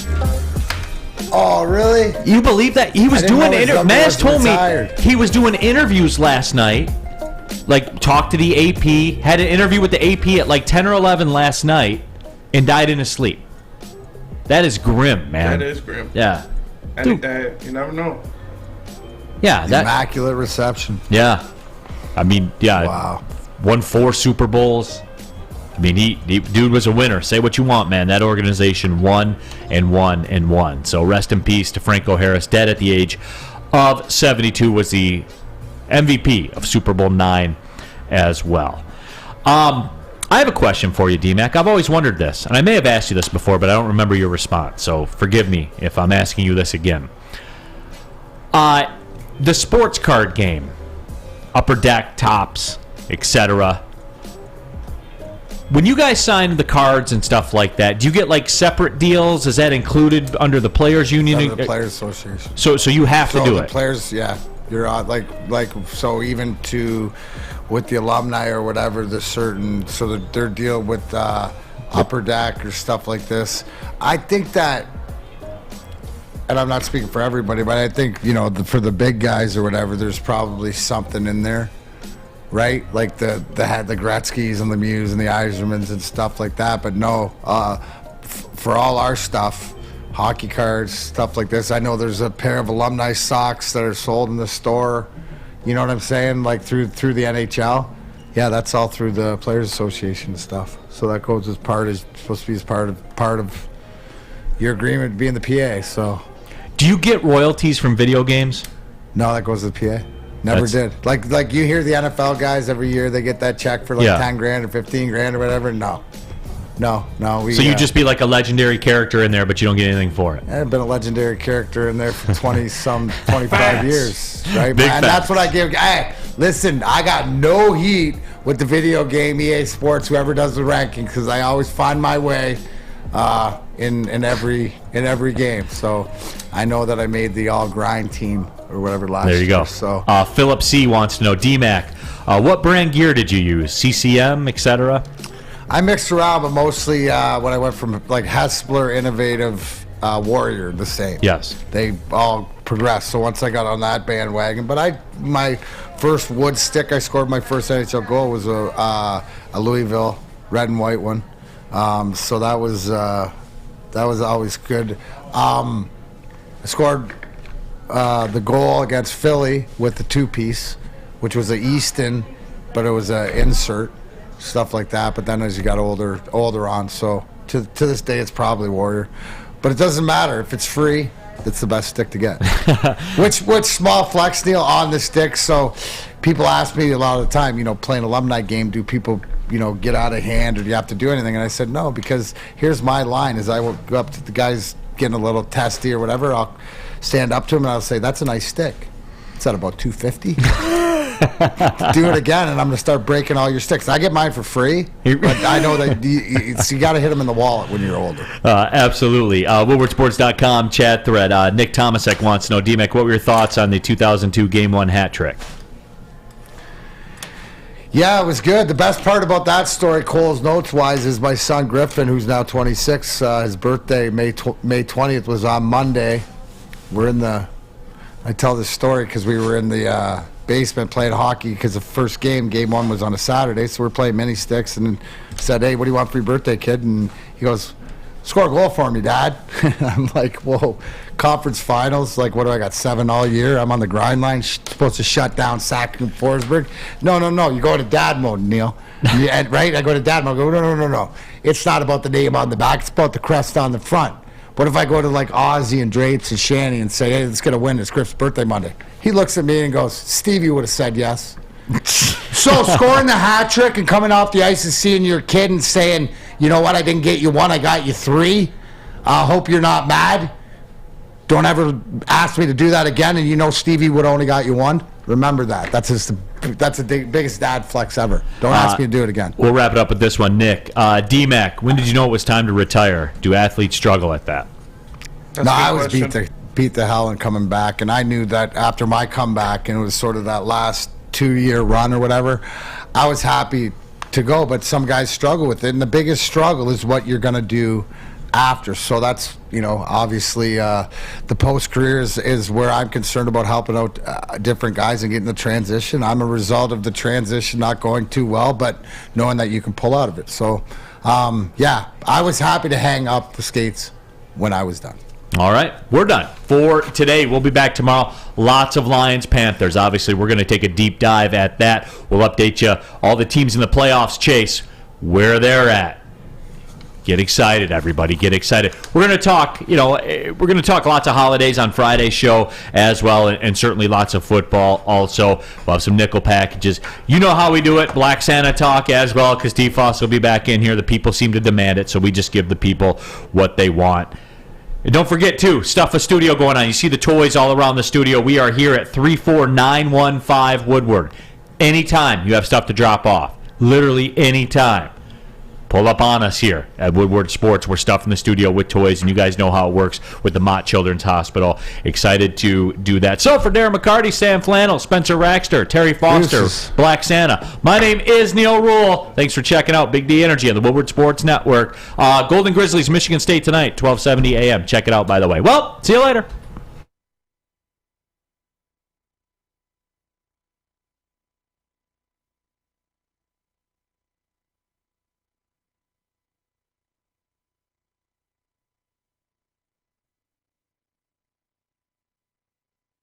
Oh, really? You believe that? He was doing interviews. Maz told retired. me he was doing interviews last night. Like, talked to the AP, had an interview with the AP at like 10 or 11 last night, and died in his sleep. That is grim, man. That is grim. Yeah. And you never know. Yeah. Immaculate reception. Yeah. I mean, yeah. Wow. Won 4 Super Bowls. I mean, he dude was a winner. Say what you want, man. That organization won and won and won. So rest in peace to Franco Harris, dead at the age of 72, was the MVP of Super Bowl 9 as well. I have a question for you, DMac. I've always wondered this, and I may have asked you this before, but I don't remember your response, so forgive me if I'm asking you this again. the sports card game, Upper Deck, Tops, etc. When you guys sign the cards and stuff like that, do you get like separate deals? Is that included under the Players Union? Under the Players Association. So you have to do it. Players, yeah, you're on like so even to with the alumni or whatever. There's certain their deal with Upper Deck or stuff like this. I think that, and I'm not speaking for everybody, but I think for the big guys or whatever, there's probably something in there. Right, like the Gretzkys and the Lemieux and the Yzermans and stuff like that. But no, for all our stuff, hockey cards, stuff like this. I know there's a pair of alumni socks that are sold in the store. You know what I'm saying? Like through the NHL. Yeah, that's all through the Players Association stuff. So that goes as supposed to be as part of your agreement being the PA. So, do you get royalties from video games? No, that goes to the PA. Never did. Like you hear the NFL guys every year, they get that check for 10 grand or 15 grand or whatever. No. So you just be like a legendary character in there, but you don't get anything for it. I've been a legendary character in there for 25 years, right? Big and that's what I give. Hey, listen, I got no heat with the video game EA Sports, whoever does the ranking, because I always find my way in every game. So I know that I made the all grind team or whatever last year. There you go. So Philip C wants to know, DMac, what brand gear did you use? CCM, etc. I mixed around, but mostly when I went from like Hespler, Innovative, Warrior, the same. Yes. They all progressed. So once I got on that bandwagon, but my first wood stick I scored my first NHL goal was a Louisville red and white one. So that was always good. I scored the goal against Philly with the two-piece, which was a Easton, but it was an insert, stuff like that. But then as you got older on, so to this day it's probably Warrior. But it doesn't matter if it's free. It's the best stick to get. which small flex deal on the stick. So people ask me a lot of the time, playing alumni game, do people get out of hand or do you have to do anything? And I said no, because here's my line: is I will go up to the guys getting a little testy or whatever. I'll stand up to him and I'll say, "That's a nice stick. It's at about $250." Do it again, and I'm going to start breaking all your sticks. I get mine for free, but I know that you got to hit them in the wallet when you're older. Absolutely. WoodwardSports.com chat thread. Nick Tomasek wants to know, DMac, what were your thoughts on the 2002 Game 1 hat trick? Yeah, it was good. The best part about that story, Cole's notes-wise, is my son Griffin, who's now 26. His birthday, May 20th, was on Monday. I tell this story because we were in the basement playing hockey because the first game 1 was on a Saturday, so we're playing mini sticks, and said, "Hey, what do you want for your birthday, kid?" And he goes, "Score a goal for me, Dad." I'm like, "Whoa, conference finals? Like, what do I got, 7 all year? I'm on the grind line, supposed to shut down Sac and Forsberg." No, you go to dad mode, Neil. Right? I go to dad mode. I go, no. It's not about the name on the back. It's about the crest on the front. What if I go to like Ozzy and Drates and Shanny and say, "Hey, let's get a win. It's Griff's birthday Monday"? He looks at me and goes, "Stevie would have said yes." So scoring the hat trick and coming off the ice and seeing your kid and saying, "You know what? I didn't get you 1. I got you 3. Hope you're not mad. Don't ever ask me to do that again." And Stevie would only got you 1. Remember that. That's the biggest dad flex ever. Don't ask me to do it again. We'll wrap it up with this one, Nick. DMac, when did you know it was time to retire? Do athletes struggle at that? I was beat the hell and coming back, and I knew that after my comeback, and it was sort of that last 2-year run or whatever, I was happy to go. But some guys struggle with it, and the biggest struggle is what you're going to do after. So that's obviously the post career is where I'm concerned about helping out different guys and getting the transition. I'm a result of the transition not going too well, but knowing that you can pull out of it. So I was happy to hang up the skates when I was done. All right, we're done for today. We'll be back tomorrow. Lots of Lions, Panthers. Obviously, we're going to take a deep dive at that. We'll update you all the teams in the playoffs, Chase, where they're at. Get excited, everybody. Get excited. We're going to talk, we're going to talk lots of holidays on Friday's show as well, and certainly lots of football also. We'll have some nickel packages. You know how we do it. Black Santa talk as well, because DFOS will be back in here. The people seem to demand it, so we just give the people what they want. And don't forget, too, Stuff a Studio going on. You see the toys all around the studio. We are here at 34915 Woodward. Anytime you have stuff to drop off. Literally anytime. Pull up on us here at Woodward Sports. We're stuff in the studio with toys, and you guys know how it works with the Mott Children's Hospital. Excited to do that. So for Darren McCarty, Sam Flannel, Spencer Raxter, Terry Foster, Black Santa, my name is Neal Ruhl. Thanks for checking out Big D Energy on the Woodward Sports Network. Golden Grizzlies, Michigan State tonight, 12:70 a.m. Check it out, by the way. Well, see you later.